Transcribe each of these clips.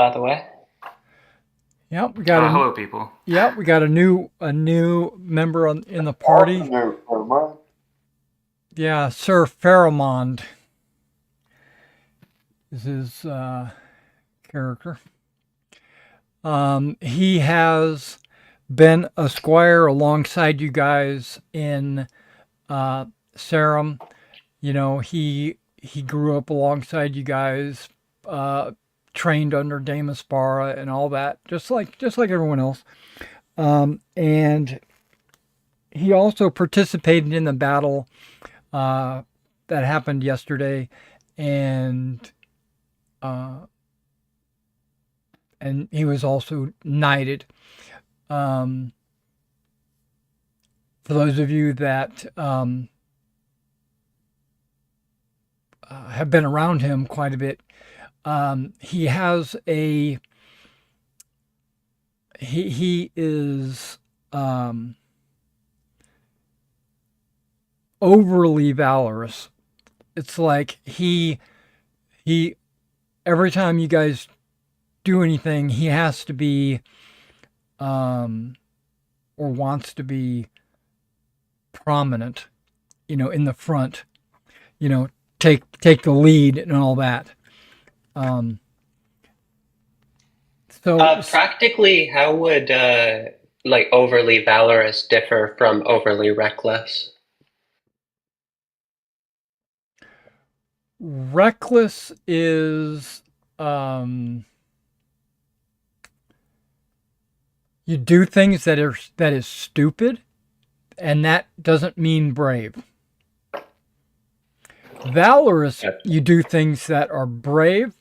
by the way. Yep, we got Hello, people. we got a new member in the party. There, Mike. Yeah, Sir Pharamond is his character. He has been a squire alongside you guys in Sarum. You know, he grew up alongside you guys, trained under Dame Aspara and all that, just like everyone else. And he also participated in the battle that happened yesterday, and he was also knighted. For those of you that have been around him quite a bit, he has he is overly valorous. It's like he every time you guys do anything, he has to be or wants to be prominent, you know, in the front, you know, take the lead and all that. Practically, how would like overly valorous differ from overly reckless? Reckless is you do things that is stupid, and that doesn't mean brave. Valorous, you do things that are brave.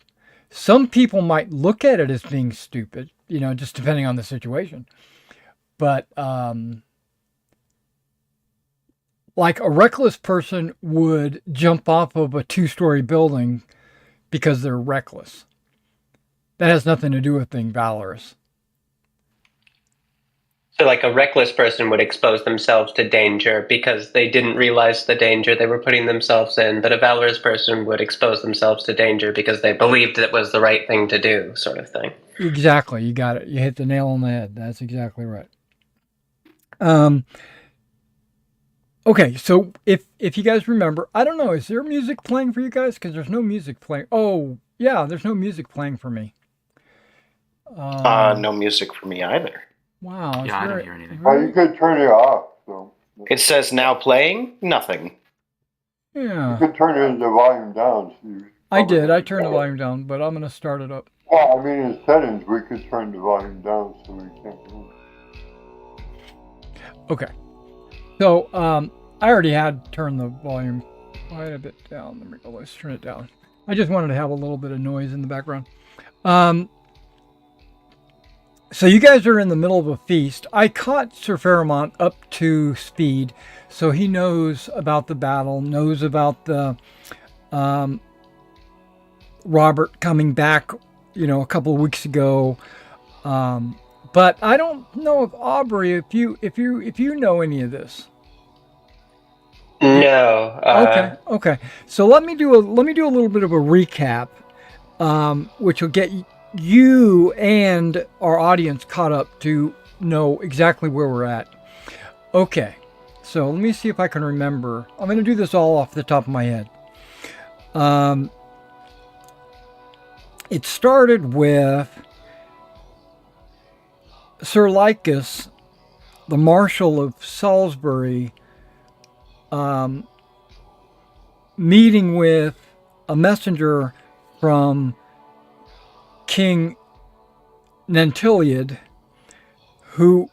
Some people might look at it as being stupid, you know, just depending on the situation. But like a reckless person would jump off of a 2-story building because they're reckless. That has nothing to do with being valorous. So like a reckless person would expose themselves to danger because they didn't realize the danger they were putting themselves in, but a valorous person would expose themselves to danger because they believed it was the right thing to do, sort of thing. Exactly. You got it. You hit the nail on the head. That's exactly right. Okay, so if you guys remember, I don't know, is there music playing for you guys? Because there's no music playing. Oh, yeah, there's no music playing for me. No music for me either. Wow. Yeah, I don't hear anything. Oh, you could turn it off. So It says now playing, nothing. Yeah. you could turn the volume down. So I did. I turned the volume down, but I'm going to start it up. Well, I mean, in settings, we could turn the volume down so we can't move. Okay. So, I already had turned the volume quite a bit down. Let me go. Let's turn it down. I just wanted to have a little bit of noise in the background. So you guys are in the middle of a feast. I caught Sir Pharamond up to speed, so he knows about the battle, knows about the Robert coming back, you know, a couple of weeks ago. But I don't know if Aubrey, if you know any of this. No. Okay. So let me do a little bit of a recap, which will get you and our audience caught up to know exactly where we're at. Okay. So let me see if I can remember. I'm going to do this all off the top of my head. It started with Sir Lycus, the Marshal of Salisbury, meeting with a messenger from King Nantiliad, who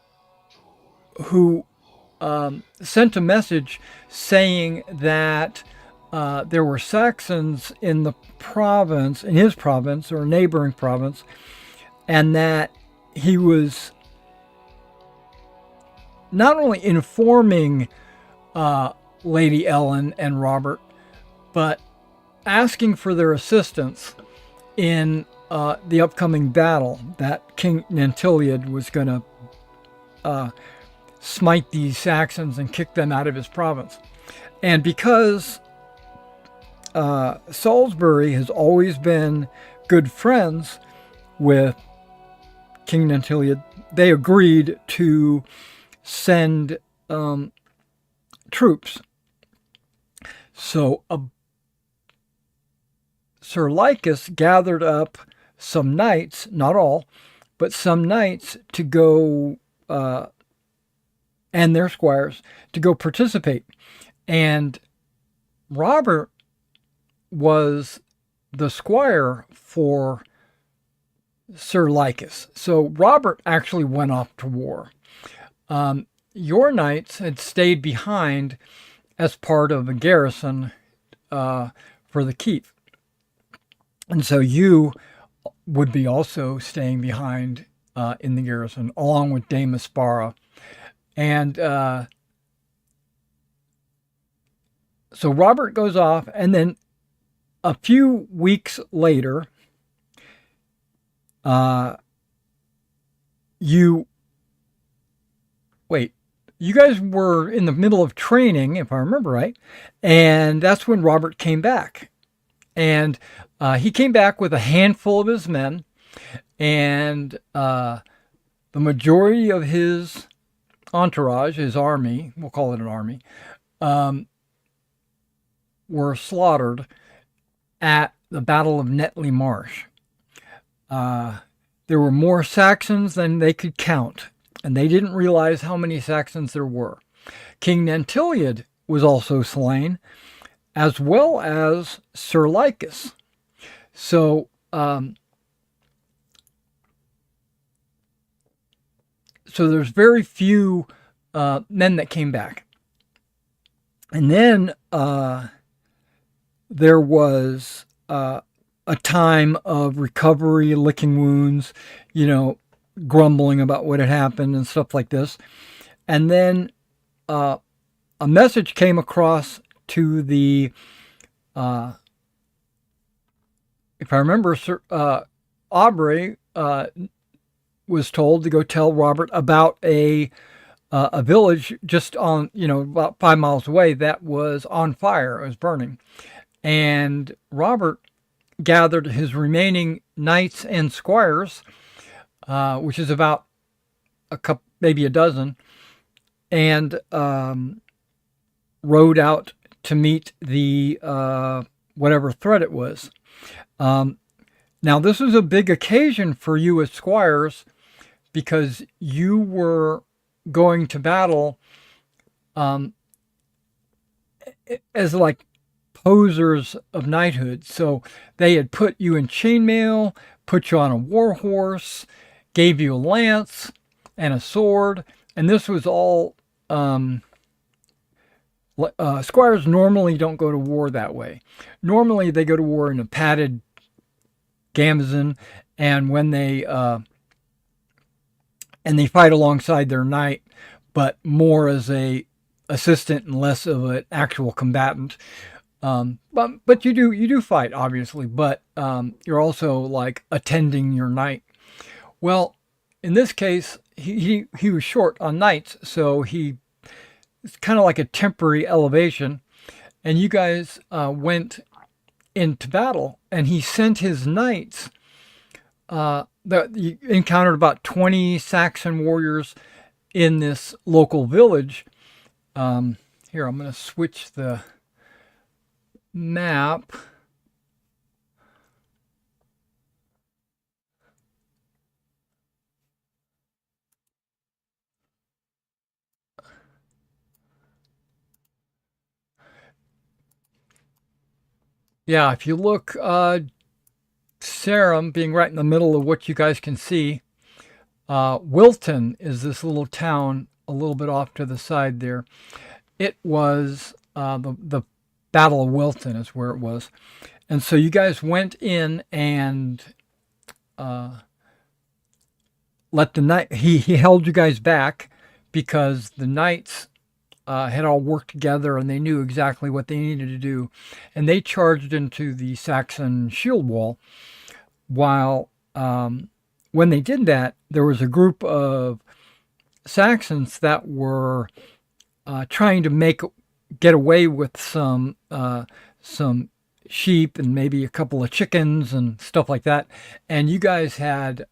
sent a message saying that there were Saxons in the province, in his province or neighboring province, and that he was not only informing Lady Ellen and Robert, but asking for their assistance in the upcoming battle that King Nantiliad was going to smite these Saxons and kick them out of his province. And because Salisbury has always been good friends with King Nantiliad, they agreed to send troops. So Sir Lycus gathered up some knights, not all, but some knights to go, and their squires, to go participate. And Robert was the squire for Sir Lycus. So Robert actually went off to war. Your knights had stayed behind as part of a garrison for the keep. And so you would be also staying behind in the garrison, along with Dame Aspara. And so Robert goes off, and then a few weeks later, you guys were in the middle of training, if I remember right, and that's when Robert came back. And he came back with a handful of his men, and the majority of his entourage, his army, we'll call it an army, were slaughtered at the Battle of Netley Marsh. There were more Saxons than they could count, and they didn't realize how many Saxons there were. King Nantiliad was also slain, as well as Sir Lycus. So, there's very few men that came back. And then there was a time of recovery, licking wounds, grumbling about what had happened and stuff like this. And then a message came across to the, if I remember, Aubrey was told to go tell Robert about a village just on, about 5 miles away that was on fire. It was burning. And Robert gathered his remaining knights and squires, which is about maybe a dozen, and rode out to meet the whatever threat it was. Now, this was a big occasion for you as squires, because you were going to battle as like posers of knighthood. So they had put you in chainmail, put you on a war horse, gave you a lance and a sword, and this was all squires normally don't go to war that way. Normally they go to war in a padded gambeson, and when they fight alongside their knight, but more as a assistant and less of an actual combatant. But you do fight, obviously, but you're also like attending your knight. Well, in this case, he was short on knights, so it's kind of like a temporary elevation, and you guys went into battle, and he sent his knights. You encountered about 20 Saxon warriors in this local village. Here, I'm going to switch the map. Yeah, if you look, Sarum being right in the middle of what you guys can see, Wilton is this little town a little bit off to the side there. It was the Battle of Wilton is where it was. And so you guys went in and let the knight, he held you guys back because the knights had all worked together and they knew exactly what they needed to do. And they charged into the Saxon shield wall. While when they did that, there was a group of Saxons that were trying to get away with some sheep and maybe a couple of chickens and stuff like that. And you guys had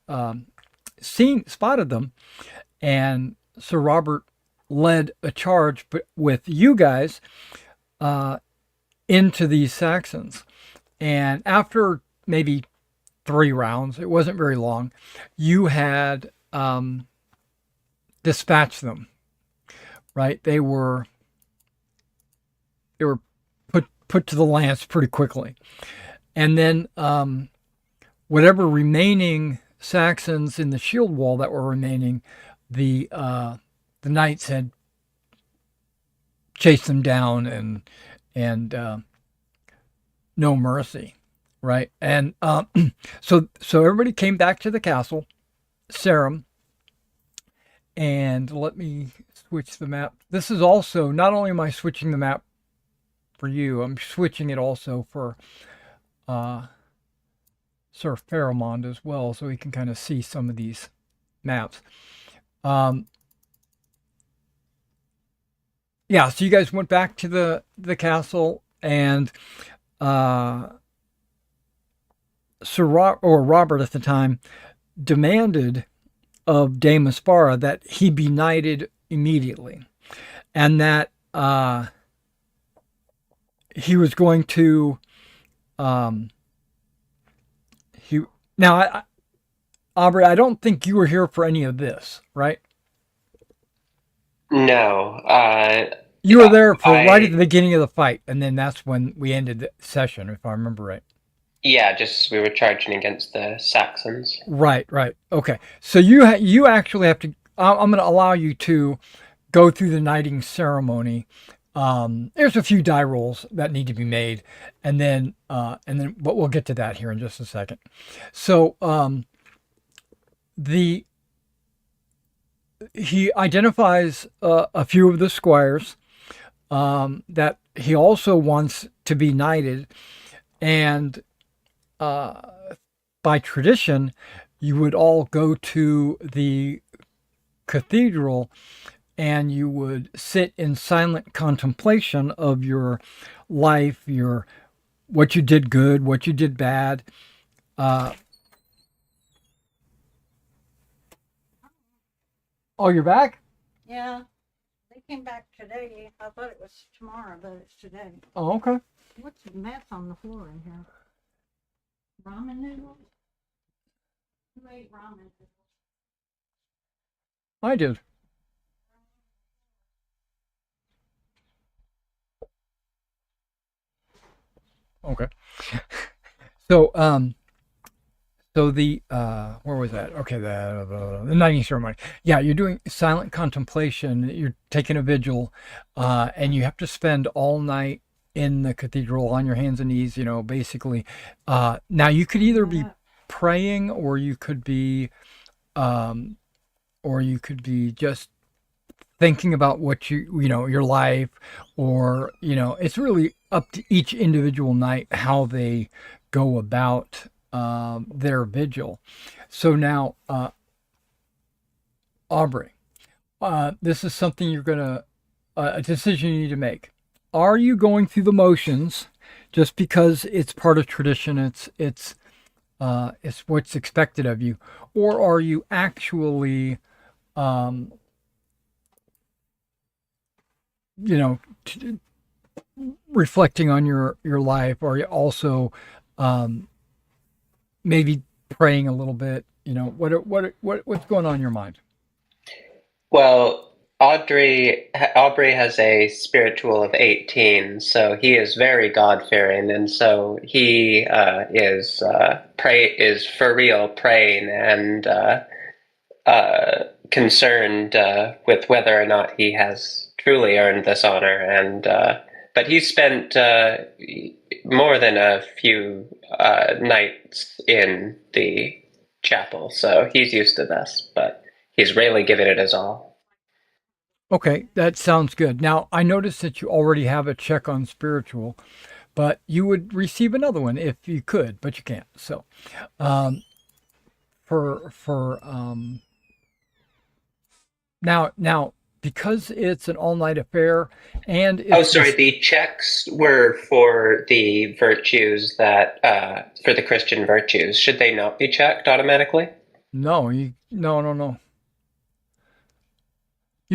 spotted them, and Sir Robert led a charge with you guys into these Saxons. And after maybe 3 rounds, it wasn't very long, you had dispatched them. Right? They were put to the lance pretty quickly. And then whatever remaining Saxons in the shield wall that were remaining, the knights had chased them down and no mercy, right? And so everybody came back to the castle, Sarum, and let me switch the map. This is also, not only am I switching the map for you, I'm switching it also for Sir Pharamond as well, so he can kind of see some of these maps. Yeah, so you guys went back to the castle, and Robert at the time demanded of Dame Aspara that he be knighted immediately, and that he was going to Aubrey, I don't think you were here for any of this, right? No. You were there for right at the beginning of the fight, and then that's when we ended the session, if I remember right. Yeah, just we were charging against the Saxons. Right. Okay. So you actually have to. I'm going to allow you to go through the knighting ceremony. There's a few die rolls that need to be made, but we'll get to that here in just a second. So he identifies a few of the squires that he also wants to be knighted, and by tradition, you would all go to the cathedral and you would sit in silent contemplation of your life, what you did good, what you did bad. Oh, you're back? Yeah, they came back today. I thought it was tomorrow, but it's today. Oh, okay. What's the mess on the floor in here? Ramen noodles? Who ate ramen noodles? I did. Okay. So the where was that? Okay, the knighting ceremony. Yeah, you're doing silent contemplation. You're taking a vigil, and you have to spend all night in the cathedral on your hands and knees. Basically. Now you could either be praying, or you could be just thinking about what your life, or it's really up to each individual knight how they go about their vigil. So now, Aubrey, this is something you're gonna a decision you need to make. Are you going through the motions just because it's part of tradition? It's what's expected of you, or are you actually reflecting on your life? Or are you also maybe praying a little bit? What's going on in your mind? Well, Aubrey has a spiritual of 18, so he is very God-fearing, and so he is for real praying and concerned with whether or not he has truly earned this honor. And but he spent more than a few nights in the chapel, so he's used to this, but he's really given it his all. Okay, that sounds good. Now, I noticed that you already have a check on spiritual, but you would receive another one if you could, but you can't. So, now, because it's an all-night affair, and Oh, it's sorry. this, The checks were for the virtues that, for the Christian virtues. Should they not be checked automatically? no. You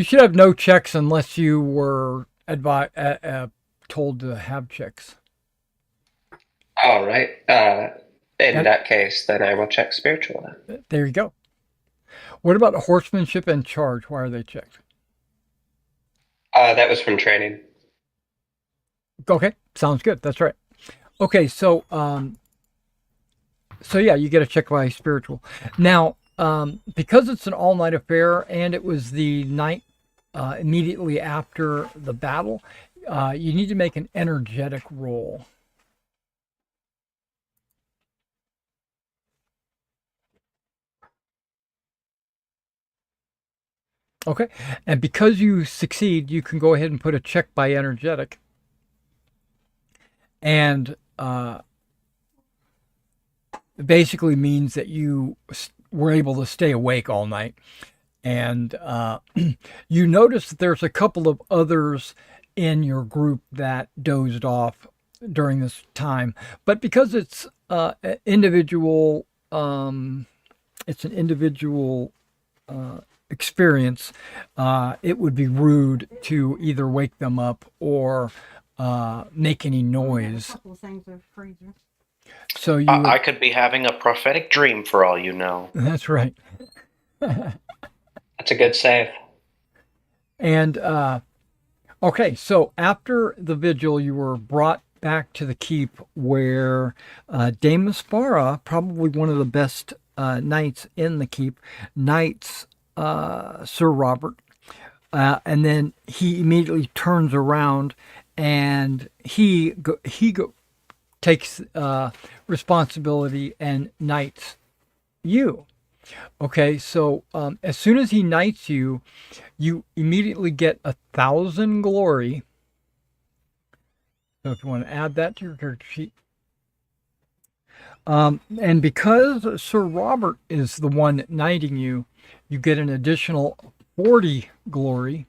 should have no checks unless you were told to have checks. All right. In And that case, then I will check spiritual then. there you go. What about horsemanship and charge? Why are they checked? That was from training. Okay, sounds good. That's right. Okay, so yeah, you get a check by spiritual. Now, because it's an all-night affair and it was the night immediately after the battle, you need to make an energetic roll. Okay, and because you succeed, you can go ahead and put a check by energetic, and basically means that you were able to stay awake all night. And you notice that there's a couple of others in your group that dozed off during this time, but because it's individual, it's an individual experience. It would be rude to either wake them up or make any A noise. couple of things in the freezer. So you, I could be having a prophetic dream for all you know. that's right. That's a good save. And okay, so after the vigil, you were brought back to the keep where Dame Aspara, probably one of the best knights in the keep, knights Sir Robert. And then he immediately turns around and takes responsibility and knights you. Okay, so as soon as he knights you, you immediately get 1,000 glory. So if you want to add that to your character sheet. And because Sir Robert is the one knighting you, you get an additional 40 glory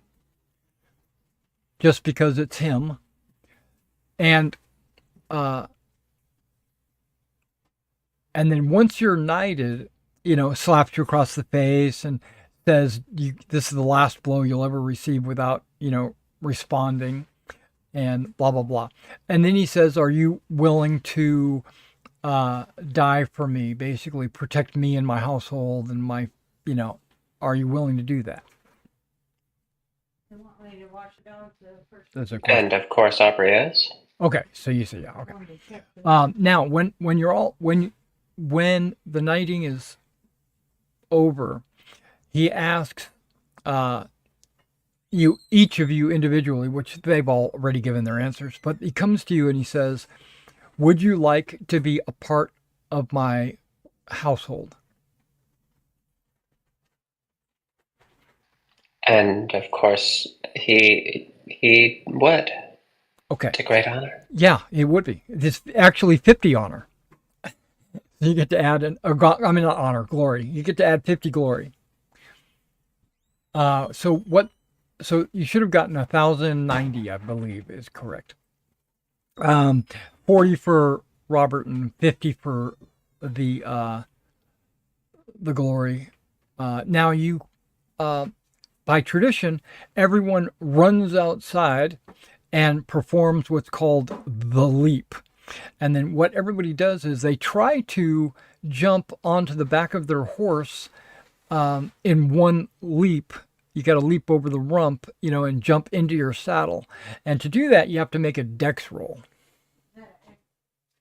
just because it's him. And then once you're knighted, slaps you across the face and says, this is the last blow you'll ever receive without, responding, and blah, blah, blah. And then he says, are you willing to die for me, basically protect me and my household and my, are you willing to do that? They want me to wash it down to the first. That's a question. And of course, Aubrey is. Okay, so you say, yeah, okay. Wanted to check the- Now, when the knighting is over, he asks each of you individually, which they've already given their answers, but he comes to you and he says, would you like to be a part of my household? And of course, he would. Okay. It's a great honor. Yeah, it would be. It's actually 50 honor. You get to add not honor, glory. You get to add 50 glory. So you should have gotten 1,090, I believe, is correct. 40 for Robert and 50 for the glory. Now you, by tradition, everyone runs outside and performs what's called the leap. And then what everybody does is they try to jump onto the back of their horse in one leap. You got to leap over the rump, and jump into your saddle. And to do that, you have to make a dex roll.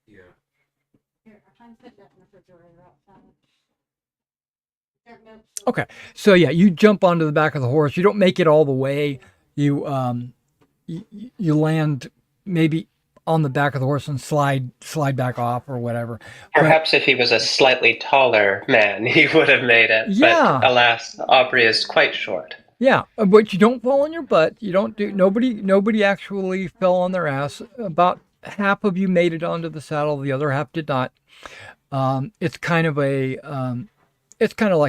Here, I'm trying to put that in the refrigerator outside. There, no, so- Okay, so yeah, you jump onto the back of the horse. You don't make it all the way. You land maybe on the back of the horse and slide back off or whatever. Perhaps if he was a slightly taller man, he would have made it. Yeah. But alas, Aubrey is quite short. Yeah, but you don't fall on your butt. You don't do. Nobody actually fell on their ass. About half of you made it onto the saddle. The other half did not. It's kind of like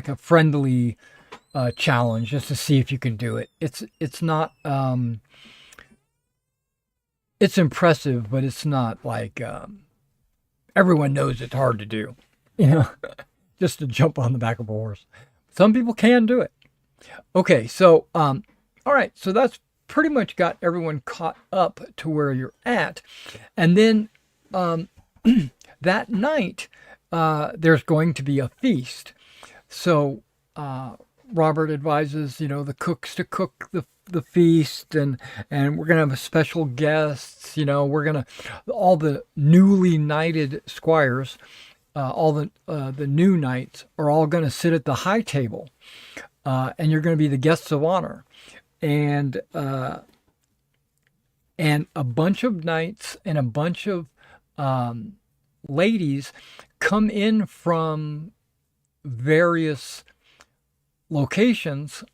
a friendly challenge just to see if you can do it. It's not it's impressive, but it's not like everyone knows it's hard to do. You know, just to jump on the back of a horse. Some people can do it. Okay, so all right, so that's pretty much got everyone caught up to where you're at, and then that night there's going to be a feast. So Robert advises, the cooks to cook the feast, and we're gonna have special guests. We're gonna all the newly knighted squires, all the new knights are all gonna sit at the high table, and you're gonna be the guests of honor, and a bunch of knights and a bunch of ladies come in from various locations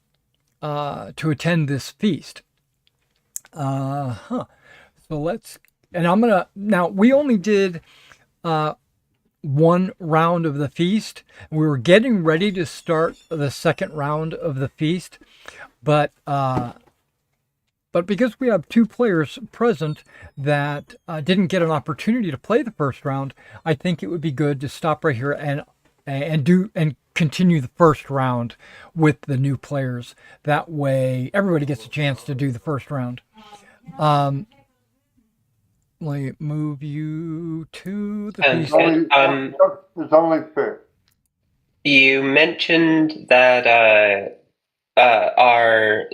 to attend this feast. So now we only did one round of the feast. We were getting ready to start the second round of the feast, but because we have two players present that didn't get an opportunity to play the first round, I think it would be good to stop right here and continue the first round with the new players. That way, everybody gets a chance to do the first round. Let me move you to the And feast. It's only fair. you mentioned that our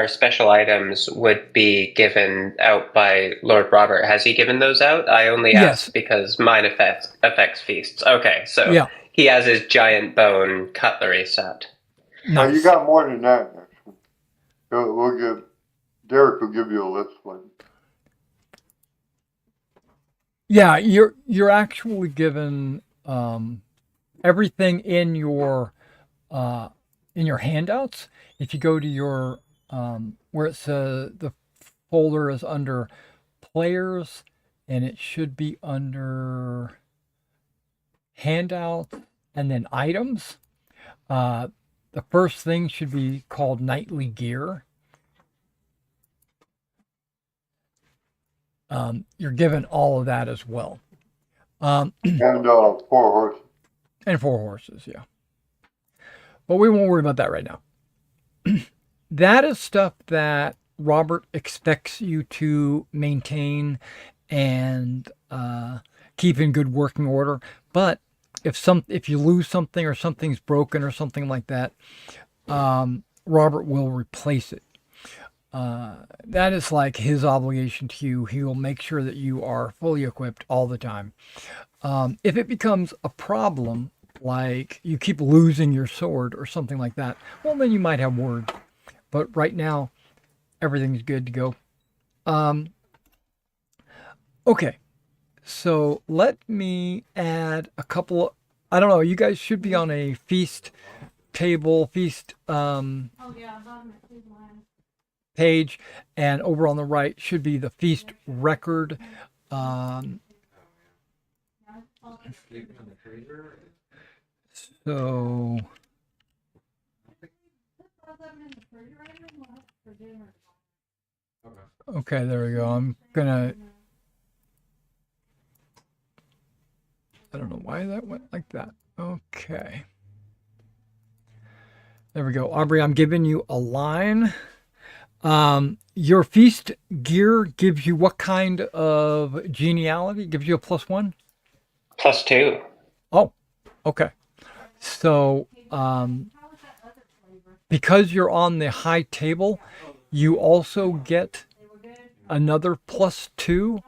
special items would be given out by Lord Robert. Has he given those out? I only Yes. asked because mine affects feasts. Okay, so Yeah. he has his giant bone cutlery set. Now, you Nice. got more than that, actually. Derek will give you a list later. Yeah, you're actually given everything in your handouts. If you go to your where it says the folder is under players, and it should be under handouts and then items. The first thing should be called nightly gear. You're given all of that as well. And 4 horses. And 4 horses, yeah. But we won't worry about that right now. That is stuff that Robert expects you to maintain and keep in good working order. But if you lose something or something's broken or something like that, Robert will replace it. That is like his obligation to you. He will make sure that you are fully equipped all the time. If it becomes a problem, like you keep losing your sword or something like that, well, then you might have words. But right now, everything's good to go. Okay, so let me add a couple. I don't know. You guys should be on a feast table, Oh yeah, bottom of his line. page, and over on the right should be the feast record. So okay, there we go. I don't know why that went like that. Okay. There we go. Aubrey, I'm giving you a line. Your feast gear gives you what kind of geniality? Gives you a +1? +2. Oh, okay. So, because you're on the high table, you also get another +2.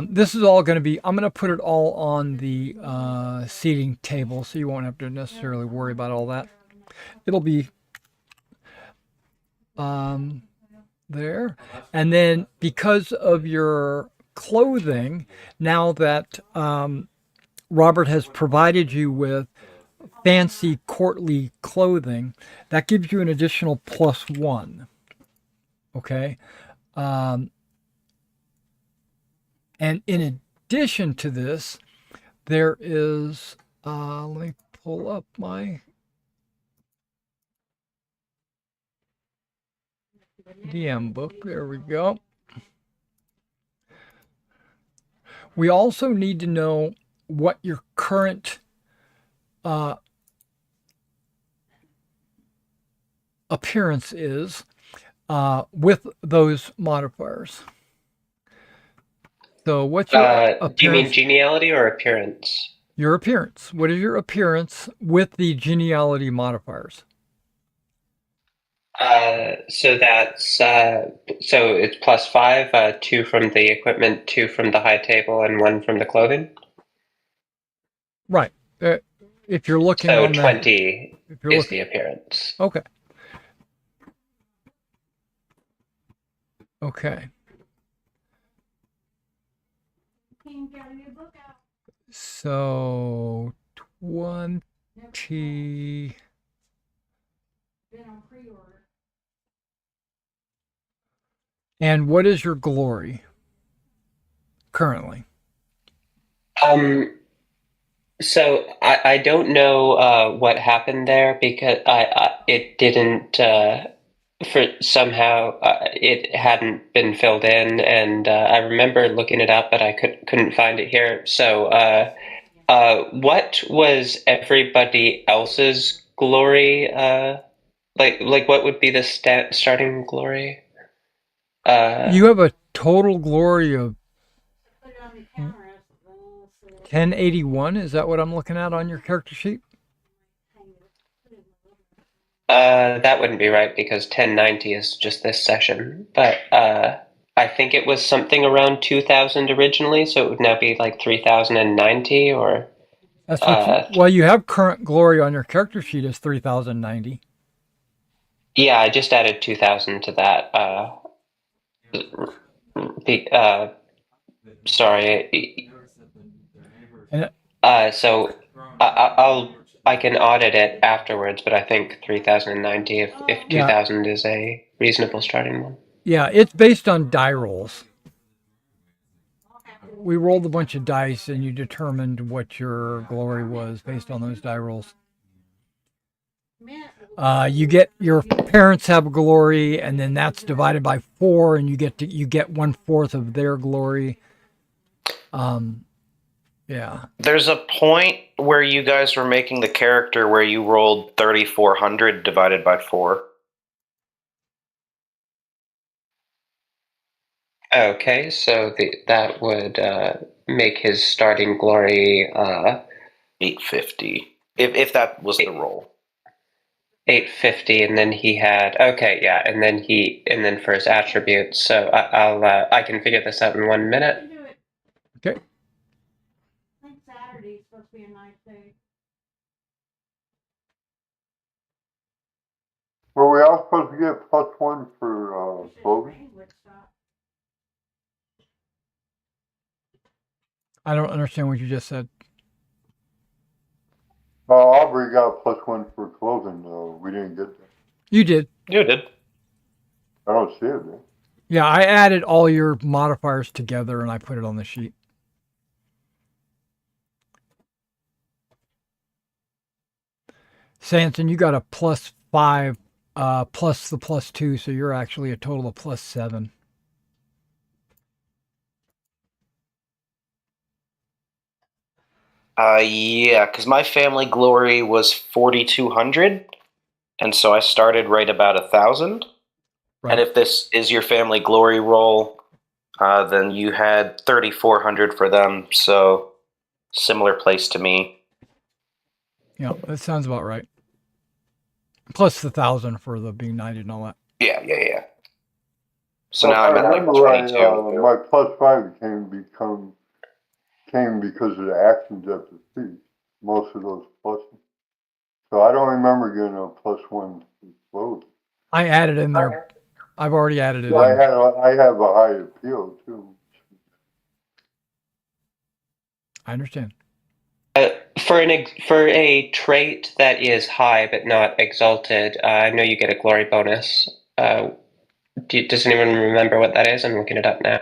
This is all going to be, I'm going to put it all on the seating table, so you won't have to necessarily worry about all that. It'll be there. And then because of your clothing, now that Robert has provided you with fancy courtly clothing, that gives you an additional +1. Okay. And in addition to this, there is, let me pull up my DM book. There we go. We also need to know what your current appearance is with those modifiers. So, what's your appearance? Do you mean geniality or appearance? Your appearance. What is your appearance with the geniality modifiers? So that's so it's +5, 2 from the equipment, 2 from the high table, and 1 from the clothing. Right. If you're looking So on 20 if you're is looking, the appearance. okay. Okay. Can get a new book out. So 20. Been on pre-order. And what is your glory currently? So I don't know what happened there because it didn't for somehow it hadn't been filled in, and I remember looking it up, but I couldn't find it here. So what was everybody else's glory? Like what would be the starting glory? You have a total glory of Put it on the counter. So 1081. Is that what I'm looking at on your character sheet? That wouldn't be right because 1090 is just this session, but I think it was something around 2000 originally, so it would now be like 3090 or. That's what well, you have current glory on your character sheet as 3090. Yeah, I just added 2000 to that. Sorry. And So I can audit it afterwards, but I think 3090 if 2000 is a reasonable starting one. yeah, it's based on die rolls. We rolled a bunch of dice and you determined what your glory was based on those die rolls. You get your parents have glory, and then that's divided by 4, and you get 1/4 of their glory. Yeah. There's a point where you guys were making the character where you rolled 3,400 divided by 4. Okay, so that would make his starting glory 850. If that was the roll. 850, and then he had and then for his attributes. So I can figure this out in 1 minute. do it. Okay. I think Saturday's supposed to be a nice day. Were we all supposed to get +1 for clothing? I don't understand what you just said. Aubrey got +1 for clothing, though. We didn't get that. You did. You did. I don't see it, man. Yeah, I added all your modifiers together and I put it on the sheet. Sanson, you got a +5 plus the +2, so you're actually a total of +7. Yeah, because my family glory was 4,200, and so I started right about 1,000. Right. And if this is your family glory roll, then you had 3,400 for them, so similar place to me. Yeah, that sounds about right. Plus the 1,000 for the being knighted and all that. Yeah. So now I'm at like remember 22. my +5 came because of the actions at the feast. Most of those pluses. So I don't remember getting a +1 for clothing. I added in there. I've already added it in. I have a high appeal too. I understand. For a trait that is high but not exalted, I know you get a glory bonus. Does anyone remember what that is? I'm looking it up now.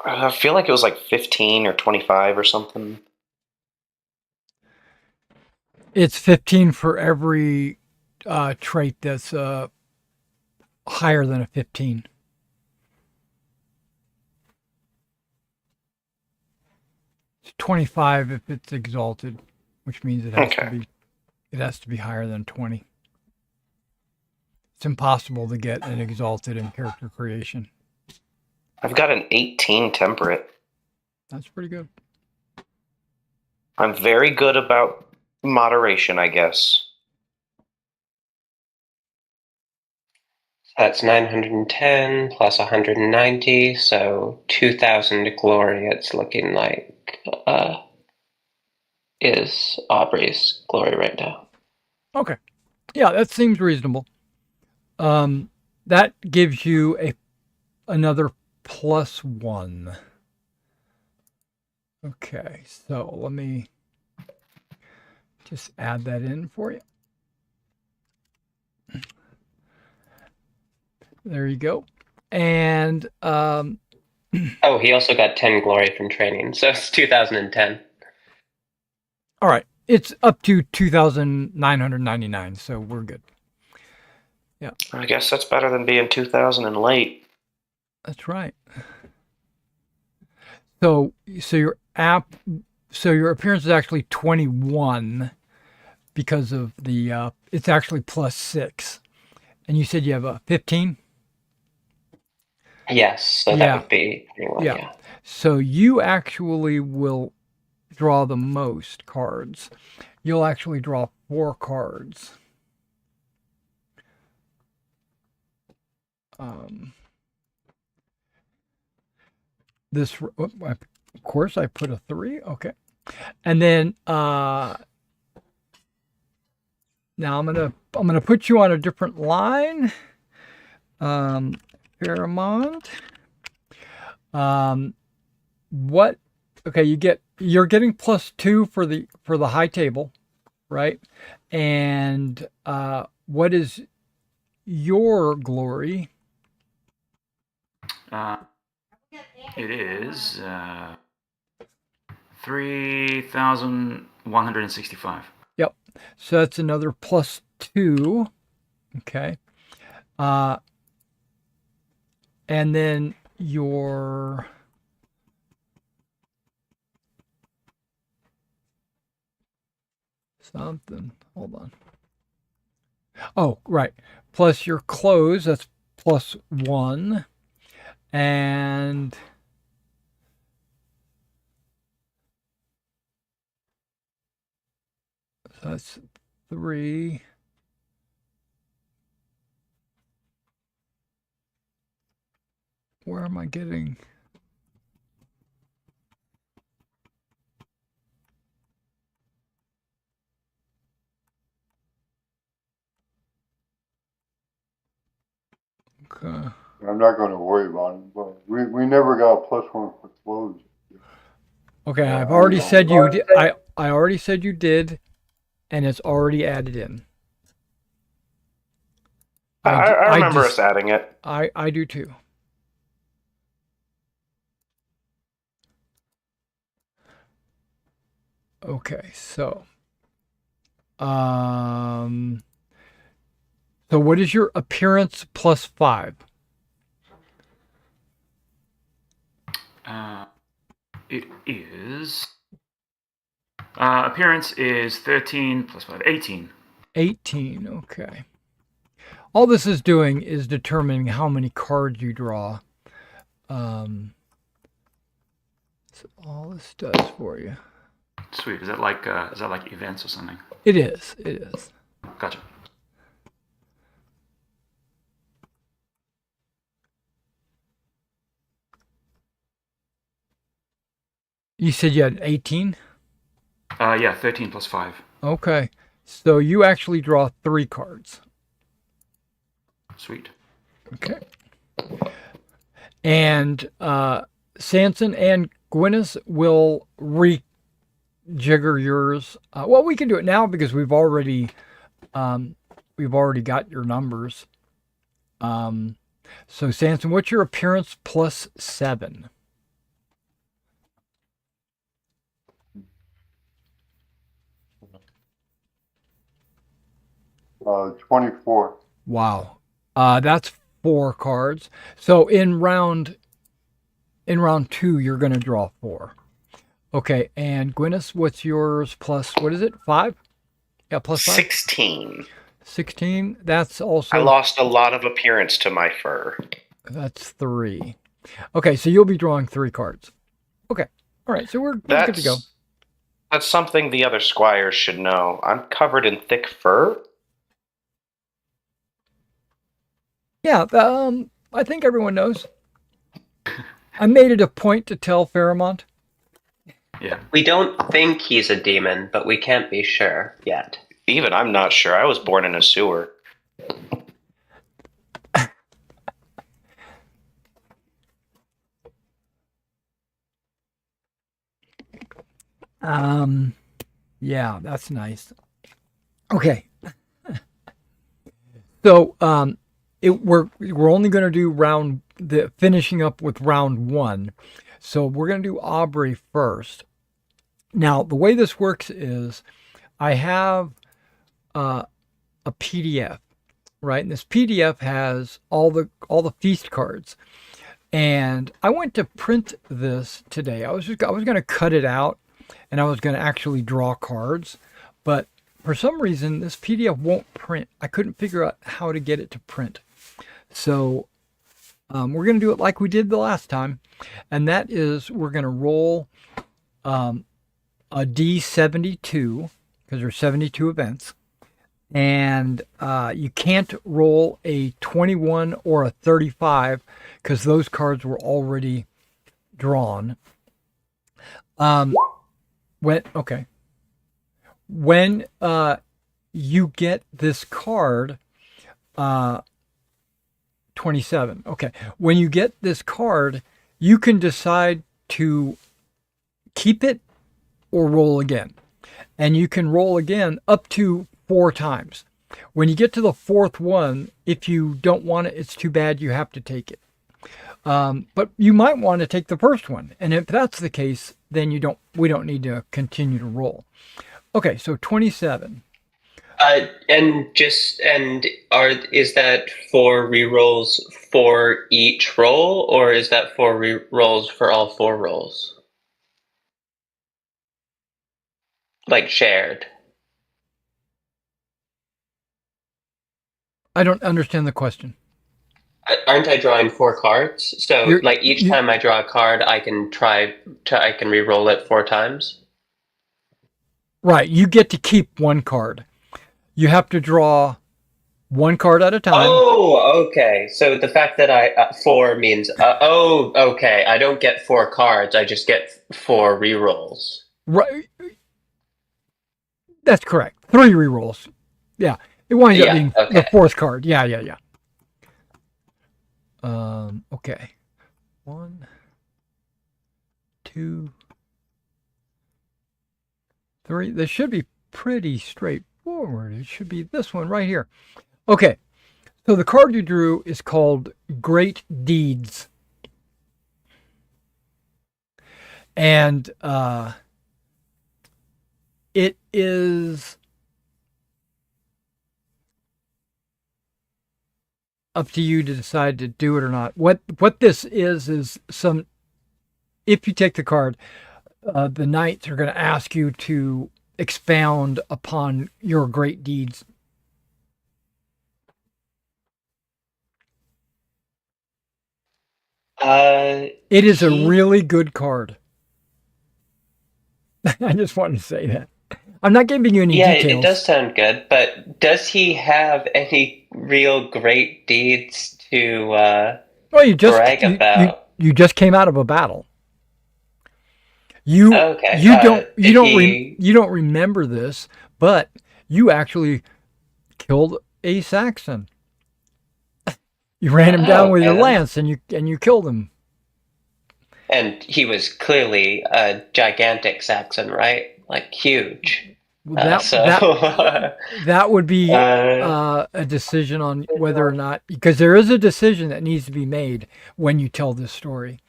I feel like it was like 15 or 25 or something. It's 15 for every trait that's higher than a 15. It's 25 if it's exalted, which means it has to be higher than 20. It's impossible to get an exalted in character creation. I've got an 18 temperate. That's pretty good. I'm very good about moderation, I guess. That's 910 plus 190, so 2,000 glory. It's looking like is Aubrey's glory right now. Okay. Yeah, that seems reasonable. That gives you another +1. Okay, so let me just add that in for you. There you go. And Oh, he also got 10 glory from training, so it's 2010. all right, it's up to 2,999, so we're good. Yeah, I guess that's better than being 2,000 and late. that's right. So your appearance is actually 21 because of the it's actually +6. And you said you have a 15? Yes, so that would be 21, yeah. So you actually will draw the most cards. You'll actually draw 4 cards. Of course I put a 3. Okay. And then now I'm gonna put you on a different line. Paramount. What? Okay, you're getting +2 for the high table, right? And what is your glory? It is 3,165. Yep. So that's another +2. Okay. And then your something. Hold on. Oh, right. Plus your clothes, that's +1. And so that's 3. Where am I getting? Okay. I'm not going to worry about it, but we never got a +1 for clothes. Okay, I've already said you did. I already said you did, and it's already added in. I remember us adding it. I do too. Okay, so what is your appearance +5? It is appearance is 13 plus 5, 18. 18, okay. All this is doing is determining how many cards you draw. So all this does for you. Sweet. Is that like events or something? It is. It is. Gotcha. You said you had 18? Yeah, 13 plus 5. Okay. So you actually draw 3 cards. Sweet. Okay. And Sanson and Gwyneth will rejigger yours. Well, we can do it now because we've already got your numbers. So Sanson, what's your appearance +7? 24. Wow. That's 4 cards. So in round 2, you're going to draw 4. Okay, and Gwyneth, what's yours plus, what is it, 5? Yeah, plus 5? 16. 16. That's also... I lost a lot of appearance to my fur. That's 3. Okay, so you'll be drawing 3 cards. Okay, all right, so we're good to go. That's something the other squires should know. I'm covered in thick fur. Yeah, I think everyone knows. I made it a point to tell Faramond. Yeah. We don't think he's a demon, but we can't be sure yet. Even I'm not sure. I was born in a sewer. Yeah, that's nice. Okay. So, we're only going to do finishing up with round 1. So we're going to do Aubrey first. Now, the way this works is I have a PDF, right? And this PDF has all the feast cards. And I went to print this today. I was going to cut it out and I was going to actually draw cards, but for some reason this PDF won't print. I couldn't figure out how to get it to print. So we're going to do it like we did the last time, and that is we're going to roll a D72 because there's 72 events, and you can't roll a 21 or a 35 because those cards were already drawn. When you get this card, 27. Okay. When you get this card, you can decide to keep it or roll again. And you can roll again up to 4 times. When you get to the 4th one, if you don't want it, it's too bad, you have to take it. But you might want to take the first one. And if that's the case, then we don't need to continue to roll. Okay, so 27. Is that 4 rerolls for each roll, or is that 4 rerolls for all 4 rolls? Like shared? I don't understand the question. Aren't I drawing 4 cards? So each time I draw a card, I can re-roll it 4 times? Right, you get to keep 1 card. You have to draw 1 card at a time. Oh, okay. So the fact that 4 means okay. I don't get 4 cards. I just get 4 rerolls. Right. That's correct. 3 rerolls. Yeah, it winds up being the 4th card. Yeah. Okay. 1, 2, 3. This should be pretty straightforward. It should be this one right here. Okay. So the card you drew is called Great Deeds. And it is up to you to decide to do it or not. What this is some, if you take the card, the knights are going to ask you to expound upon your great deeds. It is a really good card. I just wanted to say that. I'm not giving you any details. Yeah, it does sound good, but does he have any real great deeds to brag about? You just came out of a battle. You don't remember this, but you actually killed a Saxon. You ran him down with your lance, and you killed him. And he was clearly a gigantic Saxon, right? Like huge. That would be a decision on whether or not, because there is a decision that needs to be made when you tell this story.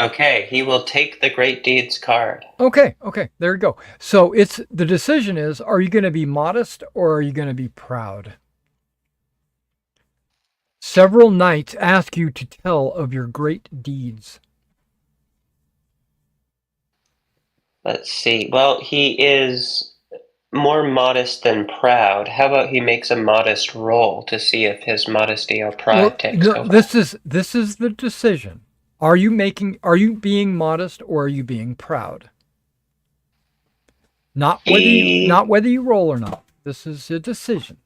Okay, he will take the Great Deeds card. Okay, there you go. So the decision is, are you going to be modest or are you going to be proud? Several knights ask you to tell of your great deeds. Let's see. Well, he is more modest than proud. How about he makes a modest roll to see if his modesty or pride takes over? This is the decision. Are you being modest or are you being proud? Not whether you roll or not. This is a decision.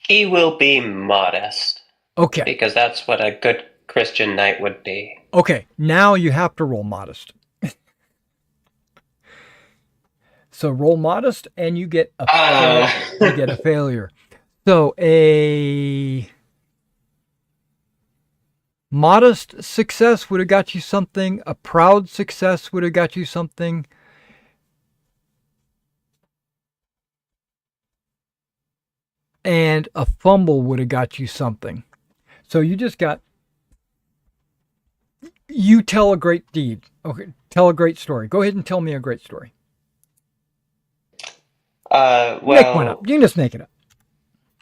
He will be modest. Okay. Because that's what a good Christian knight would be. Okay, now you have to roll modest. So roll modest and you get a failure. So a modest success would have got you something. A proud success would have got you something. And a fumble would have got you something. So you just got... You tell a great deed. Okay, tell a great story. Go ahead and tell me a great story. Make one up. You can just make it up.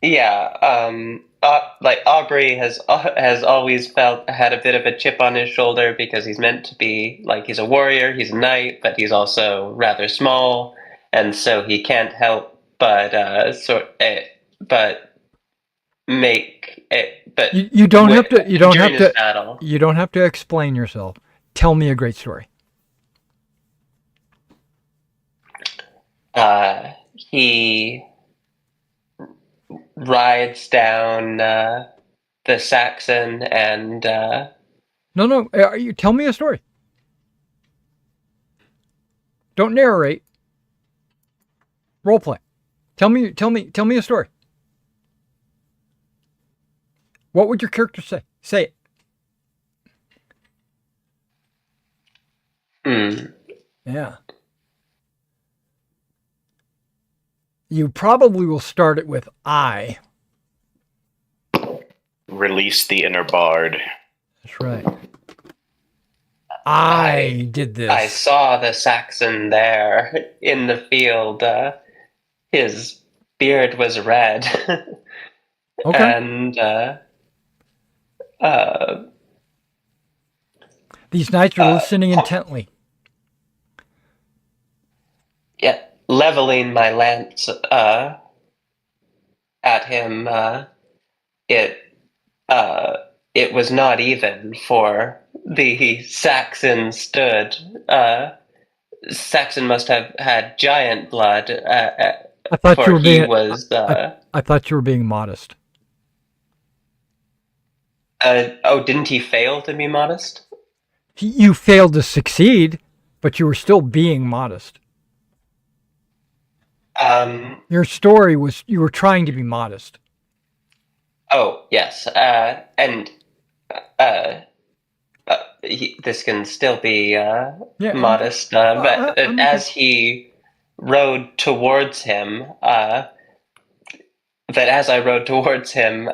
Yeah, like Aubrey has always had a bit of a chip on his shoulder because he's meant to be like he's a warrior, he's a knight, but he's also rather small, and so he can't help but make it. But you don't have to. You don't during have his to. battle. You don't have to explain yourself. Tell me a great story. He rides down the Saxon and No. You tell me a story. Don't narrate. Role play. Tell me a story. What would your character say? Say it. Yeah. You probably will start it with I. Release the inner bard. That's right. I did this. I saw the Saxon there in the field. His beard was red. Okay. And these knights are listening intently. yeah, leveling my lance at him, it was not even, for the Saxon stood. Saxon must have had giant blood. I thought for you were he being. was. I thought you were being modest. Didn't he fail to be modest? You failed to succeed, but you were still being modest. Your story was you were trying to be modest. Oh yes, and this can still be modest. But as he rode towards him, as I rode towards him,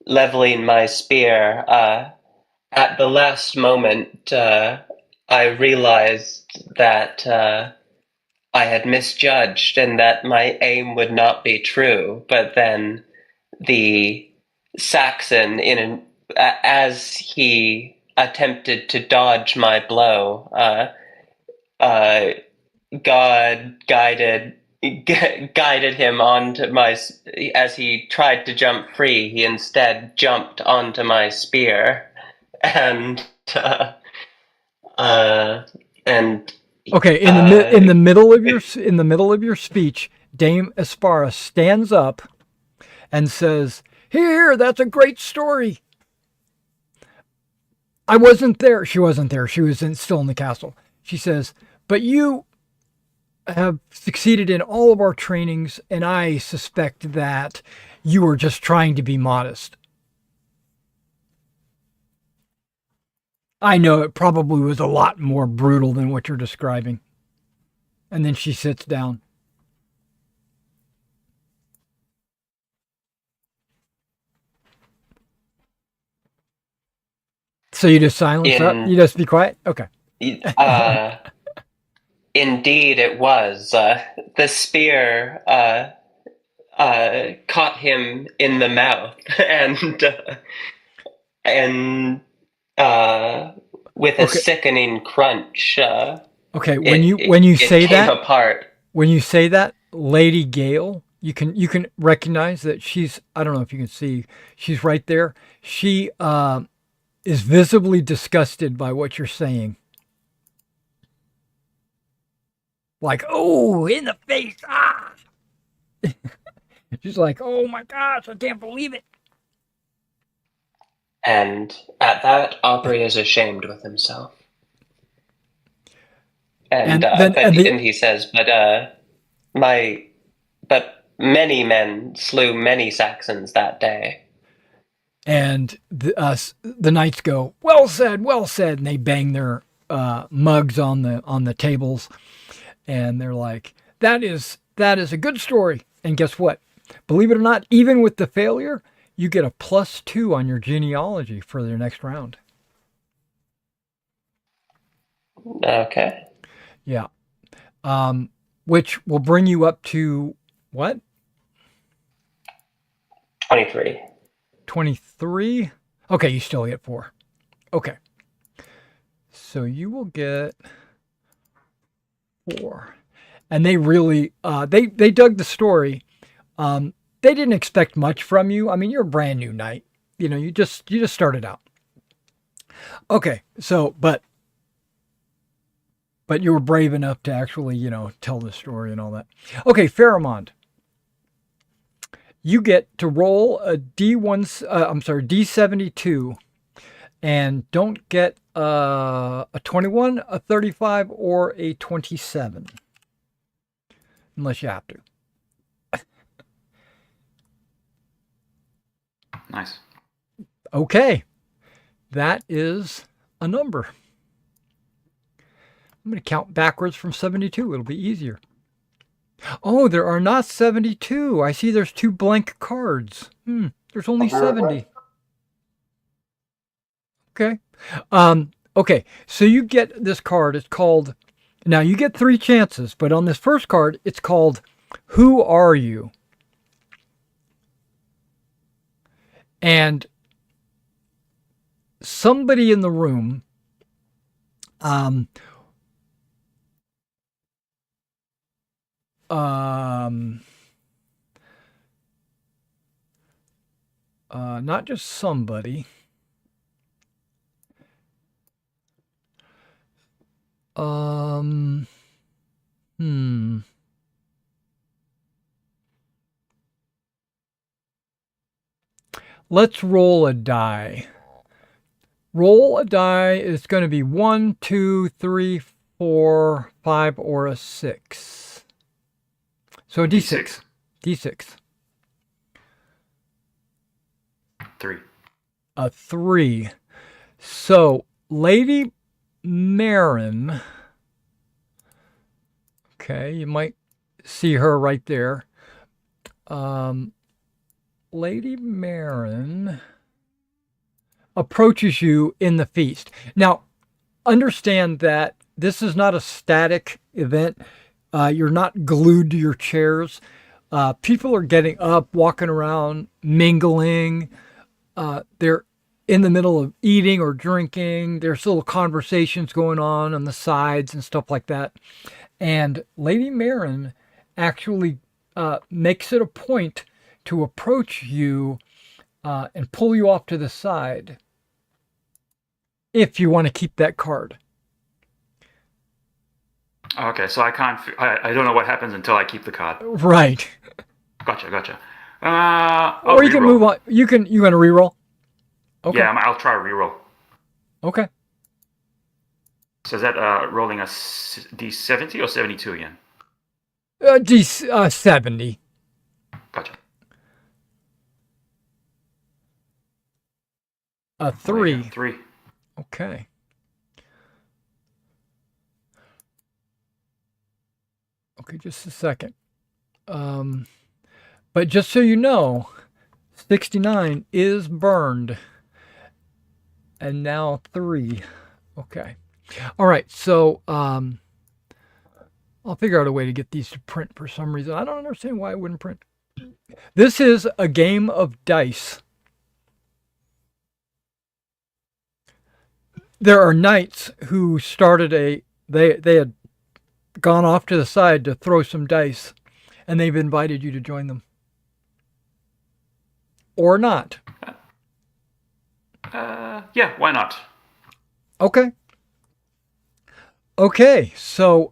leveling my spear, at the last moment, I realized that I had misjudged and that my aim would not be true. But then the Saxon, as he attempted to dodge my blow, God guided him onto my. As he tried to jump free, he instead jumped onto my spear, and Okay, in the middle of your speech, Dame Aspara stands up and says, "Here, that's a great story." I wasn't there. She wasn't there. She was still in the castle. She says, "But you have succeeded in all of our trainings, and I suspect that you were just trying to be modest." I know it probably was a lot more brutal than what you're describing. And then she sits down. So you just silence up? You just be quiet? Okay. Indeed, it was. The spear caught him in the mouth and with a Okay. sickening crunch, Okay, it when you it say came that, apart. when you say that, Lady Gale, you can recognize that she's, I don't know if you can see, she's right there. She is visibly disgusted by what you're saying. Like, oh, in the face. Ah. She's like, oh my gosh, I can't believe it. And at that, Aubrey is ashamed with himself. And And then and the he says, but many men slew many Saxons that day. and the knights go, well said, and they bang their mugs on the tables, and they're like, that is a good story. And guess what? Believe it or not, even with the failure, you get a +2 on your genealogy for the next round. Okay. Yeah. Which will bring you up to what? 23. 23. Okay, you still get 4. Okay. So you will get 4. And they really they dug the story. They didn't expect much from you. I mean, you're a brand new knight. You know, you just started out. Okay. So, but you were brave enough to actually, tell the story and all that. Okay, Pharamond. You get to roll a D72, and don't get a 21, a 35, or a 27, unless you have to. Nice. Okay, that is a number. I'm going to count backwards from 72. It'll be easier. Oh, there are not 72. I see there's 2 blank cards. There's only 70. Okay. Okay, so you get this card. It's called, now you get 3 chances, but on this first card, it's called Who Are You? And somebody in the room not just somebody. Let's roll a die. Roll a die. It's going to be 1, 2, 3, 4, 5, or a 6. So a D6. D6. 3. A 3. So Lady Marin. Okay, you might see her right there. Lady Marin approaches you in the feast. Now, understand that this is not a static event. You're not glued to your chairs. People are getting up, walking around, mingling. They're in the middle of eating or drinking. There's little conversations going on the sides and stuff like that. And Lady Marin actually makes it a point to approach you and pull you off to the side if you want to keep that card. Okay, so I can't. I don't know what happens until I keep the card. Right. Gotcha. Or you can move on. You want to reroll? Okay. Yeah, I'll try a reroll. Okay. So is that rolling a D70 or 72 again? D70. Gotcha. A 3. 3. Okay. Okay, just a second. But just so you know, 69 is burned. And now 3. Okay. All right, so I'll figure out a way to get these to print for some reason. I don't understand why it wouldn't print. This is a game of dice. There are knights who started they had gone off to the side to throw some dice, and they've invited you to join them. Or not. Yeah, why not? Okay. Okay, so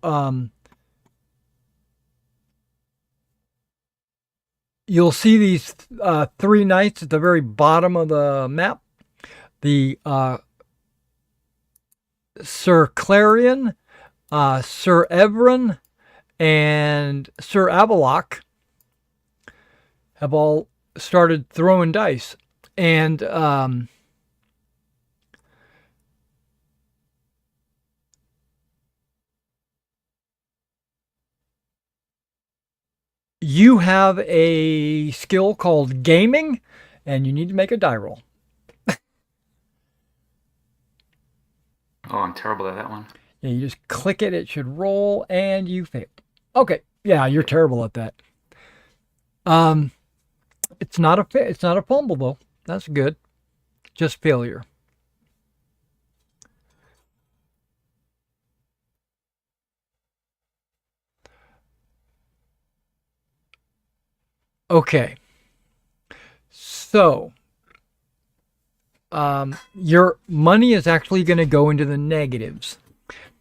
you'll see these three knights at the very bottom of the map. The Sir Clarion, Sir Everin, and Sir Avalok have all started throwing dice. And you have a skill called gaming, and you need to make a die roll. Oh, I'm terrible at that one. Yeah, you just click it, it should roll, and you fail. Okay, yeah, you're terrible at that. It's not a fumble though. That's good. Just failure. Okay. So, your money is actually going to go into the negatives,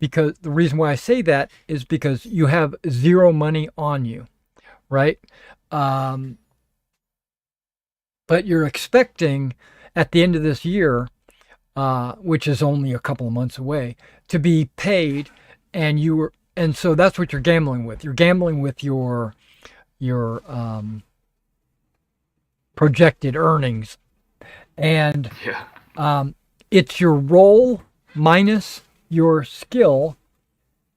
because the reason why I say that is because you have 0 money on you, right? But you're expecting at the end of this year, which is only a couple of months away, to be paid, and so that's what you're gambling with. You're gambling with your projected earnings, and Yeah. it's your roll minus your skill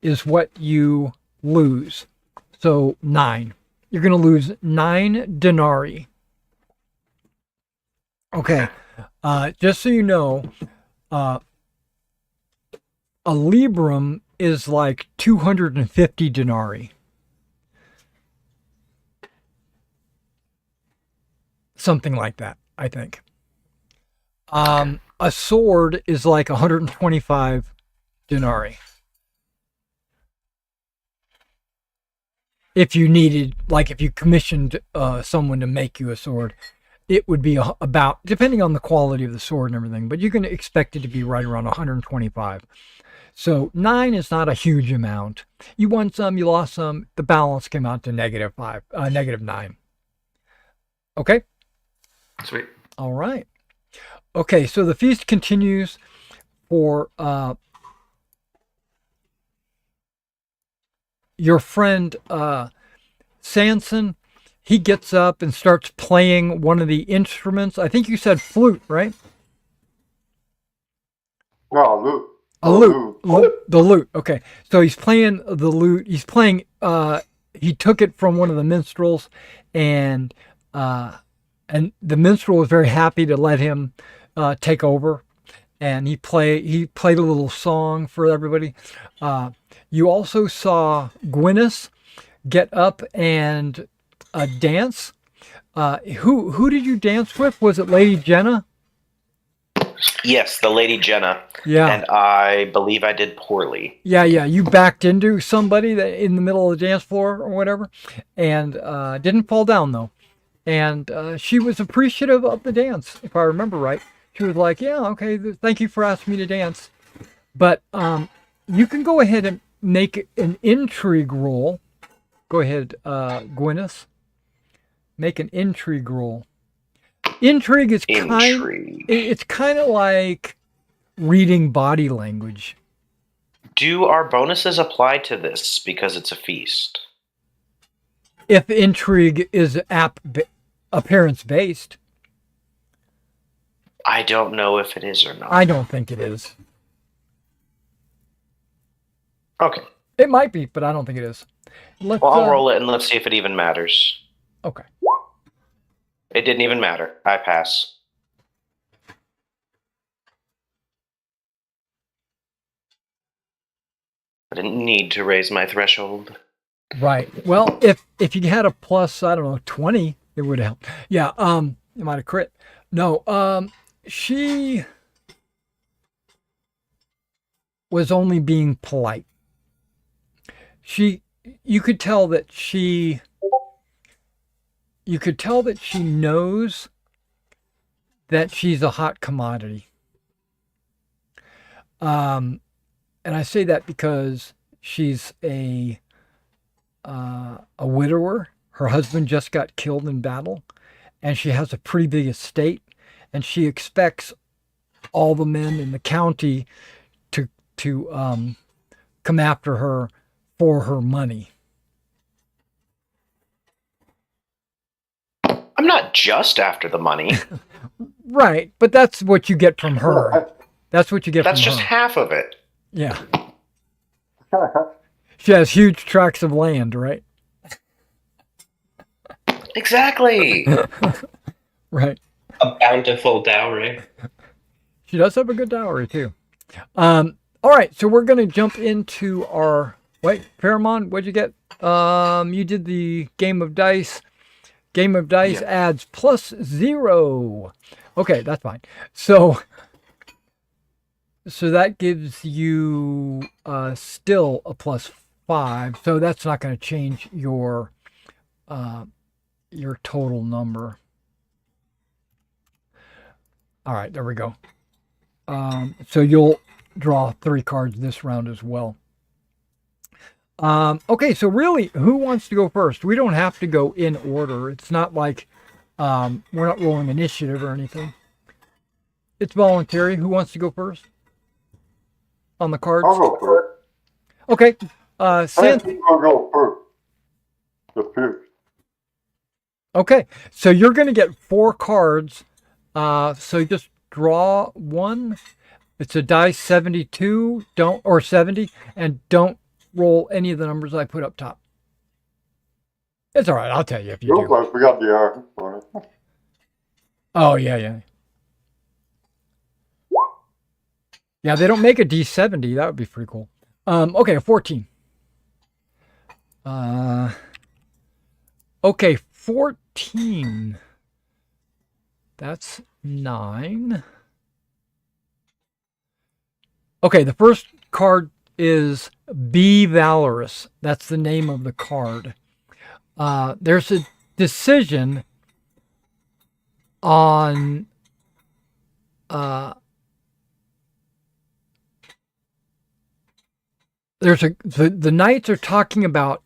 is what you lose. So 9. You're going to lose 9 denarii. Okay. Just so you know, a librum is like 250 denarii. Something like that, I think. A sword is like 125 denarii. If you needed, like if you commissioned someone to make you a sword, it would be about, depending on the quality of the sword and everything, but you can expect it to be right around 125. So 9 is not a huge amount. You won some, you lost some. The balance came out to negative 9. Okay? Sweet. All right. Okay, so the feast continues for your friend Sanson. He gets up and starts playing one of the instruments. I think you said flute, right? No, look. A lute. The lute. Okay. So he's playing the lute. He's playing, he took it from one of the minstrels, and the minstrel was very happy to let him take over. And he played a little song for everybody. You also saw Gwyneth get up and dance. Who did you dance with? Was it Lady Jenna? Yes, the Lady Jenna. Yeah. And I believe I did poorly. Yeah. You backed into somebody that in the middle of the dance floor or whatever, and didn't fall down though. And she was appreciative of the dance, if I remember right. She was like, "Yeah, okay, thank you for asking me to dance." But you can go ahead and make an intrigue roll. Go ahead, Gwyneth. Make an intrigue roll. Intrigue is it's kind of like reading body language. Do our bonuses apply to this because it's a feast? If intrigue is appearance based. I don't know if it is or not. I don't think it is. Okay. It might be, but I don't think it is. Well, I'll roll it and let's see if it even matters. Okay. It didn't even matter. I pass. I didn't need to raise my threshold. Right. Well, if you had a plus, I don't know, 20, It would have helped. Yeah, it might have crit. No, she was only being polite. You could tell that she knows that she's a hot commodity. And I say that because she's a widower. Her husband just got killed in battle, and she has a pretty big estate, and she expects all the men in the county to come after her for her money. I'm not just after the money. Right, but that's what you get from her. That's what you get That's from just her. half of it. Yeah. She has huge tracts of land, right? Exactly. Right. A bountiful dowry. She does have a good dowry too. All right, so we're gonna jump into our Paramount, what'd you get? You did the game of dice. Game of dice adds +0. Okay, that's fine. So that gives you still a +5. So that's not going to change your total number. All right, there we go. So you'll draw 3 cards this round as well. Okay, so really, who wants to go first? We don't have to go in order. It's not like we're not rolling initiative or anything. It's voluntary. Who wants to go first on the cards? I'll go first. Okay. I Sam. think I'll go first. The fifth. Okay, so you're going to get 4 cards. So just draw one. It's a dice 72, or 70, and don't roll any of the numbers I put up top. It's all right. I'll tell you if you Nope, do. I forgot the R on it. Oh, yeah. Yeah, they don't make a D70. That would be pretty cool. Okay, a 14. Okay, 14. That's 9. Okay, the first card is Be Valorous. That's the name of the card. There's a decision on the knights are talking about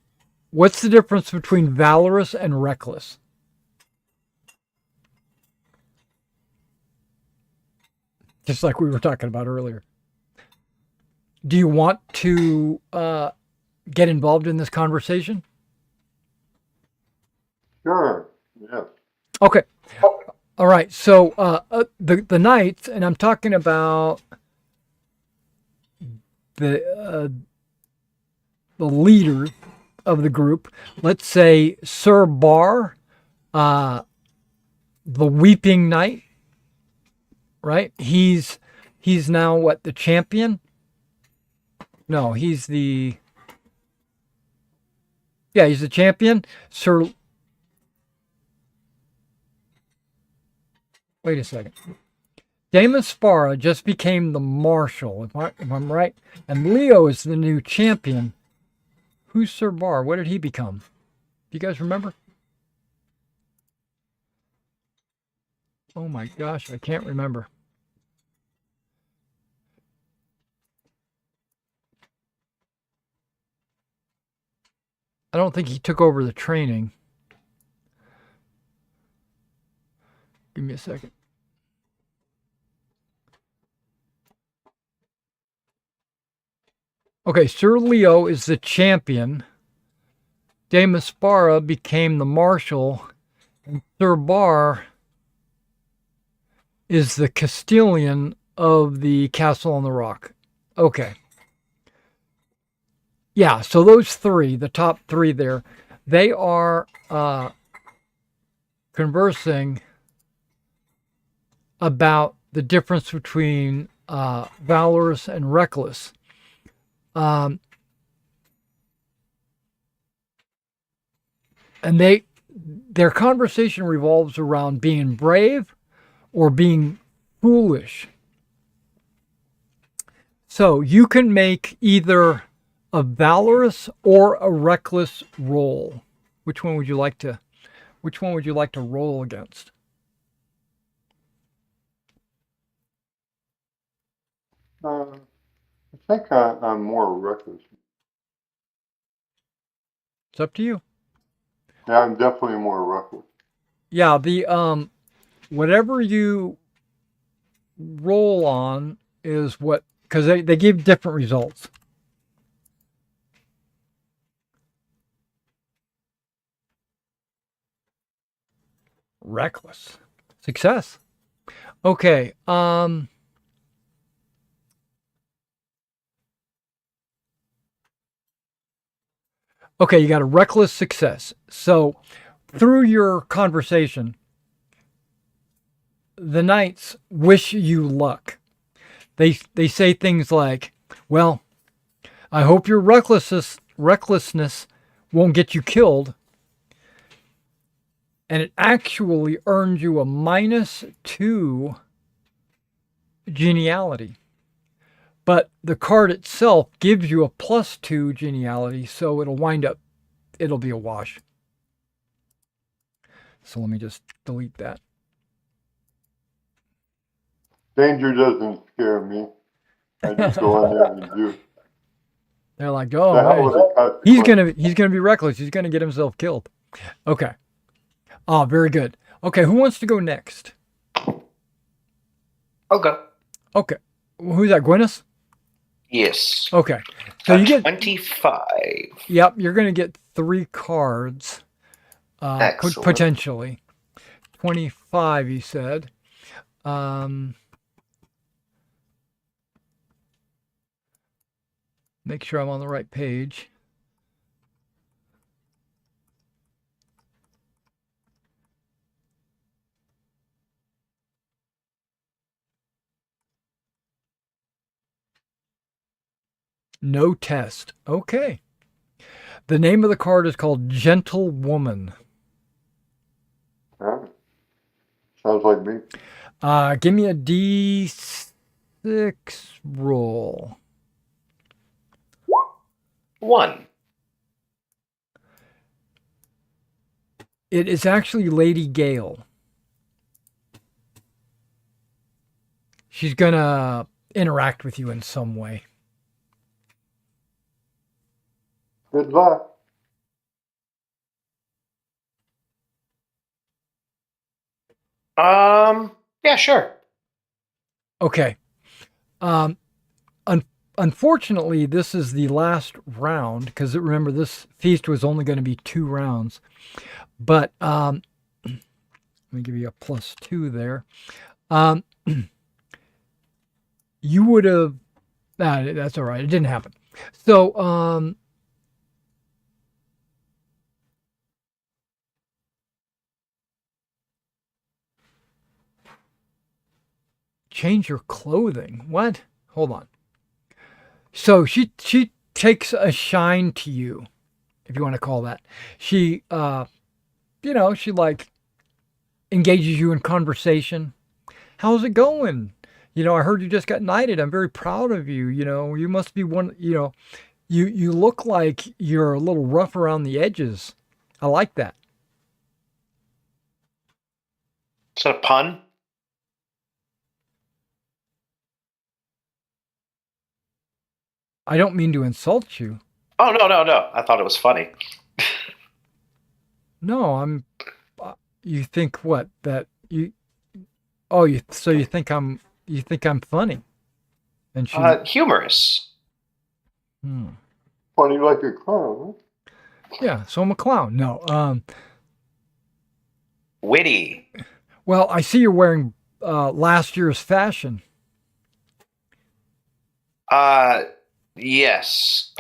what's the difference between valorous and reckless. Just like we were talking about earlier. Do you want to get involved in this conversation? Sure, yeah. Okay. All right. So the knights, and I'm talking about the leader of the group. Let's say Sir Bar, the Weeping Knight. Right? He's now what, the champion? No, he's the champion. Wait a second. Damon Spara just became the marshal, if I'm right. And Leo is the new champion. Who's Sir Bar? What did he become? Do you guys remember? Oh my gosh, I can't remember. I don't think he took over the training. Give me a second. Okay, Sir Leo is the champion. Damaspara became the marshal. And Sir Bar is the Castilian of the Castle on the Rock. Okay. Yeah, so those 3, the top 3 there, they are conversing about the difference between valorous and reckless. And their conversation revolves around being brave or being foolish. So you can make either a valorous or a reckless roll. Which one would you like to roll against? I think I'm more reckless. It's up to you. Yeah, I'm definitely more reckless. Yeah, the whatever you roll on is what, because they give different results. Reckless. Success. Okay. Okay, you got a reckless success. So through your conversation, the knights wish you luck. They say things like, "Well, I hope your recklessness won't get you killed." And it actually earned you a -2 geniality. But the card itself gives you a +2 geniality, so it'll be a wash. So let me just delete that. Danger doesn't scare me. I just go in there and do. They're like, The oh, hell with man, the consequence. he's gonna be reckless. He's gonna get himself killed. Okay. Oh, very good. Okay, who wants to go next? Okay. Okay. Who's that, Gwyneth? Yes. Okay. So you get 25. Yep, you're going to get 3 cards, Excellent. potentially. 25, you said. Make sure I'm on the right page. No test. Okay. The name of the card is called Gentle Woman. Yeah. Sounds like me. Give me a D6 roll. 1. It is actually Lady Gale. She's going to interact with you in some way. Good luck. Yeah, sure. Okay. Unfortunately, this is the last round because remember this feast was only going to be 2 rounds. But let me give you a +2 there. You would have. That's all right. It didn't happen. So change your clothing. What? Hold on. So she takes a shine to you, if you want to call that. She she like engages you in conversation. How's it going? I heard you just got knighted. I'm very proud of you. You must be one, you look like you're a little rough around the edges. I like that. Is that a pun? I don't mean to insult you. Oh, no. I thought it was funny. No, you think what? That you Oh, you think I'm funny. And she Humorous. Funny like a clown. Yeah, so I'm a clown. No, Witty. well, I see you're wearing last year's fashion. Yes.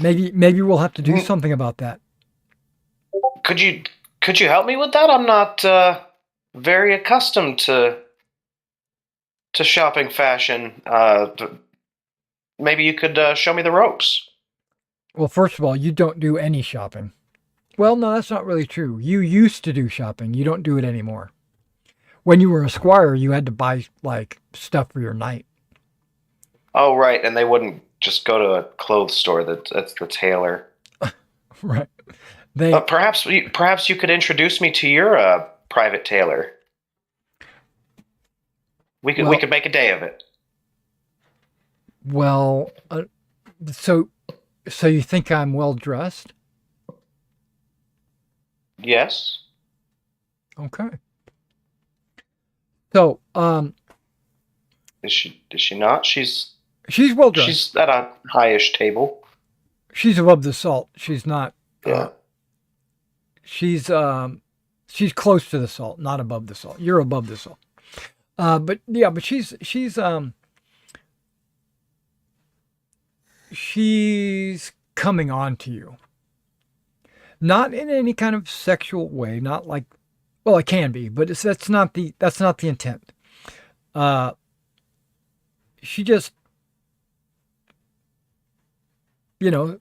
Maybe we'll have to do something about that. Could you help me with that? I'm not very accustomed to shopping fashion. Maybe you could show me the ropes. Well, first of all, you don't do any shopping. Well, no, that's not really true. You used to do shopping. You don't do it anymore. When you were a squire, you had to buy like stuff for your knight. Oh, right, and they wouldn't just go to a clothes store. That's the tailor. Right. They Perhaps you could introduce me to your private tailor. We could make a day of it. well, so you think I'm well dressed? Yes. Okay. So, Is she not? She's she's well dressed. she's at a highish table. She's above the salt. She's not. Yeah. She's close to the salt, not above the salt. You're above the salt. But yeah, but she's coming on to you. Not in any kind of sexual way, not like, well, it can be, but that's not the intent. She just,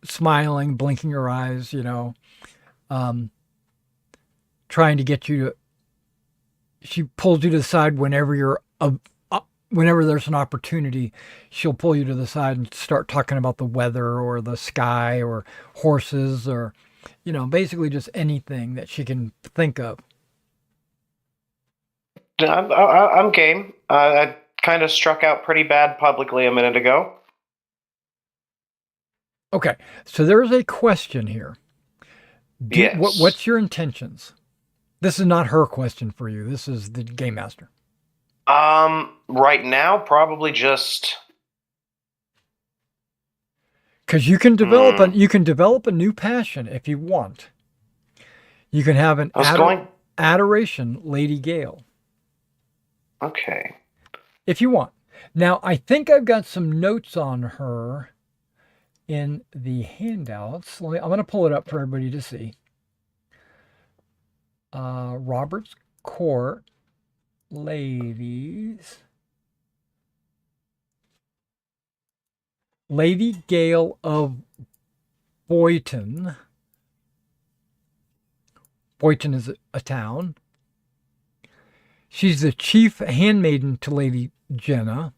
smiling, blinking her eyes, trying to get you to. She pulls you to the side whenever whenever there's an opportunity. She'll pull you to the side and start talking about the weather or the sky or horses or, basically just anything that she can think of. I'm game. I kind of struck out pretty bad publicly a minute ago. Okay, so there's a question here. Yes. What's your intentions? This is not her question for you. This is the game master. Right now, probably just. Because you can develop a new passion if you want. You can have an adoration, Lady Gale. Okay. If you want. Now, I think I've got some notes on her in the handouts. I'm going to pull it up for everybody to see. Robert's Court, ladies. Lady Gale of Boyton. Boyton is a town. She's the chief handmaiden to Lady Jenna.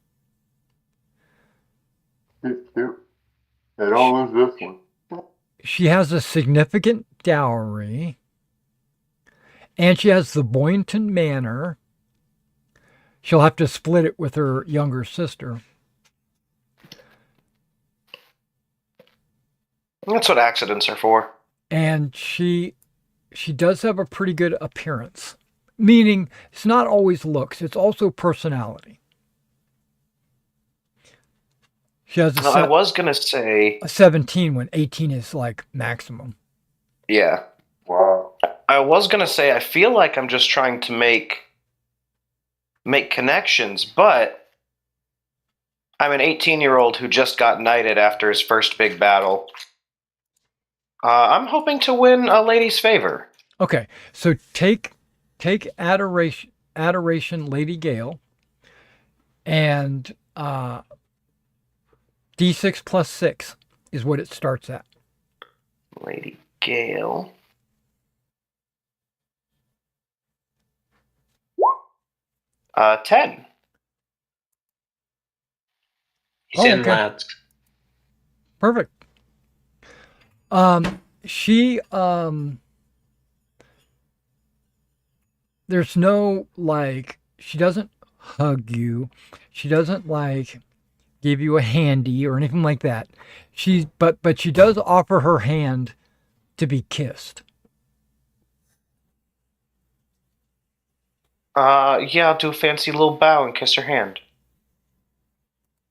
It all is this one. She has a significant dowry. And she has the Boynton Manor. She'll have to split it with her younger sister. That's what accidents are for. And she does have a pretty good appearance. Meaning, it's not always looks, it's also personality. She has I was going to say a 17 when 18 is like maximum. Yeah. Wow. I was going to say I feel like I'm just trying to make connections, but I'm an 18-year-old who just got knighted after his first big battle. I'm hoping to win a lady's favor. Okay, so take adoration, Lady Gale, and D6 plus 6 is what it starts at. Lady Gale. Uh, 10. He's in, lads. Perfect. She there's no she doesn't hug you. She doesn't give you a handy or anything like that. But she does offer her hand to be kissed. Yeah, I'll do a fancy little bow and kiss her hand.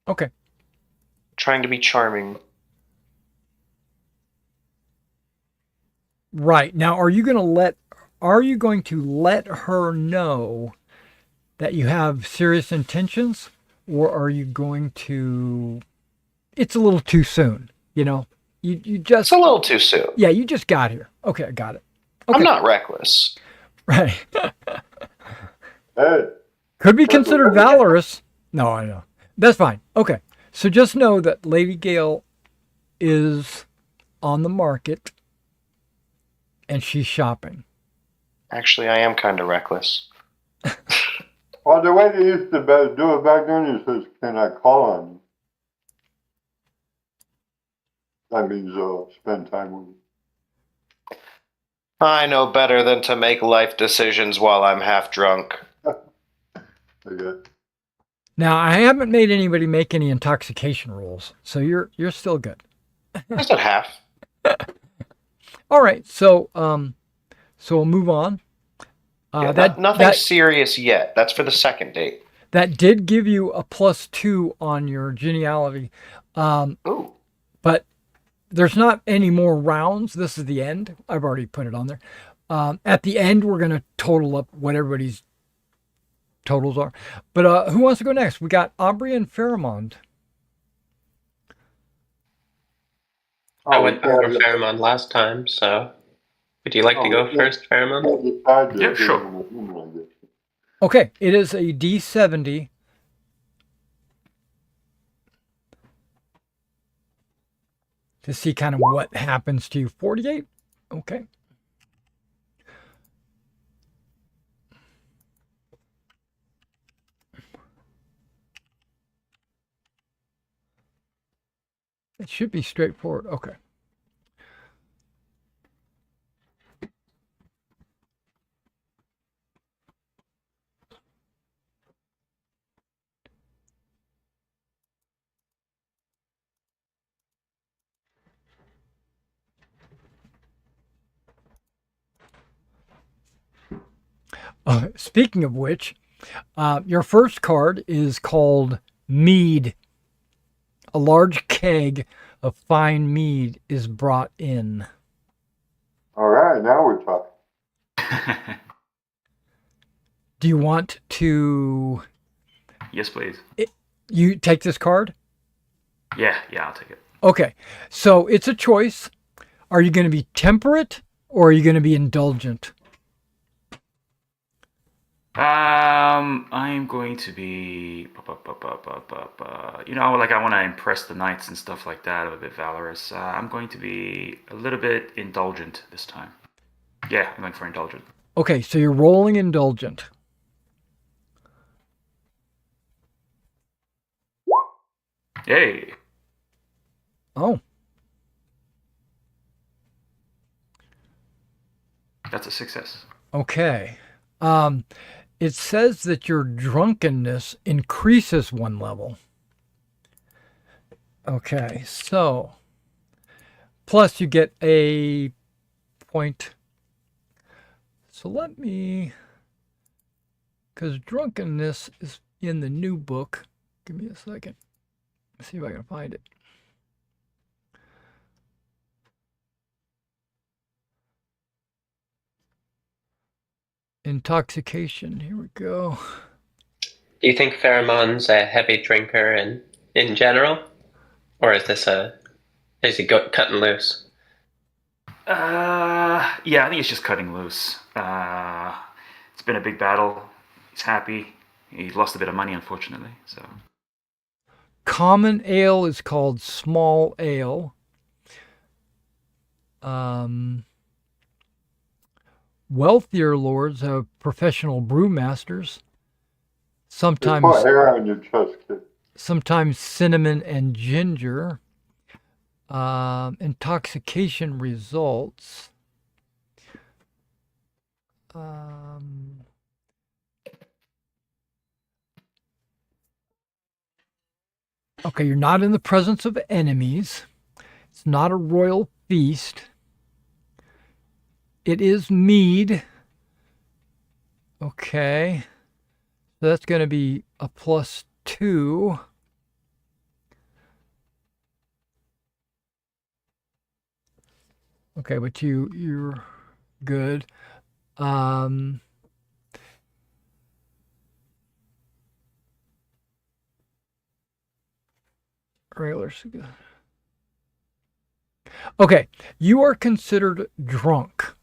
Okay. Trying to be charming. Right. Now, are you going to let her know that you have serious intentions, or are you going to, it's a little too soon, you just, It's a little too soon. Yeah, you just got here. Okay, I got it. Okay. I'm not reckless. Right. Hey, Could be considered valorous. No, I know. That's fine. Okay. So just know that Lady Gale is on the market. and she's shopping. Actually, I am kind of reckless. Well, the way they used to do it back then is says, "Can I call on you?" That means spend time with you. I know better than to make life decisions while I'm half drunk. Okay. Now, I haven't made anybody make any intoxication rolls, so you're still good. I said half. All right, so we'll move on. Yeah, nothing serious yet. That's for the second date. That did give you a +2 on your geniality, Ooh. but there's not any more rounds. This is the end. I've already put it on there. At the end, we're going to total up what everybody's totals are. But who wants to go next? We got Aubrey and Pheromond. I went before Pheromond last time, so would you like to go first, Pheromond? Yeah, sure. Okay, it is a D70. To see kind of what happens to you. 48? Okay. It should be straightforward. Okay. Speaking of which, your first card is called Mead. A large keg of fine mead is brought in. All right, now we're talking. Do you want to... Yes, please. You take this card? Yeah, I'll take it. Okay, so it's a choice. Are you going to be temperate or are you going to be indulgent? I'm going to be, like I want to impress the knights and stuff like that. I'm a bit valorous. I'm going to be a little bit indulgent this time. Yeah, I'm going for indulgent. Okay, so you're rolling indulgent. Yay. Oh. That's a success. Okay. It says that your drunkenness increases 1 level. Okay, so plus you get a point. So let me, because drunkenness is in the new book. Give me a second. Let's see if I can find it. Intoxication. Here we go. Do you think Pheromond's a heavy drinker in general? Or is he cutting loose? Yeah, I think it's just cutting loose. It's been a big battle. He's happy. He lost a bit of money, unfortunately. So. Common ale is called small ale. Wealthier lords have professional brewmasters. Sometimes put hair on your chest, kid. Sometimes cinnamon and ginger. Intoxication results. Okay, you're not in the presence of enemies. It's not a royal feast. It is mead. Okay. So that's going to be a +2. Okay, but you're good. Regulars. Okay, you are considered drunk.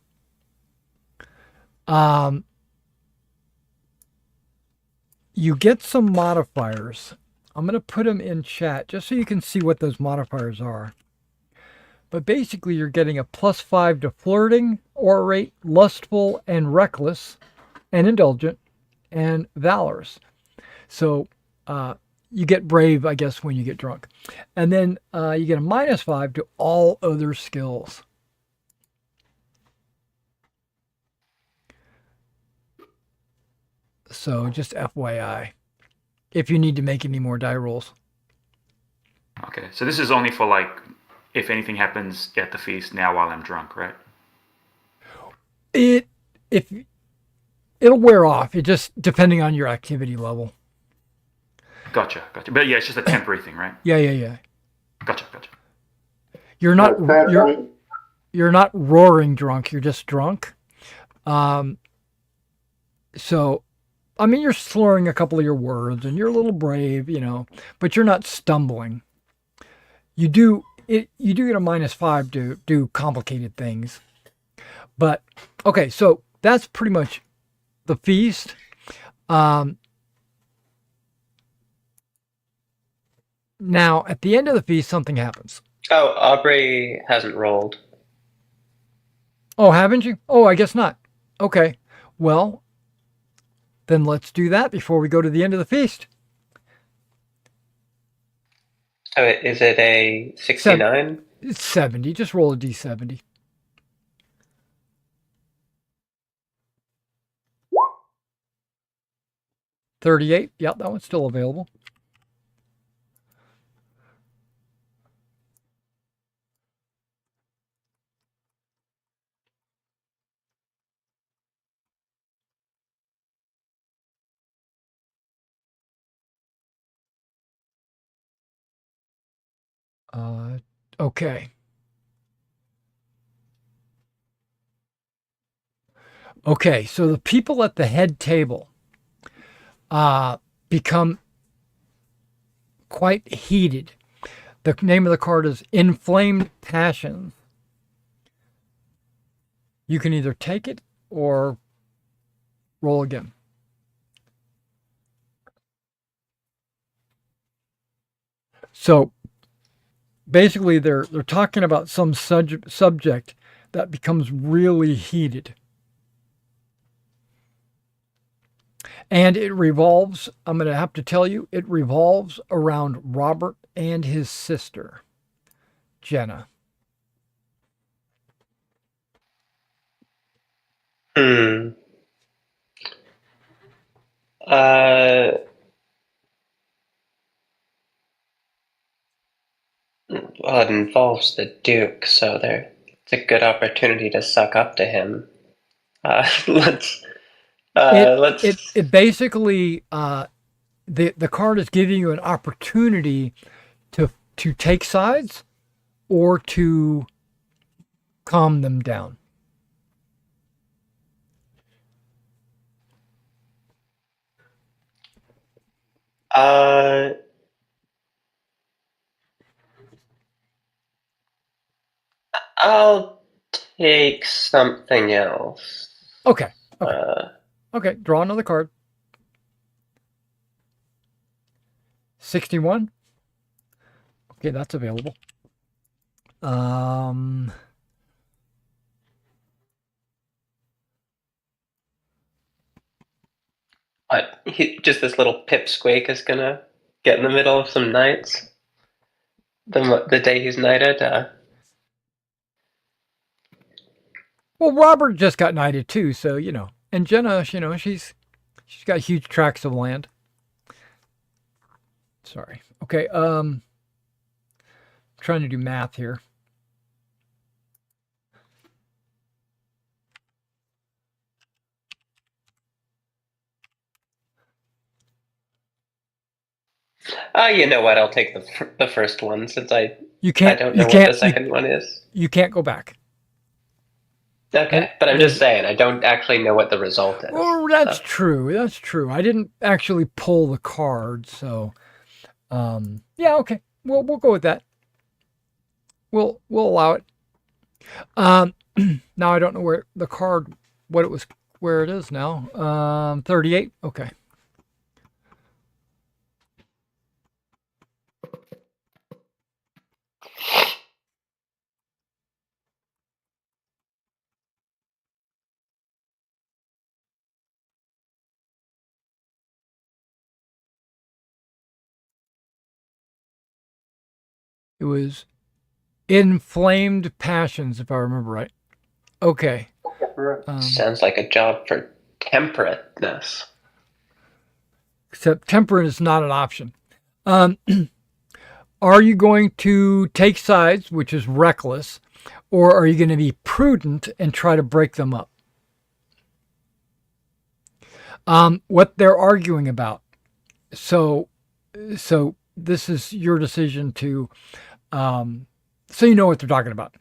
You get some modifiers. I'm going to put them in chat just so you can see what those modifiers are. But basically, you're getting a +5 to flirting, orate, lustful, and reckless, and indulgent, and valorous. So you get brave, I guess, when you get drunk. And then you get a -5 to all other skills. So just FYI, if you need to make any more die rolls. Okay, so this is only for like if anything happens at the feast now while I'm drunk, right? If it'll wear off, it just depending on your activity level. Gotcha. But yeah, it's just a temporary thing, right? Yeah. Gotcha. You're not Yeah, you're not roaring drunk. You're just drunk. So, I mean, you're slurring a couple of your words, and you're a little brave, but you're not stumbling. You do get a -5 to do complicated things. But okay, so that's pretty much the feast. Now, at the end of the feast, something happens. Oh, Aubrey hasn't rolled. Oh, haven't you? Oh, I guess not. Okay. Well, then let's do that before we go to the end of the feast. So is it a 69? It's 70. Just roll a d70. $38. Yep, that one's still available. Okay. Okay, so the people at the head table become quite heated. The name of the card is Inflamed Passions. You can either take it or roll again. So basically, they're talking about some subject that becomes really heated. And it revolves, I'm going to have to tell you, it revolves around Robert and his sister, Jenna. Hmm. Well, it involves the Duke, so it's a good opportunity to suck up to him. Let's. It basically the card is giving you an opportunity to take sides or to calm them down. I'll take something else. Okay. Okay. Draw another card. 61. Okay, that's available. Just this little pipsqueak is gonna get in the middle of some knights. The day he's knighted. Well, Robert just got knighted too, so and Jenna, she's got huge tracts of land. Sorry. Okay. Trying to do math here. You know what? I'll take the first one since I can't. don't know what the second one is. You can't go back. Okay, but I'm just saying I don't actually know what the result is. Oh, that's true. That's true. I didn't actually pull the card, so yeah. Okay. We'll go with that. We'll allow it. Now I don't know where the card, where it is now. 38. Okay. It was inflamed passions, if I remember right. Okay. Correct. Sounds like a job for temperateness. Except temperate is not an option. Are you going to take sides, which is reckless, or are you going to be prudent and try to break them up? What they're arguing about. So this is your decision to, so you know what they're talking about.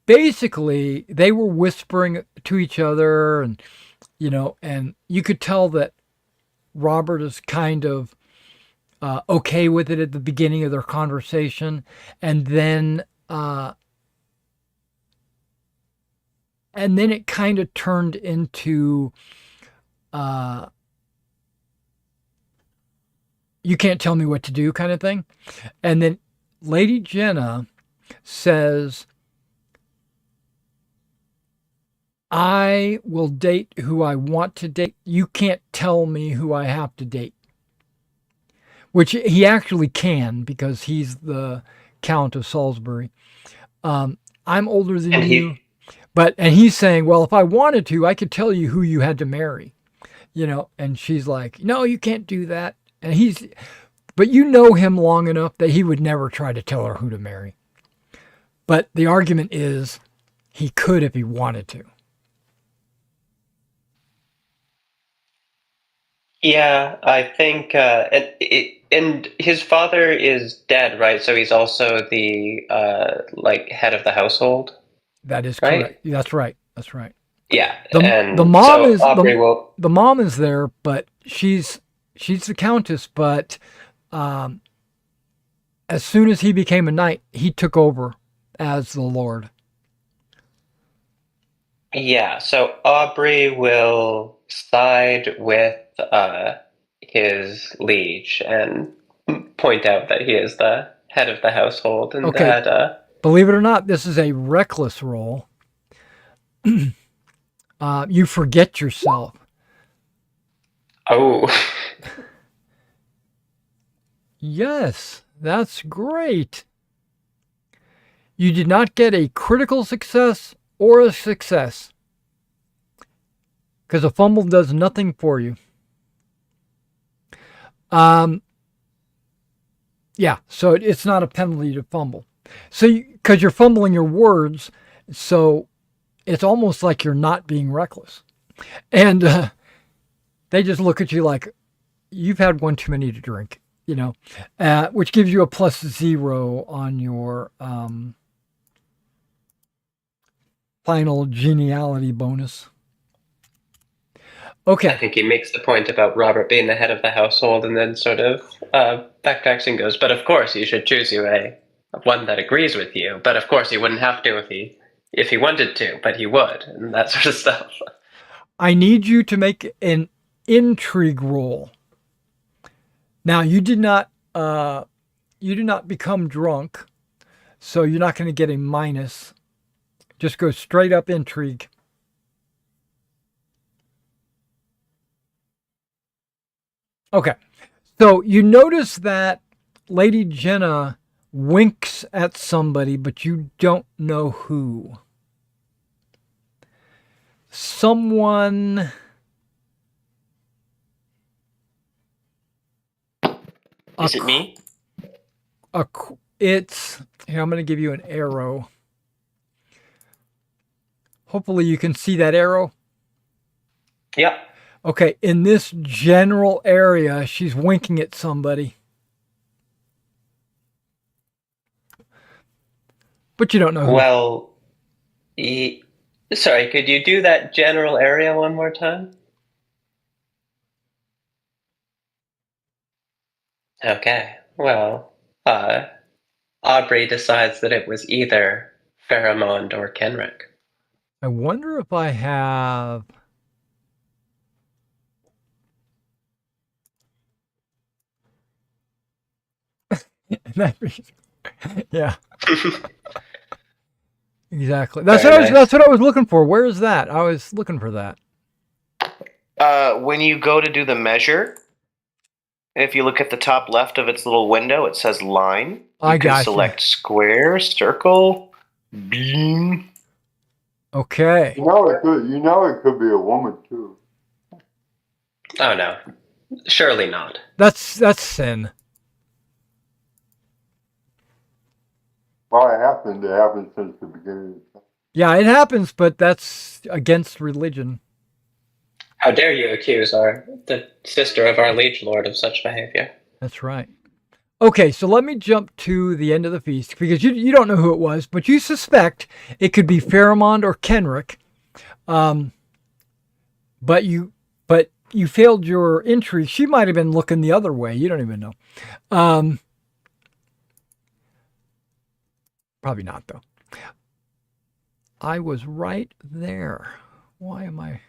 Basically, they were whispering to each other, and and you could tell that Robert is kind of okay with it at the beginning of their conversation, and then it kind of turned into you can't tell me what to do kind of thing. And then Lady Jenna says, I will date who I want to date. You can't tell me who I have to date. Which he actually can, because he's the Count of Salisbury. I'm older than you. And he's saying, well, if I wanted to, I could tell you who you had to marry. And she's like, no, you can't do that. But you know him long enough that he would never try to tell her who to marry. But the argument is he could if he wanted to. Yeah, I think, and his father is dead, right? So he's also the head of the household. That is right? correct. That's right. That's right. Yeah, The mom so is Aubrey will. the mom is there, but she's the countess. But as soon as he became a knight, he took over as the lord. Yeah, so Aubrey will side with his liege and point out that he is the head of the household, and Okay. that Believe it or not, this is a reckless role. You forget yourself. oh, Yes, that's great. You did not get a critical success or a success, because a fumble does nothing for you. Yeah, so it's not a penalty to fumble. So, because you're fumbling your words, so it's almost like you're not being reckless. And they just look at you like you've had one too many to drink, which gives you a +0 on your final geniality bonus. I Okay. think he makes the point about Robert being the head of the household, and then sort of backtracks and goes, but of course you should choose you one that agrees with you, but of course he wouldn't have to if he wanted to, but he would, and that sort of stuff. I need you to make an intrigue roll. Now, you did not become drunk, so you're not going to get a minus. Just go straight up intrigue. Okay. So you notice that Lady Jenna winks at somebody, but you don't know who. Someone. Is it me? It's here. I'm going to give you an arrow. Hopefully you can see that arrow. Yep. Okay, in this general area, she's winking at somebody. But you don't know who. Well, sorry, could you do that general area one more time? Okay, well, Aubrey decides that it was either Pharamond or Kenrick. I wonder if I have... Yeah. Exactly. That's what I was looking for. Where is that? I was looking for that. When you go to do the measure, if you look at the top left of its little window, it says line. I You can got select square, circle, beam. Okay. It could be a woman too. Oh no, surely not. That's sin. Well, it happened. It happened since the beginning. Yeah, it happens, but that's against religion. How dare you accuse the sister of our liege lord of such behavior? That's right. Okay, so let me jump to the end of the feast because you don't know who it was, but you suspect it could be Pharamond or Kenrick. But you failed your entry. She might have been looking the other way. You don't even know. Probably not though. I was right there. Why am I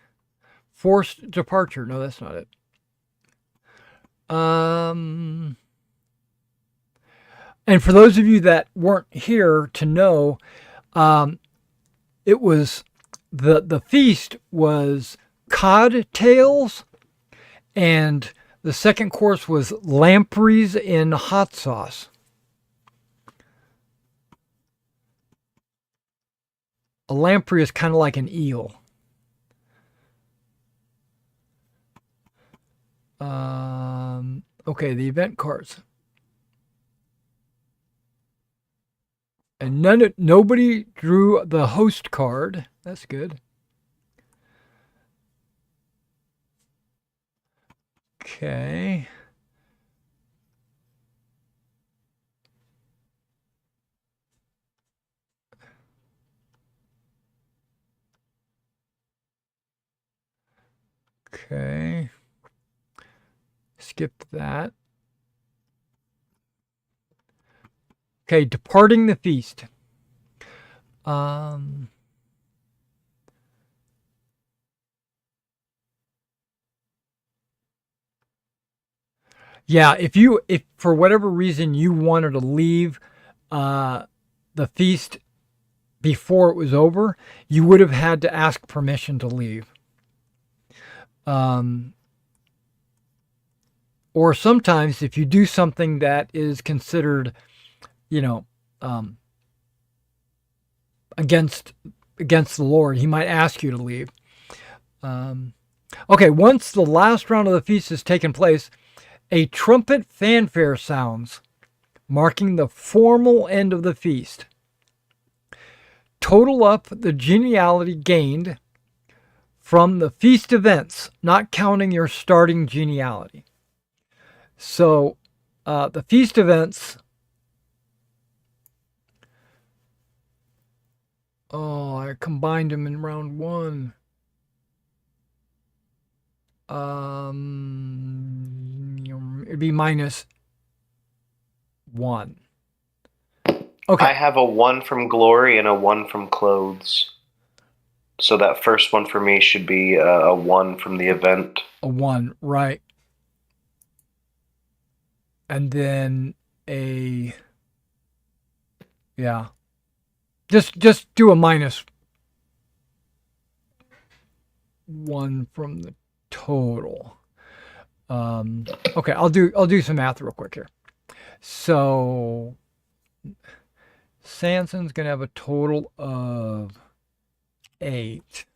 forced departure? No, that's not it. And for those of you that weren't here to know, it was the feast was cod tails, and the second course was lampreys in hot sauce. A lamprey is kind of like an eel. Okay, the event cards. And nobody drew the host card. That's good. Okay. Okay. Skipped that. Okay, departing the feast. Yeah, if for whatever reason you wanted to leave the feast before it was over, you would have had to ask permission to leave. Or sometimes if you do something that is considered, against the Lord, he might ask you to leave. Okay, once the last round of the feast has taken place, a trumpet fanfare sounds, marking the formal end of the feast. Total up the geniality gained from the feast events, not counting your starting geniality. So, the feast events. Oh, I combined them in round one. It'd be -1. Okay. I have a 1 from glory and a 1 from clothes. So that first one for me should be a 1 from the event. A 1, right. And then yeah. Just do a -1 from the total. Okay, I'll do some math real quick here. So Sanson's gonna have a total of 8.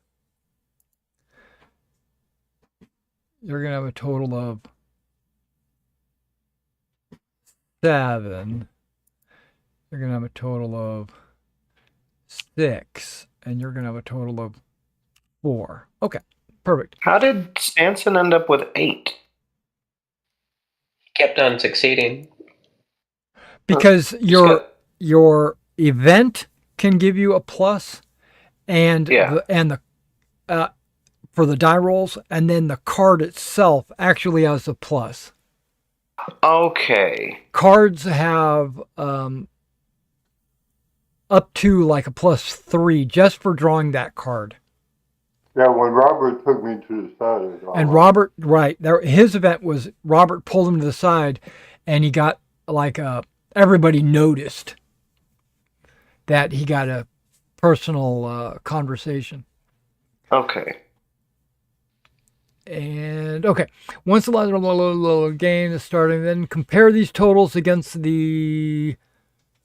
You're gonna have a total of 7. You're gonna have a total of 6, and you're gonna have a total of 4. Okay, perfect. How did Stanson end up with 8? Kept on succeeding. Because your event can give you a plus, and the for the die rolls, and then the card itself actually has a plus. Okay. Cards have up to like a +3 just for drawing that card. Yeah, when Robert took me to the side. And Robert, right, his event was Robert pulled him to the side, and he got everybody noticed that he got a personal conversation. Okay. And okay, once the game is starting, then compare these totals against the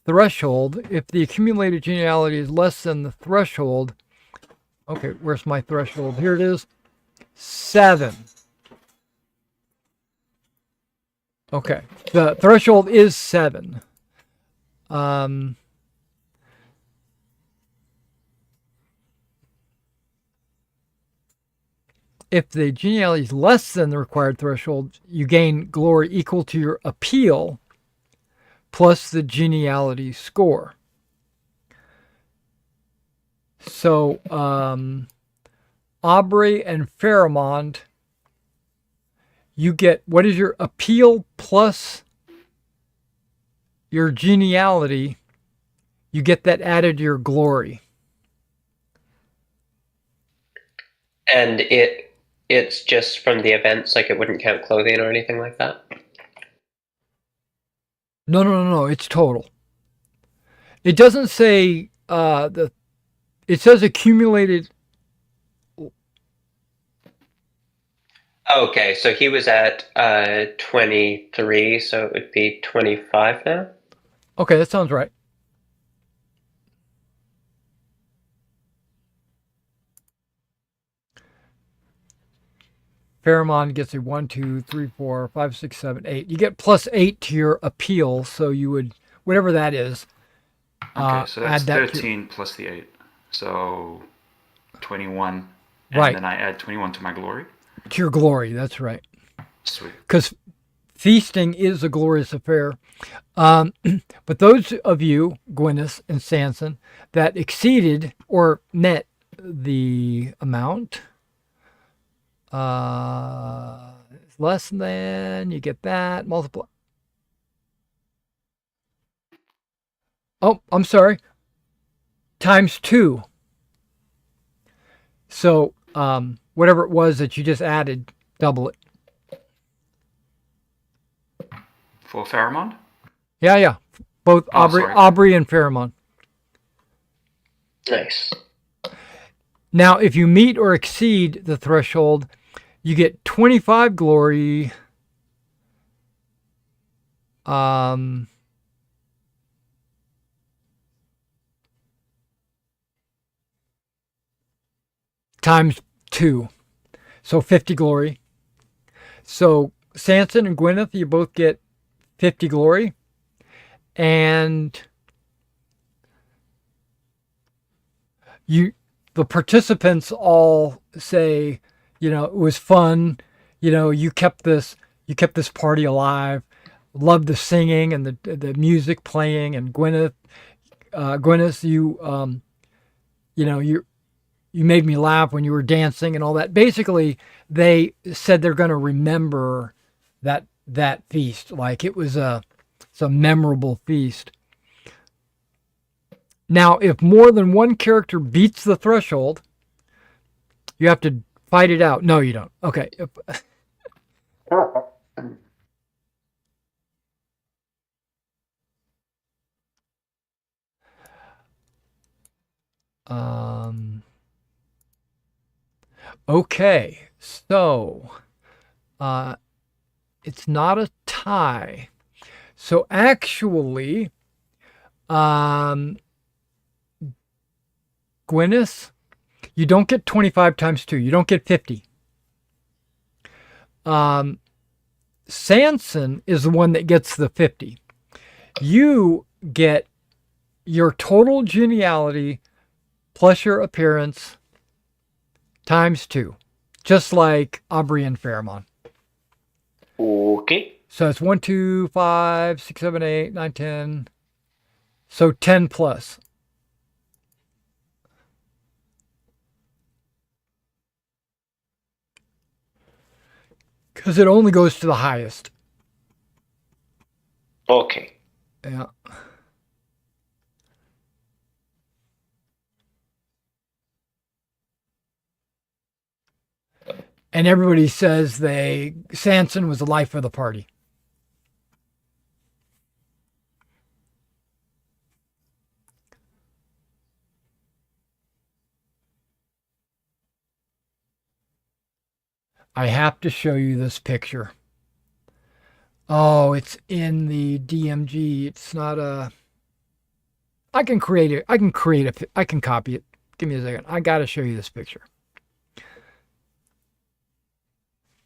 threshold, if the accumulated geniality is less than the threshold, okay, where's my threshold? Here it is. 7. Okay, the threshold is 7. If the geniality is less than the required threshold, you gain glory equal to your appeal plus the geniality score. So, Aubrey and Pharamond, you get, what is your appeal plus your geniality? You get that added to your glory. And it's just from the events, like it wouldn't count clothing or anything like that? No. It's total. It doesn't say it says accumulated. Okay, so he was at 23, so it would be 25 now? Okay, that sounds right. Pharamond gets a 1, 2, 3, 4, 5, 6, 7, 8. You get plus 8 to your appeal, so you would, whatever that is, Okay, so that's add that 13 plus the 8. So 21. And Right. then I add 21 to my glory. to your glory. That's right. Sweet. Because feasting is a glorious affair. But those of you, Gwyneth and Sanson, that exceeded or met the amount, less than, you get that, multiply. Oh, I'm sorry. Times 2. So, whatever it was that you just added, double it. For Pharamond? Yeah. Both Oh, sorry. Aubrey and Pharamond. Nice. Now, if you meet or exceed the threshold, you get 25 glory. Times 2. So 50 glory. So Sanson and Gwyneth, you both get 50 glory. And the participants all say, it was fun. You kept this party alive. Loved the singing and the music playing. And Gwyneth, you made me laugh when you were dancing and all that. Basically, they said they're going to remember that feast. Like it's a memorable feast. Now, if more than one character beats the threshold, you have to fight it out. No, you don't. Okay. Okay. So, it's not a tie. So actually, Gwyneth, you don't get 25 times 2. You don't get 50. Sanson is the one that gets the 50. You get your total geniality plus your appearance times 2. Just like Aubrey and Pharamond. Okay. So it's 1, 2, 5, 6, 7, 8, 9, 10. So 10 plus. Because it only goes to the highest. Okay. Yeah. And everybody says Sanson was the life of the party. I have to show you this picture. Oh, it's in the DMG. It's not a... I can create it. I can create a. I can copy it. Give me a second. I got to show you this picture.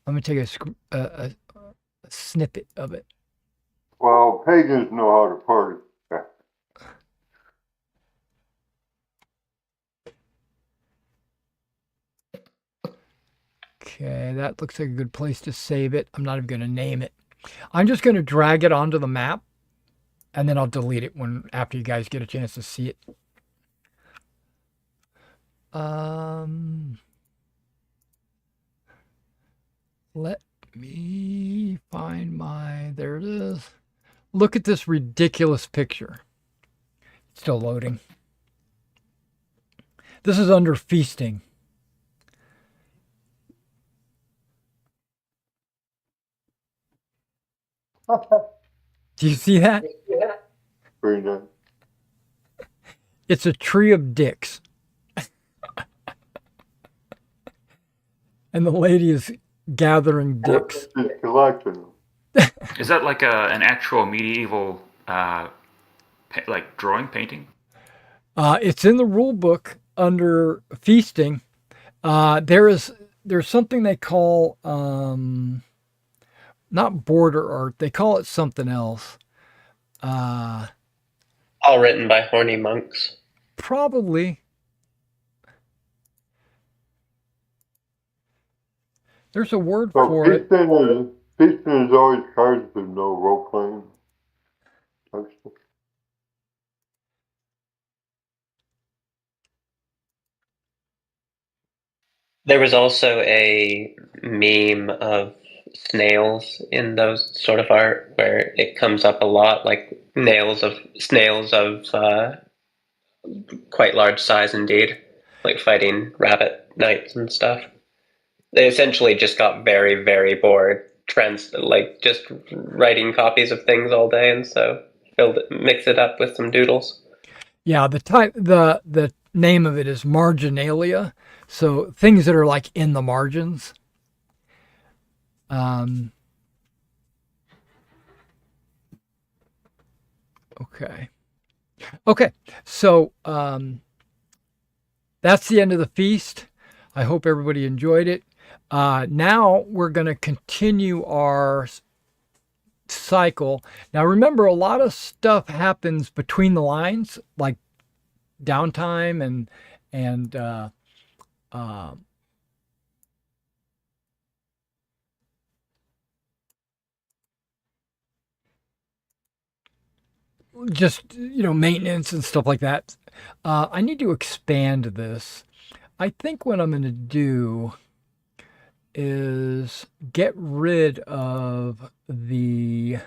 Let me take a snippet of it. Well, pagans know how to party. Okay, that looks like a good place to save it. I'm not even going to name it. I'm just going to drag it onto the map, and then I'll delete it after you guys get a chance to see it. Let me find there it is. Look at this ridiculous picture. It's still loading. This is under feasting. Do you see that? Very nice. It's a tree of dicks. And the lady is gathering dicks. She's collecting them. Is that like an actual medieval like painting? It's in the rule book under feasting. There's something they call not border art. They call it something else. All written by horny monks. Probably. There's a word So for it. feasting is always cards with no role playing. Type stuff. There was also a meme of snails in those sort of art where it comes up a lot, like snails of quite large size indeed, like fighting rabbit knights and stuff. They essentially just got very, very bored, just writing copies of things all day, and so mix it up with some doodles. Yeah, the name of it is marginalia. So things that are like in the margins. Okay. So that's the end of the feast. I hope everybody enjoyed it. Now we're going to continue our cycle. Now remember, a lot of stuff happens between the lines, like downtime and just maintenance and stuff like that. I need to expand this. I think what I'm going to do is get rid of the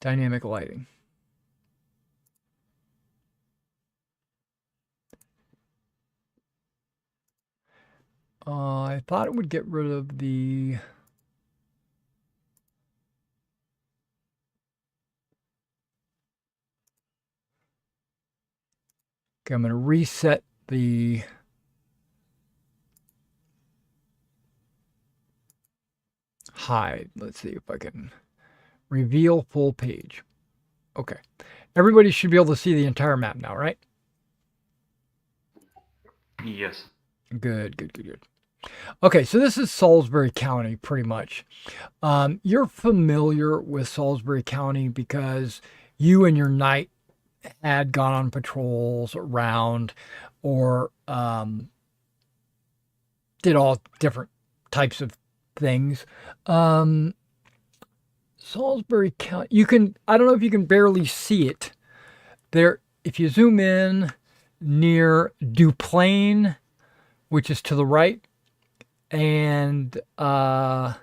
dynamic lighting. I thought it would get rid of the I'm going to reset the hide. Let's see if I can reveal full page. Okay. Everybody should be able to see the entire map now, right? Yes. Good. Okay, so this is Salisbury County, pretty much. You're familiar with Salisbury County because you and your knight had gone on patrols around or did all different types of things. Salisbury County, I don't know if you can barely see it. There, if you zoom in near Duplain, which is to the right, and the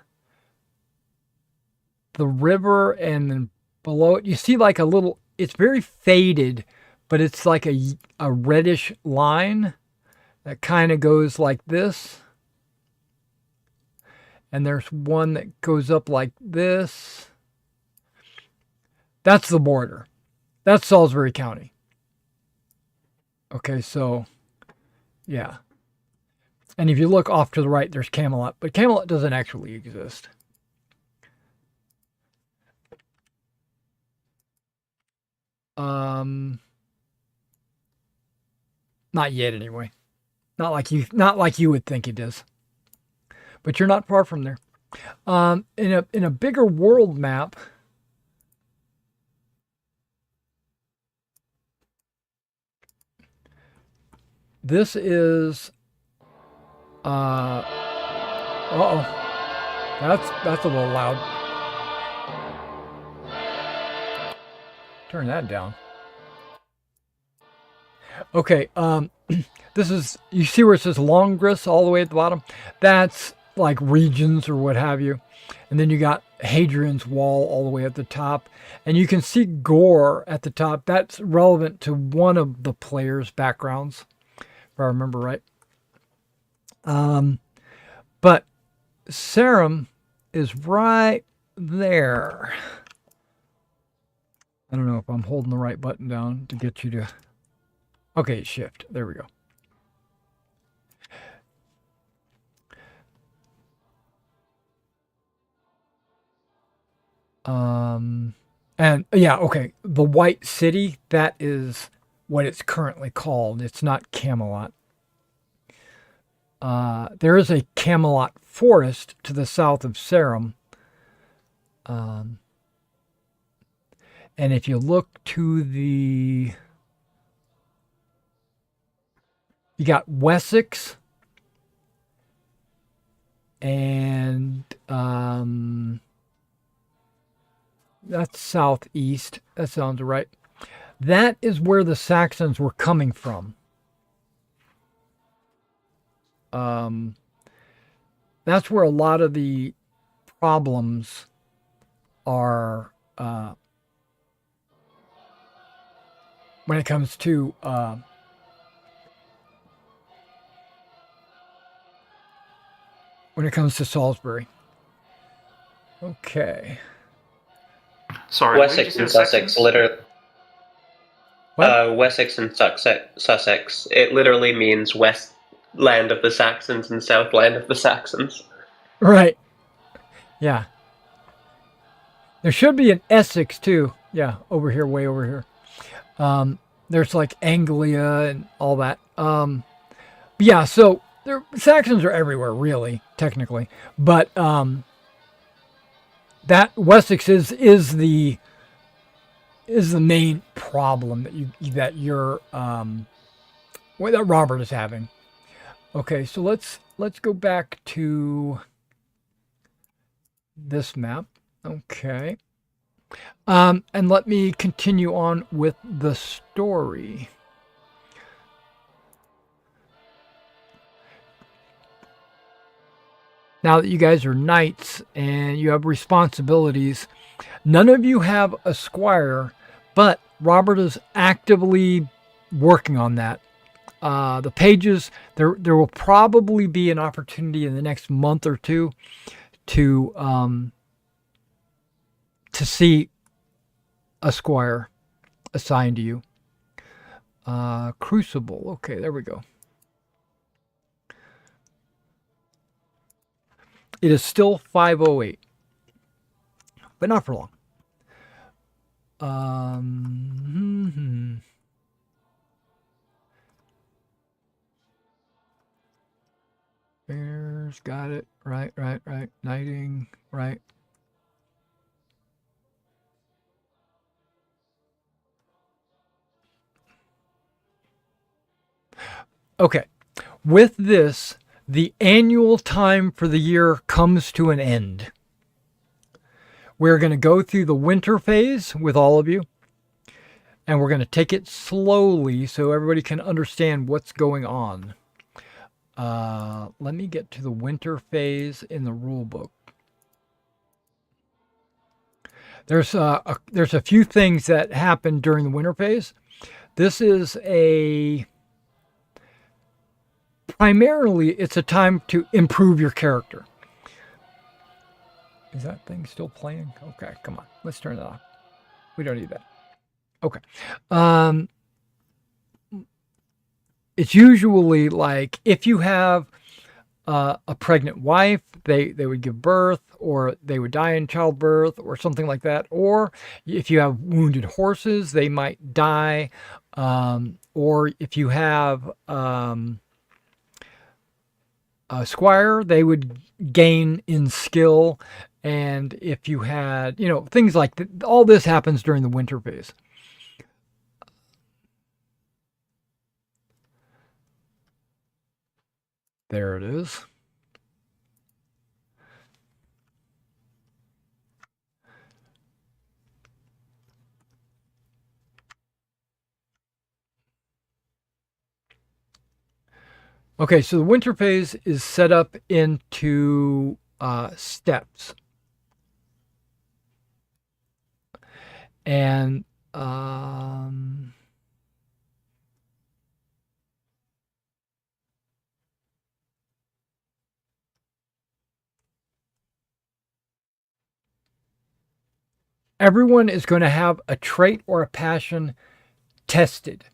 river, and then below it, you see like a little, it's very faded, but it's like a reddish line that kind of goes like this. And there's one that goes up like this. That's the border. That's Salisbury County. Okay, so, yeah. And if you look off to the right, there's Camelot. But Camelot doesn't actually exist. Not yet, anyway. Not like you would think it is. But you're not far from there. In a bigger world map, this is uh-oh. That's a little loud. Turn that down. Okay, this is, you see where it says Longris all the way at the bottom? That's like regions or what have you. And then you got Hadrian's Wall all the way at the top. And you can see Gore at the top. That's relevant to one of the players' backgrounds, if I remember right. But Sarum is right there. I don't know if I'm holding the right button down to get you to... Okay, shift. There we go. And yeah, okay. The White City, that is what it's currently called. It's not Camelot. There is a Camelot forest to the south of Sarum. And if you look to the... You got Wessex and that's southeast. That sounds right. That is where the Saxons were coming from. That's where a lot of the problems are when it comes to Salisbury. Okay. Sorry, Wessex and Sussex, literally. What? Wessex and Sussex. It literally means west land of the Saxons and south land of the Saxons. Right. Yeah. There should be an Essex too. Yeah, over here, way over here. There's like Anglia and all that. But yeah, so Saxons are everywhere, really, technically. But that Wessex is the main problem that Robert is having. Okay, so let's go back to this map. Okay. And let me continue on with the story. Now that you guys are knights and you have responsibilities, none of you have a squire, but Robert is actively working on that. The pages, there will probably be an opportunity in the next month or two to see a squire assigned to you. Crucible. Okay, there we go. It is still 5:08, but not for long. Bears, got it. Right. Knighting, right. Okay. With this, the annual time for the year comes to an end. We're going to go through the winter phase with all of you, and we're going to take it slowly so everybody can understand what's going on. Let me get to the winter phase in the rule book. There's a few things that happen during the winter phase. This is primarily, it's a time to improve your character. Is that thing still playing? Okay, come on. Let's turn it off. We don't need that. Okay. It's usually like if you have a pregnant wife, they would give birth, or they would die in childbirth, or something like that. Or if you have wounded horses, they might die. Or if you have a squire, they would gain in skill. And if you had, things like that, all this happens during the winter phase. There it is. Okay, so the winter phase is set up into steps. And everyone is going to have a trait or a passion tested.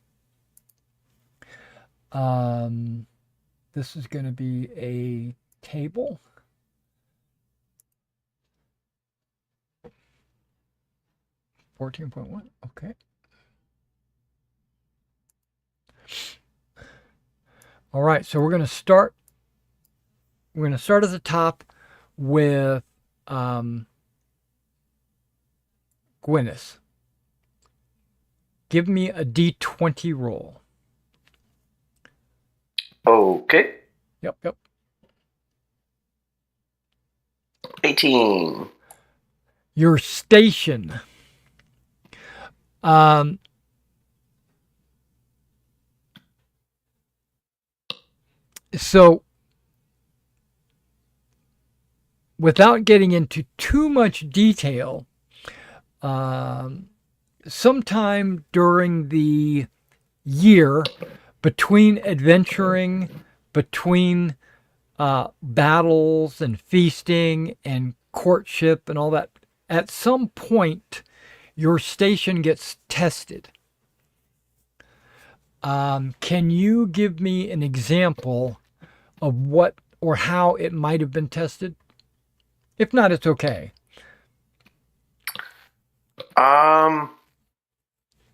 This is going to be a table. $14.1. Okay. All right. So we're going to start. We're going to start at the top with Gwyneth. Give me a D20 roll. Okay. Yep. 18. Your station. So, without getting into too much detail, sometime during the year between adventuring, between battles and feasting and courtship and all that, at some point, your station gets tested. Can you give me an example of what or how it might have been tested? If not, it's okay.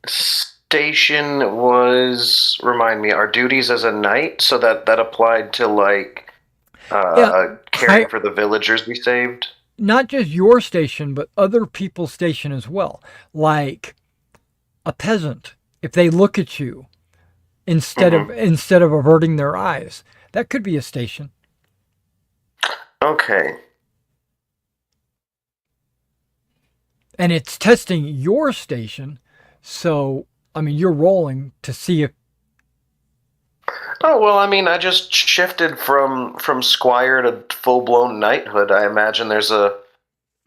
Station was, remind me, our duties as a knight, so that applied to like caring for the villagers we saved. Not just your station, but other people's station as well. Like a peasant, if they look at you instead of averting their eyes, that could be a station. Okay. And it's testing your station, so I mean you're rolling to see if. Oh well, I mean, I just shifted from squire to full blown knighthood. I imagine there's a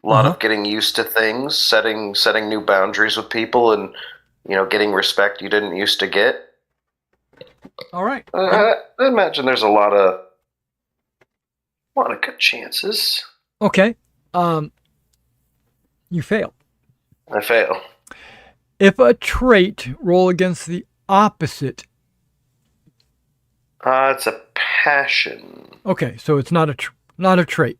lot of getting used to things, setting new boundaries with people, and getting respect you didn't used to get. All right. I imagine there's a lot of good chances. Okay. You fail. I fail. If a trait roll against the opposite. It's a passion. Okay, so it's not a trait.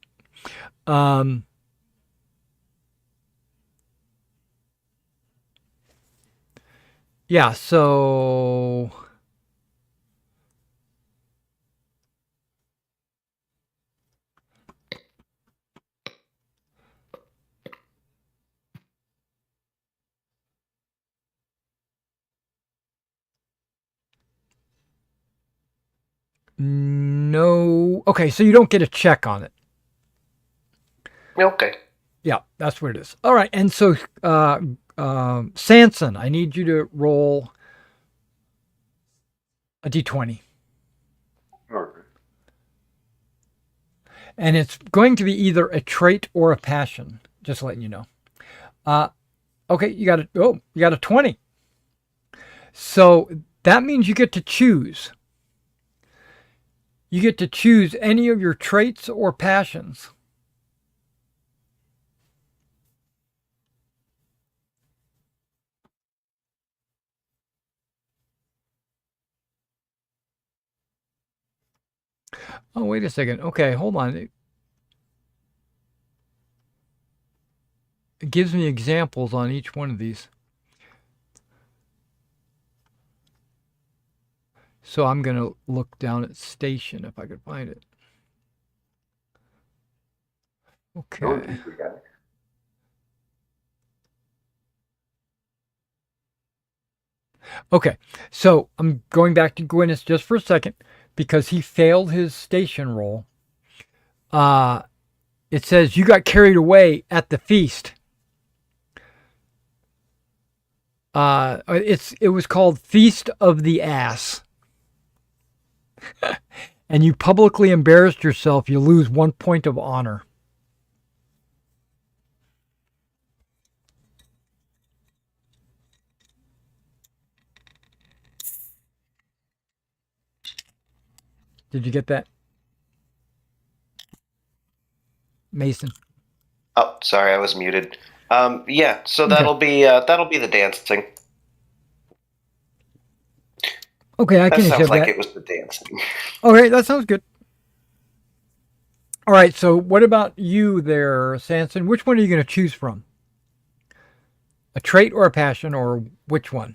Yeah, so no. Okay, so you don't get a check on it. Okay. Yeah, that's what it is. All right, and so Sanson, I need you to roll a d20. Okay. And it's going to be either a trait or a passion, just letting you know. Okay, you got a 20. So that means you get to choose. You get to choose any of your traits or passions. Oh, wait a second. Okay, hold on. It gives me examples on each one of these. So I'm going to look down at station if I could find it. Okay. Okay. So I'm going back to Gwyneth just for a second because he failed his station roll. It says you got carried away at the feast. It was called Feast of the Ass. And you publicly embarrassed yourself, you lose 1 point of honor. Did you get that, Mason? Oh, sorry, I was muted. Yeah, so Okay. that'll be the dancing. Okay, I That can sounds accept like that. it was the dancing. Okay, that sounds good. All right, so what about you there, Sanson? Which one are you going to choose from? A trait or a passion, or which one?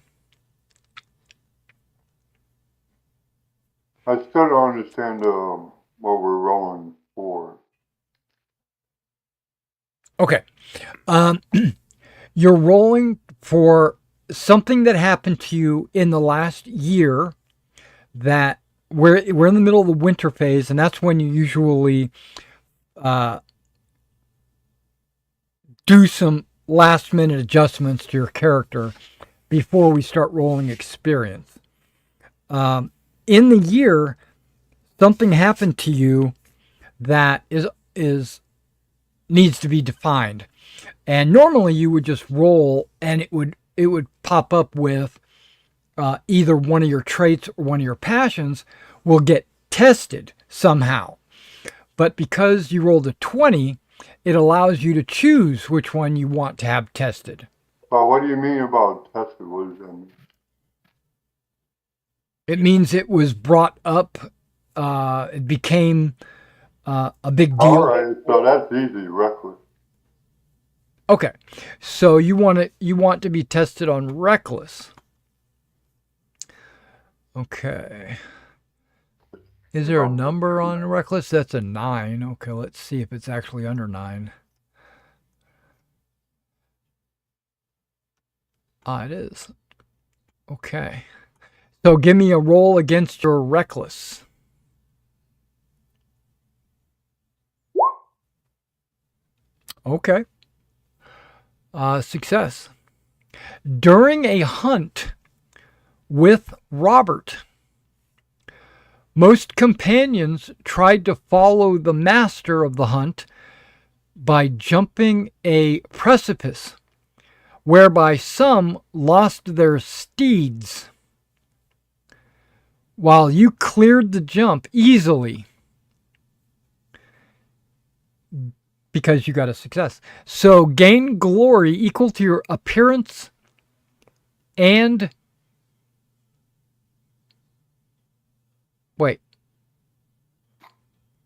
I still don't understand what we're rolling for. Okay. You're rolling for something that happened to you in the last year that we're in the middle of the winter phase, and that's when you usually do some last minute adjustments to your character before we start rolling experience. In the year, something happened to you that is needs to be defined, and normally you would just roll, and it would pop up with either one of your traits or one of your passions will get tested somehow. But because you rolled a 20, it allows you to choose which one you want to have tested. But what do you mean about tested? What does that mean? It means it was brought up. It became a big deal. All right, so that's easy, reckless. Okay, so you want to be tested on reckless. Okay. Is there a number on reckless? That's a 9. Okay, let's see if it's actually under 9. Ah, it is. Okay. So give me a roll against your reckless. Okay. Success. During a hunt with Robert, most companions tried to follow the master of the hunt by jumping a precipice, whereby some lost their steeds, while you cleared the jump easily because you got a success. So gain glory equal to your appearance and wait.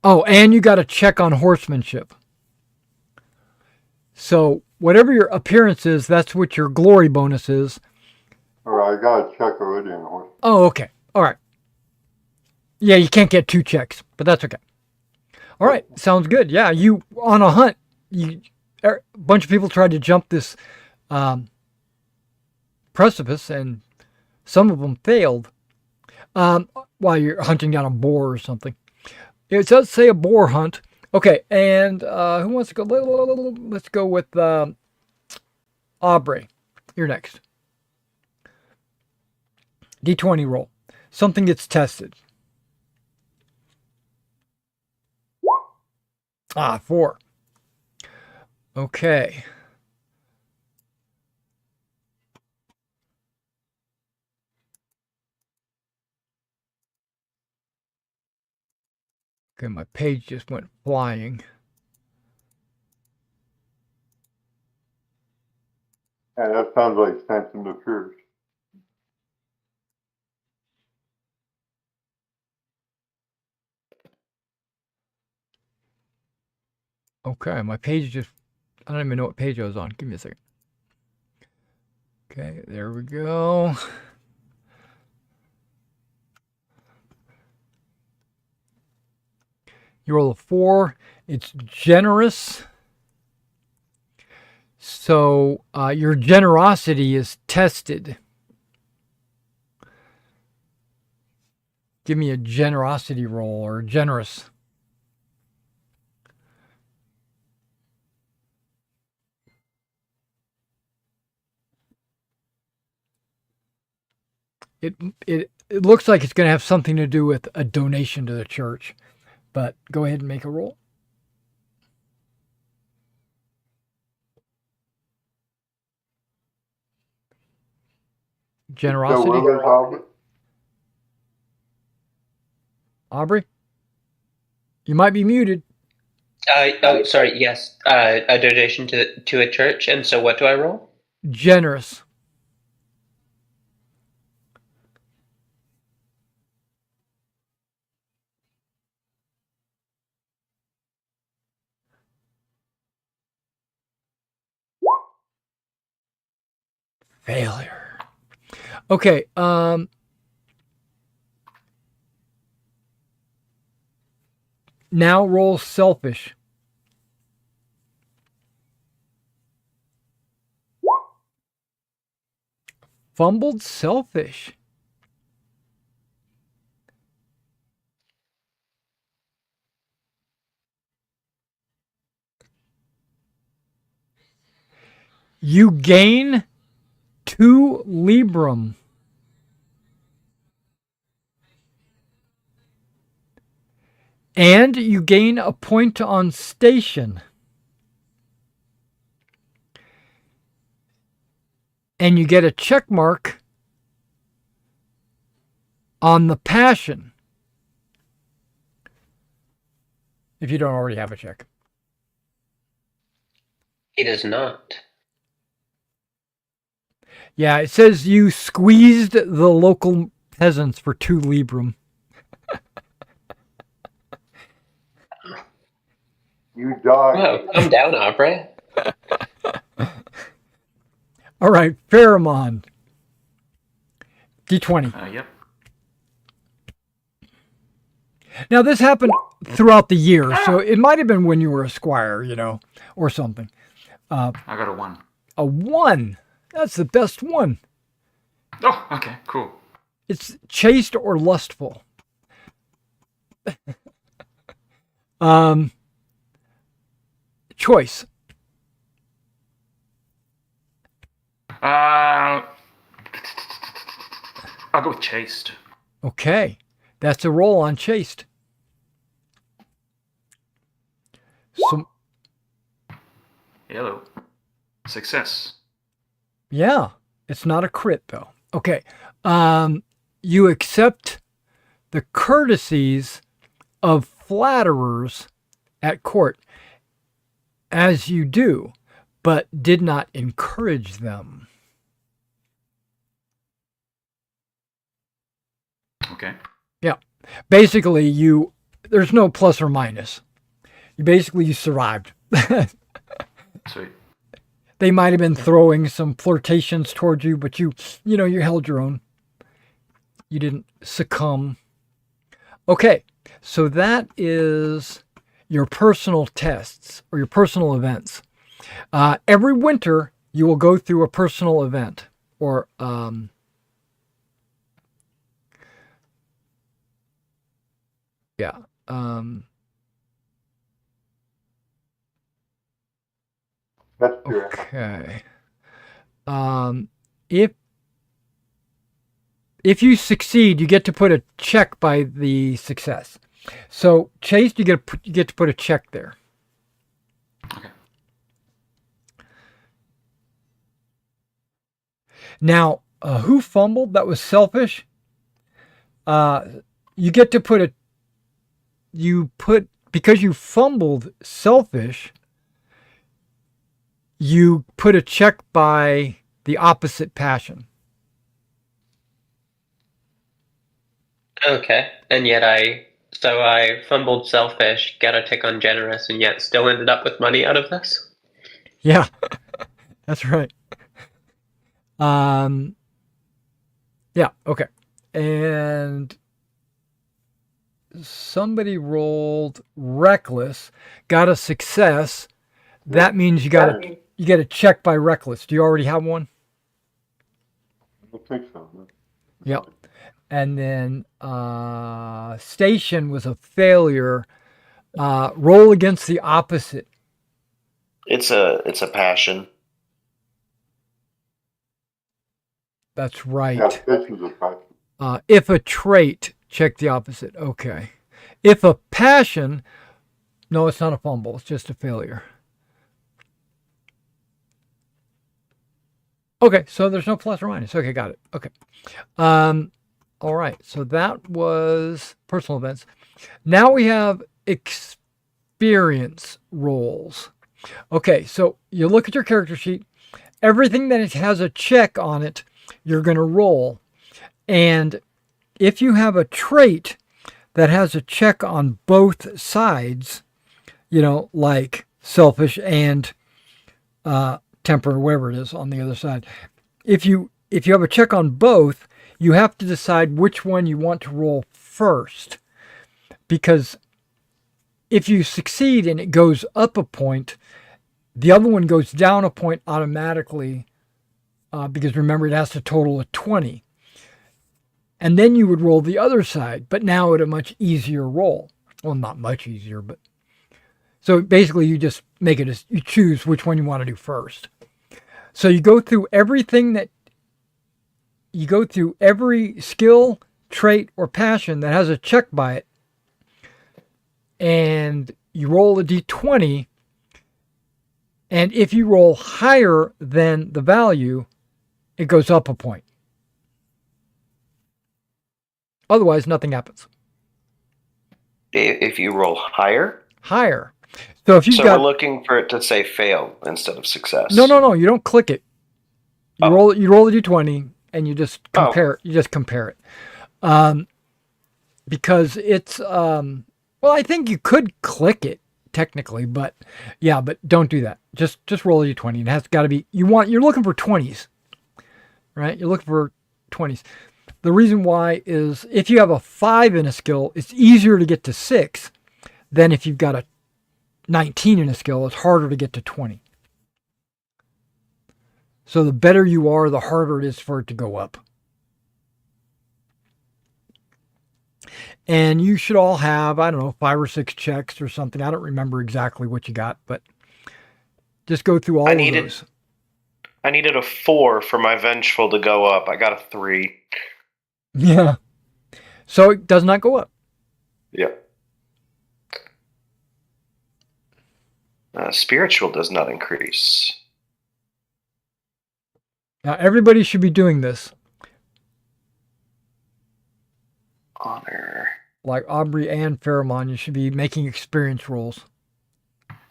Oh, and you got a check on horsemanship. So whatever your appearance is, that's what your glory bonus is. All right, I got a check already on horse. Oh, okay. All right. Yeah, you can't get 2 checks, but that's okay. All right, sounds good. Yeah, you on a hunt. A bunch of people tried to jump this precipice, and some of them failed. While you're hunting down a boar or something, it does say a boar hunt. Okay, and who wants to go? Let's go with Aubrey. You're next. D20 roll. Something gets tested. 4. Okay. Okay, my page just went flying. Yeah, that sounds like Stanton the Fierce. Okay, my page just, I don't even know what page I was on. Give me a second. Okay, there we go. You roll a 4. It's generous. So your generosity is tested. Give me a generosity roll or generous. It looks like it's going to have something to do with a donation to the church, but go ahead and make a roll. Generosity. So what was Albert? Aubrey, you might be muted. Oh, sorry. Yes, a donation to a church. And so, what do I roll? Generous. Failure. Okay. Now roll selfish. Fumbled selfish. You gain 2 Librum. And you gain a point on station. And you get a check mark on the passion. If you don't already have a check. He does not. Yeah, it says you squeezed the local peasants for 2 Librum. You died. Whoa, calm down, Aubrey. All right, Pheromone. D20. Yep. Now, this happened throughout the year, so it might have been when you were a squire, or something. I got a 1. A 1. That's the best one. Oh, okay, cool. It's chaste or lustful. Choice. I'll go with chaste. Okay. That's a roll on chaste. So, Hello. Success. yeah, it's not a crit though. Okay. You accept the courtesies of flatterers at court, as you do, but did not encourage them. Okay. Yeah. Basically, there's no plus or minus. You survived. Sweet. They might have been throwing some flirtations towards you, but you held your own. You didn't succumb. Okay, so that is your personal tests or your personal events. Every winter, you will go through a personal event or yeah. That's true. Okay. If you succeed, you get to put a check by the success. So chaste, you get to put a check there. Okay. Now, who fumbled? That was selfish. You get to put because you fumbled selfish. You put a check by the opposite passion. Okay, and yet I So I fumbled selfish, got a tick on generous, and yet still ended up with money out of this. Yeah, that's right. Yeah, okay. And somebody rolled reckless, got a success. That means you got a check by reckless. Do you already have one? I don't think so. No. Yep. And then station was a failure. Roll against the opposite. It's a passion. That's right. Yeah, station's a passion. If a trait, check the opposite. Okay. If a passion, no, it's not a fumble. It's just a failure. Okay, so there's no plus or minus. Okay, got it. Okay. All right, so that was personal events. Now we have experience rolls. Okay, so you look at your character sheet. Everything that has a check on it, you're going to roll. And if you have a trait that has a check on both sides, like selfish and temper, or whatever it is on the other side. If you have a check on both, you have to decide which one you want to roll first. Because if you succeed and it goes up a point, the other one goes down a point automatically, because remember, it has to total a 20. And then you would roll the other side, but now at a much easier roll. Well, not much easier, but... So basically you just make it you choose which one you want to do first. So you go through everything you go through every skill, trait, or passion that has a check by it. And you roll a d20. And if you roll higher than the value, it goes up a point. Otherwise, nothing happens. If you roll higher? Higher. So if we're looking for it to say fail instead of success. No. You don't click it. You roll a d20 and you just compare it. You just compare it. Because it's well, I think you could click it technically, but don't do that. Just roll a d20. It has got to be you're looking for 20s. Right? You're looking for 20s. The reason why is if you have a 5 in a skill, it's easier to get to 6 than if you've got a 19 in a skill. It's harder to get to 20. So the better you are, the harder it is for it to go up. And you should all have, 5 or 6 checks or something. I don't remember exactly what you got, but just go through all of those. I needed a 4 for my vengeful to go up. I got a 3. Yeah. So it does not go up. Yeah. Spiritual does not increase. Now everybody should be doing this. Honor. Like Aubrey and Pheromone, you should be making experience rolls.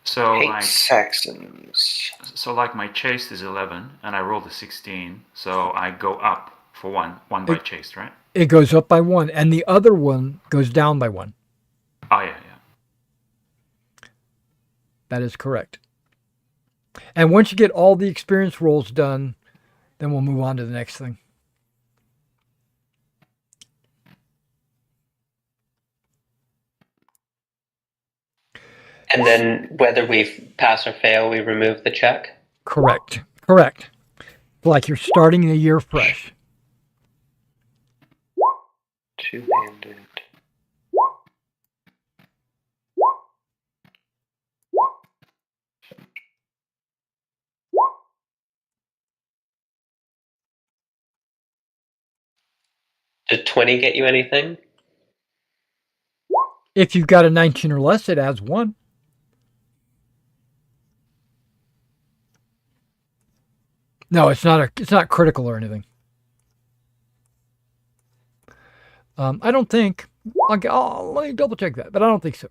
So Saxons. So like my chaste is 11 and I rolled a 16, so I go up for one by chaste, right? It goes up by 1, and the other one goes down by 1. Oh yeah. That is correct. And once you get all the experience rolls done, then we'll move on to the next thing. And then whether we pass or fail, we remove the check? Correct. Like you're starting the year fresh. Two-handed. Did 20 get you anything? If you've got a 19 or less, it adds 1. No, it's not critical or anything. I don't think. Let me double check that, but I don't think so.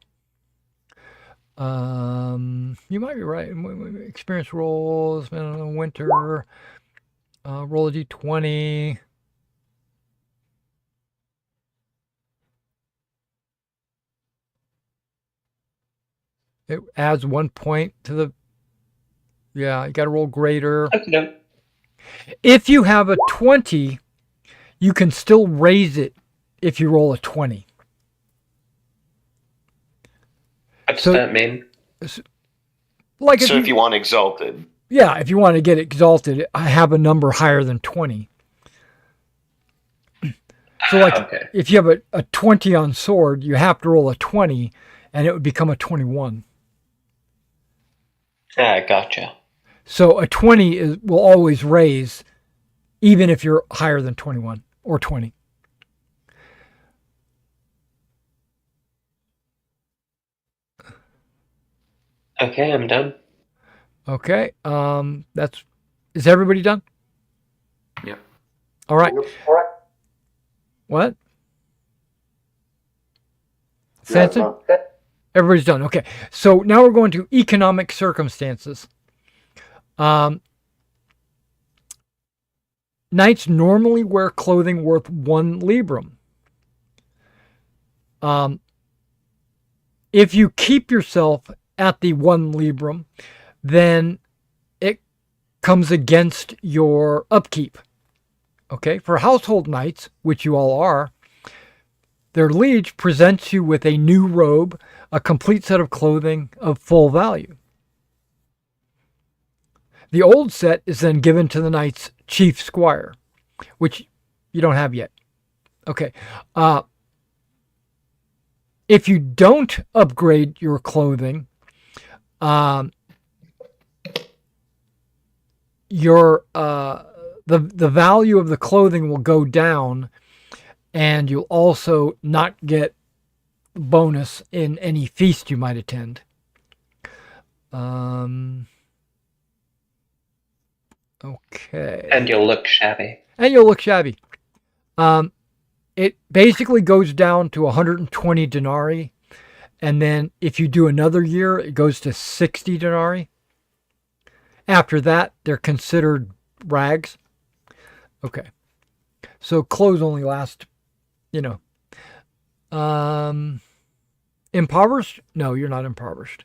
You might be right. Experience rolls, winter, roll a d20. It adds 1 point to the. Yeah, you got to roll greater. Okay. If you have a 20, you can still raise it if you roll a 20. What does So- that mean? Like So if you want exalted, yeah, if you want to get exalted, I have a number higher than 20. So like Okay. if you have a 20 on sword, you have to roll a 20 and it would become a 21. Gotcha. So a 20 will always raise even if you're higher than 21 or 20. Okay, I'm done. Okay. Is everybody done? Yep. All right. Yep. What? Yeah, Sanson? no. Everybody's done. Okay. So now we're going to economic circumstances. Knights normally wear clothing worth 1 librum. If you keep yourself at the 1 librum, then it comes against your upkeep. Okay? For household knights, which you all are, their liege presents you with a new robe, a complete set of clothing of full value. The old set is then given to the knight's chief squire, which you don't have yet. Okay. If you don't upgrade your clothing, your the value of the clothing will go down, and you'll also not get bonus in any feast you might attend. Okay. And you'll look shabby. And you'll look shabby. It basically goes down to 120 denarii, and then if you do another year, it goes to 60 denarii. After that, they're considered rags. Okay. So clothes only last, impoverished? No, you're not impoverished.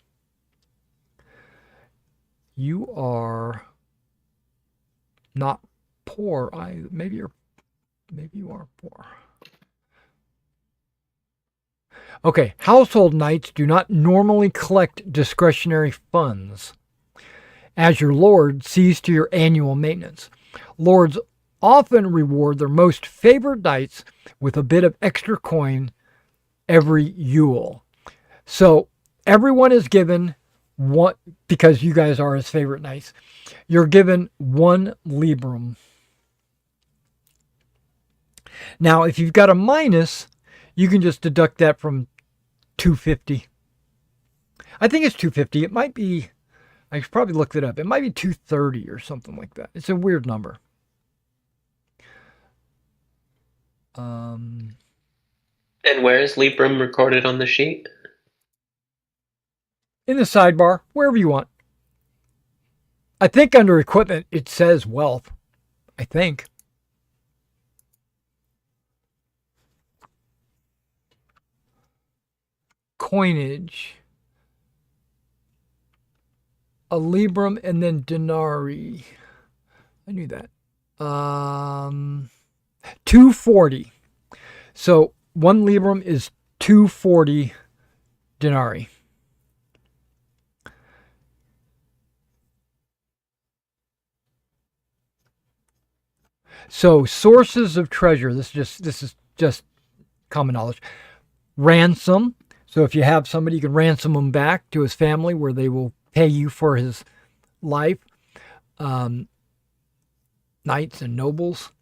You are not poor. Maybe you are poor. Okay, household knights do not normally collect discretionary funds, as your lord sees to your annual maintenance. Lords often reward their most favored knights with a bit of extra coin every Yule. So everyone is given one, because you guys are his favorite knights, you're given 1 librum. Now, if you've got a minus, you can just deduct that from 250. I think it's 250. It might be, I should probably look it up. It might be 230 or something like that. It's a weird number. And where is Librum recorded on the sheet? In the sidebar, wherever you want. I think under equipment, it says wealth. I think. Coinage. A librum and then denarii. I knew that. 240. So 1 librum is 240 denarii. So sources of treasure. This is just common knowledge. Ransom. So if you have somebody, you can ransom them back to his family, where they will pay you for his life. Knights and nobles.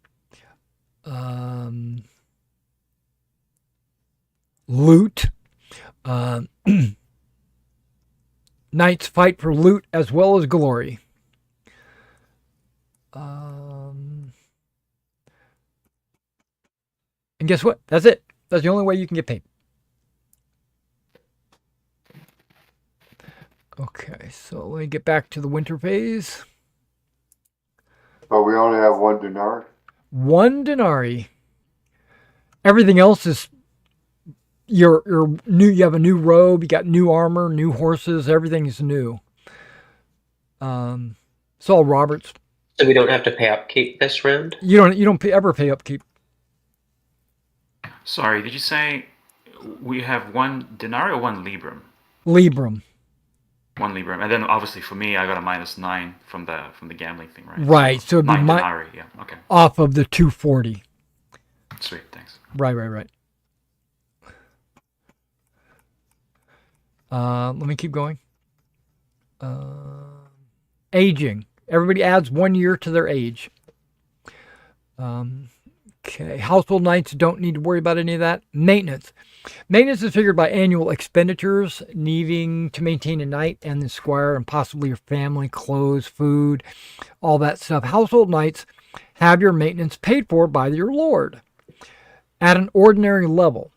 Loot. Knights fight for loot as well as glory. And guess what? That's it. That's the only way you can get paid. Okay, so let me get back to the winter phase. But we only have 1 denarii. 1 denarii. Everything else is you're new. You have a new robe. You got new armor, new horses. Everything's new. It's all Robert's. So we don't have to pay upkeep this round? You don't ever pay upkeep. Sorry, did you say we have 1 denarii or 1 librum? Librum. 1 librum, and then obviously for me, I got a -9 from the gambling thing, right? Right. So it'd be 9 denarii. Yeah. Okay. off of the 240. Sweet. Thanks. Right. Let me keep going. Aging. Everybody adds 1 year to their age. Okay. Household knights don't need to worry about any of that. Maintenance. Maintenance is figured by annual expenditures needing to maintain a knight and the squire and possibly your family, clothes, food, all that stuff. Household knights have your maintenance paid for by your lord at an ordinary level,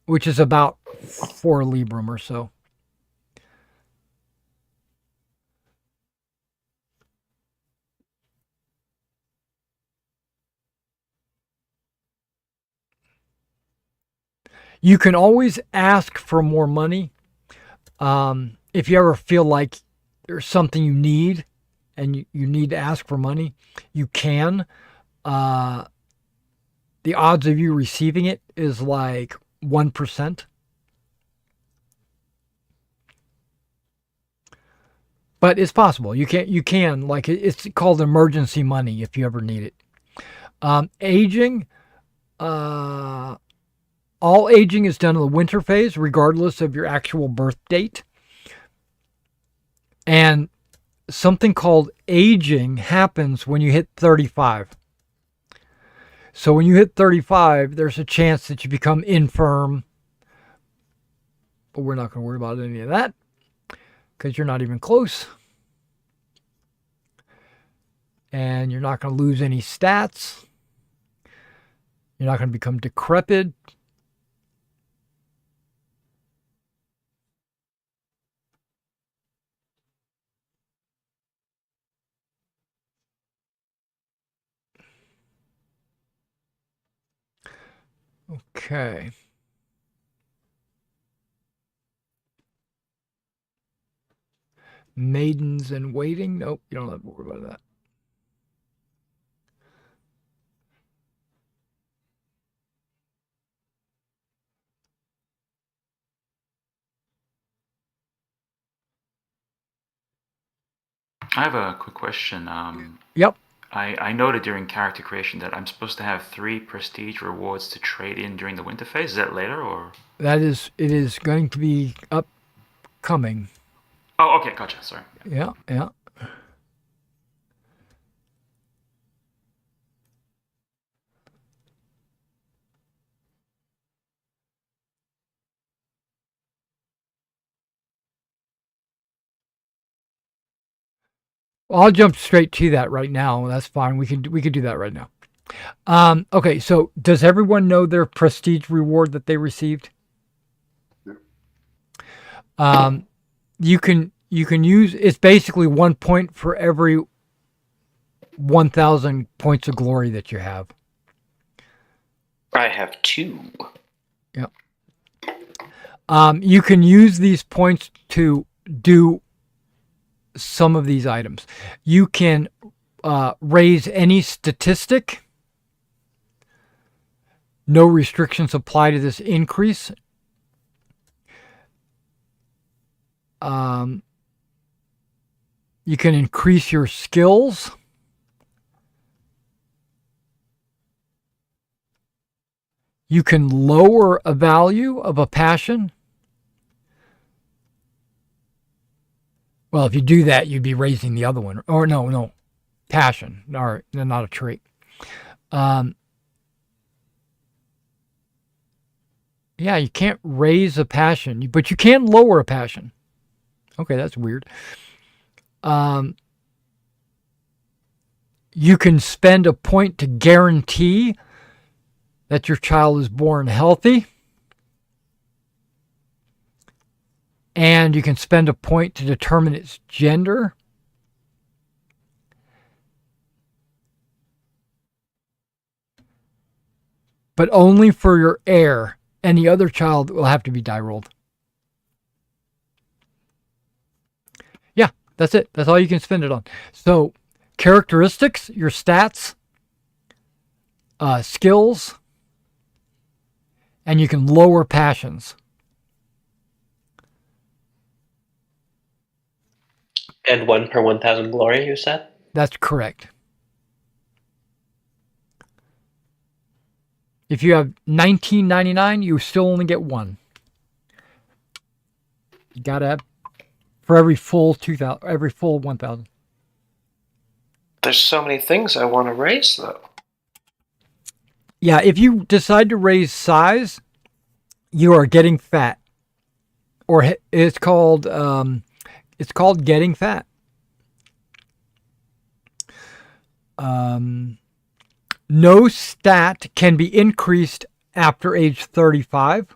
which is about 4 librum or so. You can always ask for more money. If you ever feel like there's something you need and you need to ask for money, you can. The odds of you receiving it is like 1%. But it's possible. You can like it's called emergency money if you ever need it. Aging. All aging is done in the winter phase, regardless of your actual birth date. And something called aging happens when you hit 35. So when you hit 35, there's a chance that you become infirm. But we're not going to worry about any of that because you're not even close. And you're not going to lose any stats. You're not going to become decrepit. Okay. Maidens in waiting. Nope, you don't have to worry about that. I have a quick question. Yep. I noted during character creation that I'm supposed to have 3 prestige rewards to trade in during the winter phase. Is that later or? It is going to be upcoming. Oh, okay, gotcha. Sorry. Yeah. I'll jump straight to that right now. That's fine. We could do that right now. Okay, so does everyone know their prestige reward that they received? You can use it's basically 1 point for every 1,000 points of glory that you have. I have 2. Yep. You can use these points to do some of these items. You can raise any statistic. No restrictions apply to this increase. You can increase your skills. You can lower a value of a passion. Well, if you do that, you'd be raising the other one. Or no, passion. Or not a trait. Yeah, you can't raise a passion, but you can lower a passion. Okay, that's weird. You can spend a point to guarantee that your child is born healthy. And you can spend a point to determine its gender. but only for your heir. Any other child will have to be die rolled. Yeah, that's it. That's all you can spend it on. So, characteristics, your stats, skills, and you can lower passions. And 1 per 1,000 glory, you said? That's correct. If you have 1999, you still only get 1. You gotta have for every full 2,000, every full 1,000. There's so many things I want to raise, though. Yeah, if you decide to raise size, you are getting fat, or it's called getting fat. No stat can be increased after age 35.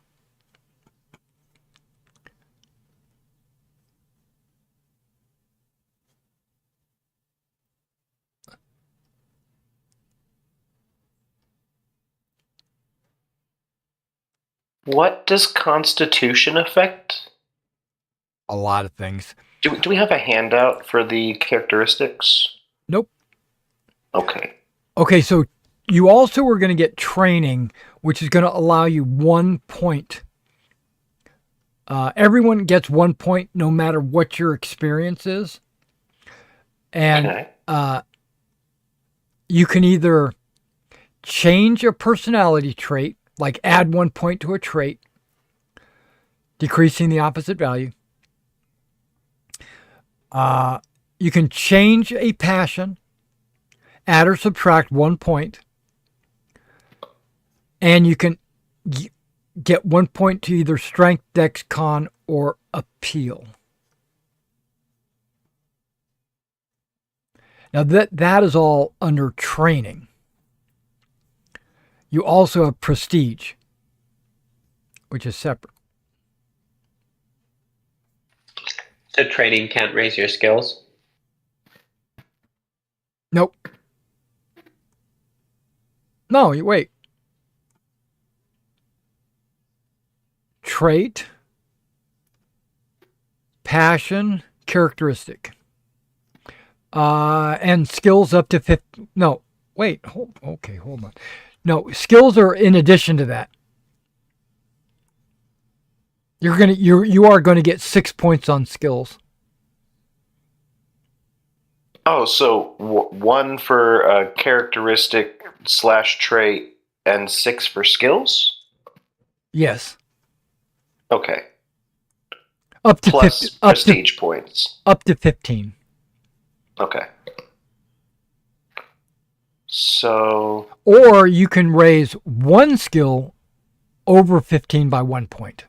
What does Constitution affect? A lot of things. Do we have a handout for the characteristics? Nope. Okay. Okay, so you also are going to get training, which is going to allow you 1 point. Everyone gets 1 point no matter what your experience is. And you can either change a personality trait, like add 1 point to a trait, decreasing the opposite value. You can change a passion, add or subtract 1 point, and you can get 1 point to either strength, dex, con, or appeal. Now that is all under training. You also have prestige, which is separate. So training can't raise your skills? Nope. No, you wait. Trait, passion, characteristic, and skills up to 50. No, wait. Hold on. No, skills are in addition to that. You are gonna get 6 points on skills. Oh, so 1 for characteristic / trait and 6 for skills? Yes. Okay. Up to Plus 50, prestige points. Up to 15. Okay. So. Or you can raise 1 skill over 15 by 1 point.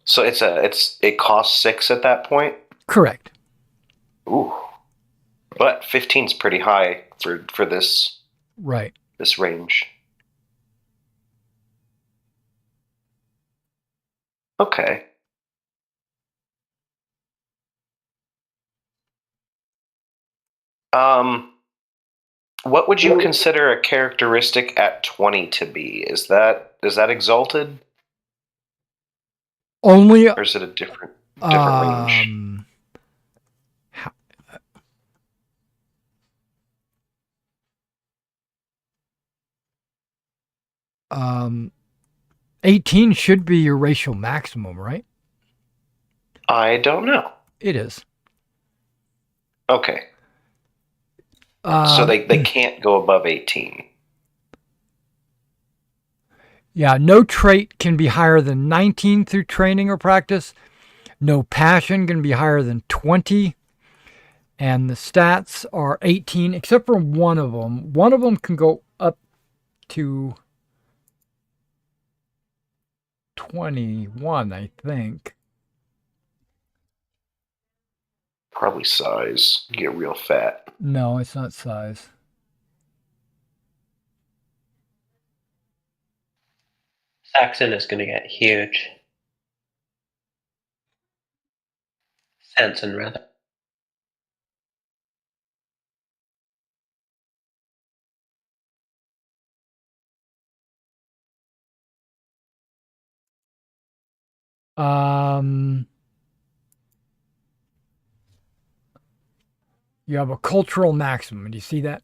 So it costs 6 at that point? Correct. Ooh. But 15's pretty high for this. Right. This range. Okay. What would you consider a characteristic at 20 to be? Is that exalted? Only or is it a different range? 18 should be your racial maximum, right? I don't know. It is. Okay. So they can't go above 18. Yeah, no trait can be higher than 19 through training or practice. No passion can be higher than 20. And the stats are 18, except for one of them. One of them can go up to 21, I think. Probably size. You get real fat. No, it's not size. Saxon is going to get huge. Sanson, rather. You have a cultural maximum. Do you see that?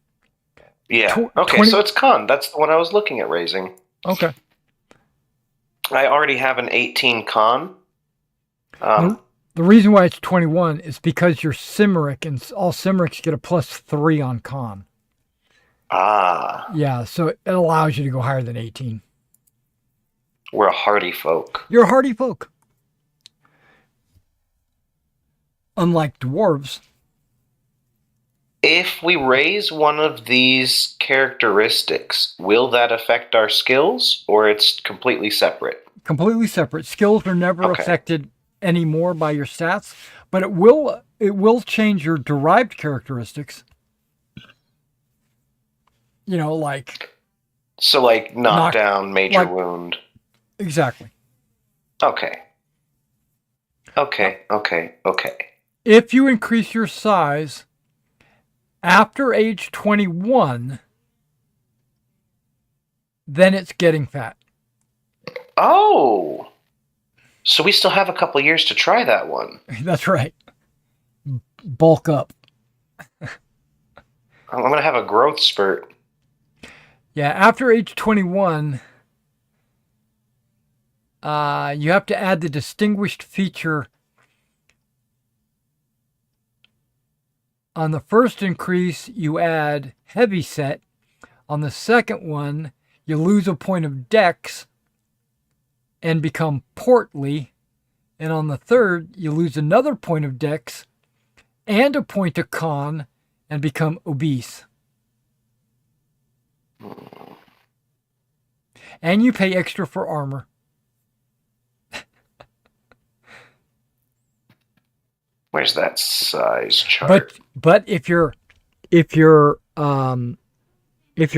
Yeah. Okay, 20 so it's con. That's the one I was looking at raising. Okay. I already have an 18 con. The reason why it's 21 is because you're Cimeric, and all Cimerics get a +3 on con. Yeah, so it allows you to go higher than 18. We're a hardy folk. You're a hardy folk. Unlike dwarves. If we raise one of these characteristics, will that affect our skills, or it's completely separate? Completely separate. Skills are never Okay. affected anymore by your stats, but it will change your derived characteristics. Like So, like, knockdown, major like- wound. exactly. Okay. If you increase your size after age 21, then it's getting fat. Oh! So we still have a couple years to try that one. That's right. Bulk up. I'm going to have a growth spurt. Yeah, after age 21, you have to add the distinguished feature. On the first increase, you add heavy set. On the second one, you lose a point of dex and become portly. And on the third, you lose another point of dex and a point of con and become obese. And you pay extra for armor. Where's that size chart? But if you're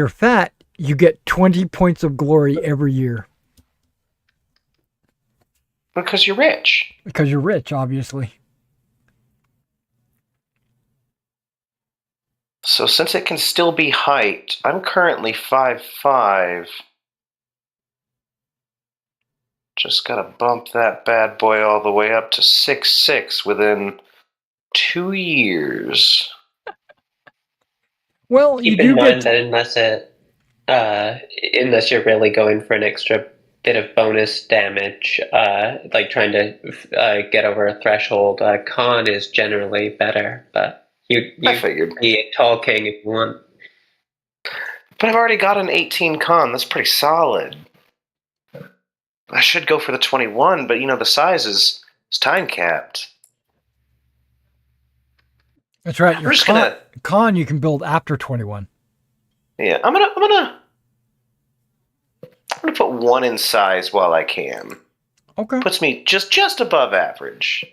fat, you get 20 points of glory every year. Because you're rich. Because you're rich, obviously. So since it can still be height, I'm currently 5'5". Just gotta bump that bad boy all the way up to 6'6" within 2 years. Well, Keep you in do mind get that unless you're really going for an extra bit of bonus damage, like trying to get over a threshold, con is generally better. But you I figured. be a tall king if you want. But I've already got an 18 con. That's pretty solid. I should go for the 21, but the size is time capped. That's right. Your We're just con you can build after 21. Yeah, I'm gonna put one in size while I can. Okay. Puts me just above average.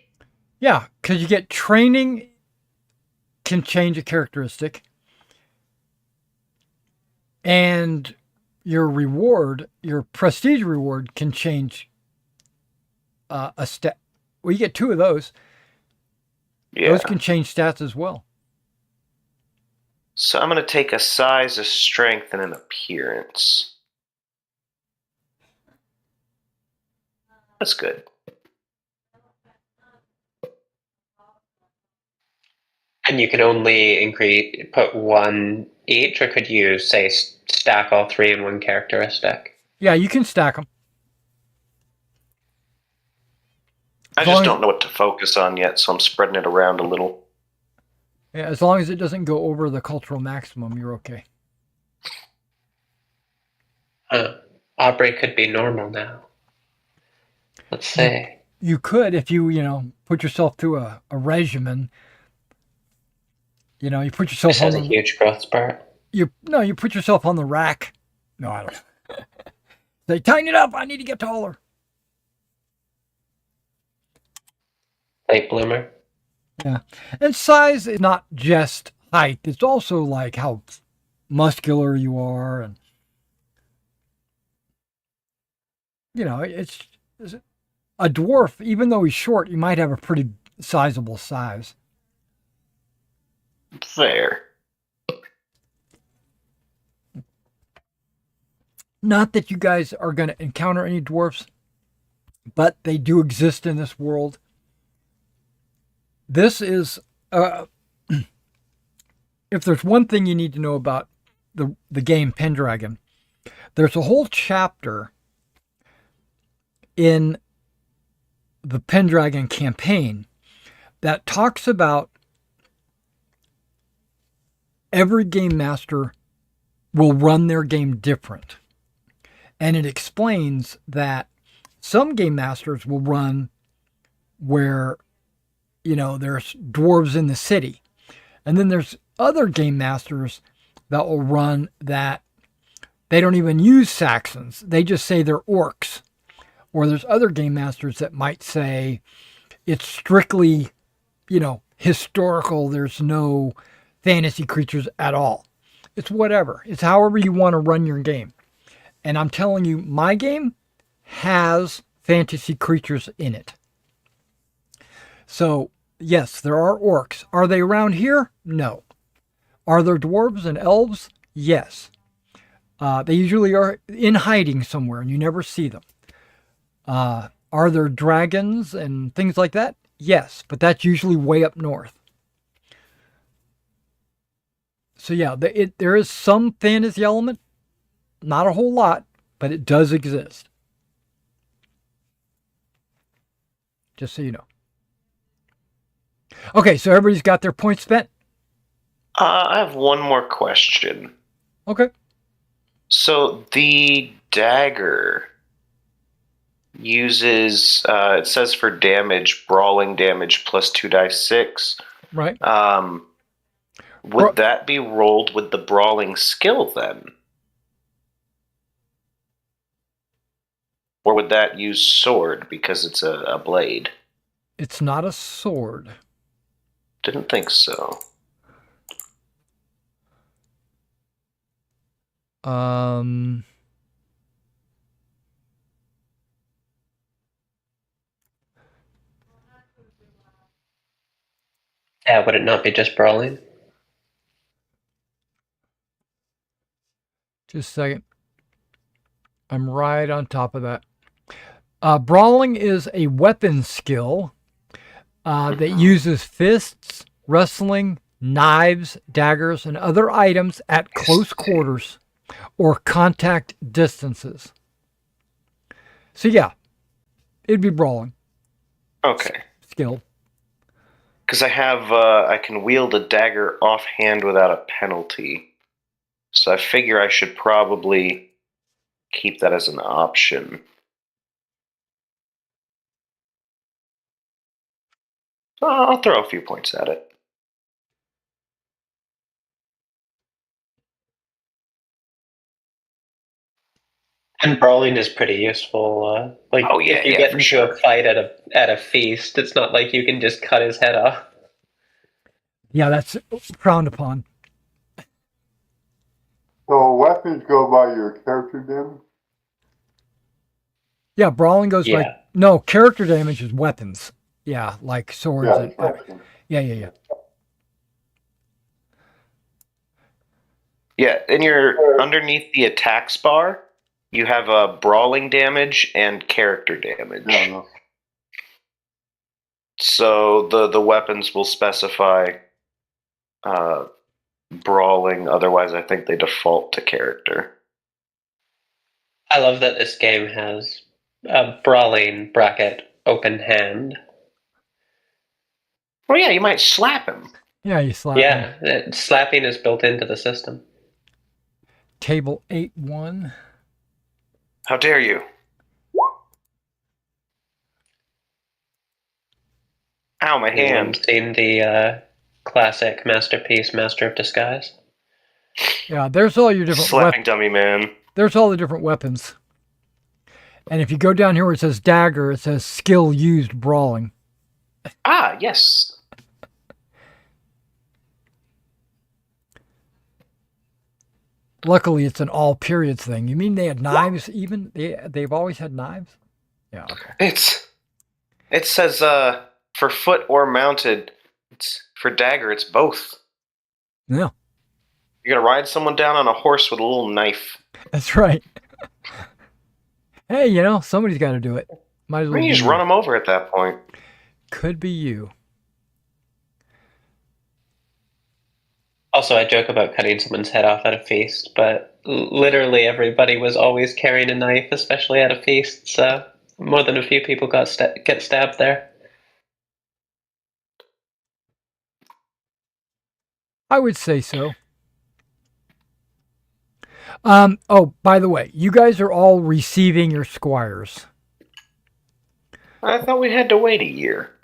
Yeah, because you get training can change a characteristic. And your reward, your prestige reward, can change a stat. Well, you get 2 of those. Yeah. Those can change stats as well. So I'm gonna take a size, a strength, and an appearance. That's good. And you can only put one each, or could you say stack all 3 in one characteristic? Yeah, you can stack them. I just don't know what to focus on yet, so I'm spreading it around a little. Yeah, as long as it doesn't go over the cultural maximum, you're okay. Aubrey could be normal now. Let's say. You could if you put yourself through a regimen. You put yourself This has a huge growth spurt. You put yourself on the rack. No, I don't. They tighten it up. I need to get taller. Late bloomer. Yeah, and size is not just height. It's also like how muscular you are, and it's a dwarf. Even though he's short, you might have a pretty sizable size. Fair. Not that you guys are going to encounter any dwarfs, but they do exist in this world. This is, if there's one thing you need to know about the game Pendragon, there's a whole chapter in the Pendragon campaign that talks about every game master will run their game different. And it explains that some game masters will run where, there's dwarves in the city. And then there's other game masters that will run that they don't even use Saxons. They just say they're orcs. Or there's other game masters that might say it's strictly, historical. There's no fantasy creatures at all. It's whatever. It's however you want to run your game. And I'm telling you, my game has fantasy creatures in it. So, yes, there are orcs. Are they around here? No. Are there dwarves and elves? Yes. They usually are in hiding somewhere and you never see them. Are there dragons and things like that? Yes, but that's usually way up north. So yeah, there is some fantasy element. Not a whole lot, but it does exist. Just so you know. Okay, so everybody's got their points spent? I have one more question. Okay. So the dagger uses, it says for damage, brawling damage plus 2d6. Right. Would that be rolled with the brawling skill then? Or would that use sword because it's a blade? It's not a sword. Didn't think so. Yeah, would it not be just brawling? Just a second. I'm right on top of that. Brawling is a weapon skill that uses fists, wrestling, knives, daggers, and other items at close quarters or contact distances. So yeah, it'd be brawling. Okay. Skill. Because I can wield a dagger offhand without a penalty. So I figure I should probably keep that as an option. I'll throw a few points at it. And brawling is pretty useful. Oh, yeah, if you yeah, get for into sure. a fight at a feast, it's not like you can just cut his head off. Yeah, that's frowned upon. So weapons go by your character damage? Yeah, brawling goes Yeah. like no character damage is weapons. Yeah, like swords. Yeah, And, gotcha. yeah. Yeah, and you're underneath the attacks bar, you have a brawling damage and character damage. Yeah, no. So the weapons will specify brawling, otherwise I think they default to character. I love that this game has a brawling bracket open hand. Well, yeah, you might slap him. Yeah, you slap. Yeah, slapping is built into the system. Table 8-1. How dare you? Ow, my hand. Anyone seen the classic masterpiece, Master of Disguise? Yeah, there's all your different Slapping weapons. dummy man. There's all the different weapons. And if you go down here where it says dagger, it says skill used brawling. Ah, yes. Luckily, it's an all periods thing. You mean they had knives even? They've always had knives? Yeah, okay. It says for foot or mounted. It's for dagger, it's both. Yeah, You're gonna ride someone down on a horse with a little knife. that's right. Hey, somebody's got to do it. Might as I well mean, you be just you. run them over at that point. Could be you. Also, I joke about cutting someone's head off at a feast, but literally everybody was always carrying a knife, especially at a feast. So more than a few people get stabbed there. I would say so. Oh, by the way, you guys are all receiving your squires. I thought we had to wait a year.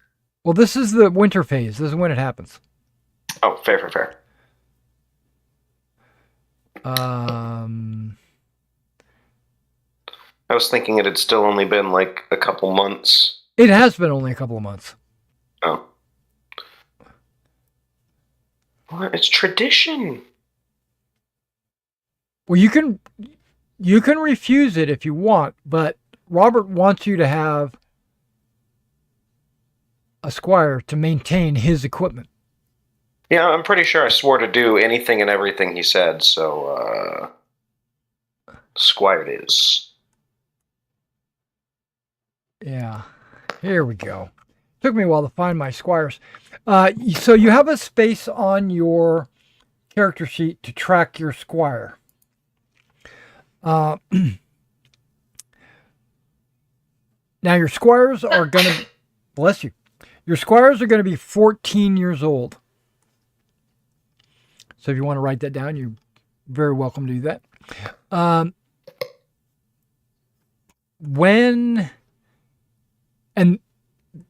Well, this is the winter phase. This is when it happens. Oh, fair. Um, I was thinking it had still only been like a couple months. it has been only a couple of months. Oh. Well, it's tradition. Well, you can refuse it if you want, but Robert wants you to have a squire to maintain his equipment. Yeah, I'm pretty sure I swore to do anything and everything he said, so, Squire it is. Yeah, here we go. Took me a while to find my squires. So you have a space on your character sheet to track your squire. Now your squires are going to, bless you, your squires are going to be 14 years old. So if you want to write that down, you're very welcome to do that. And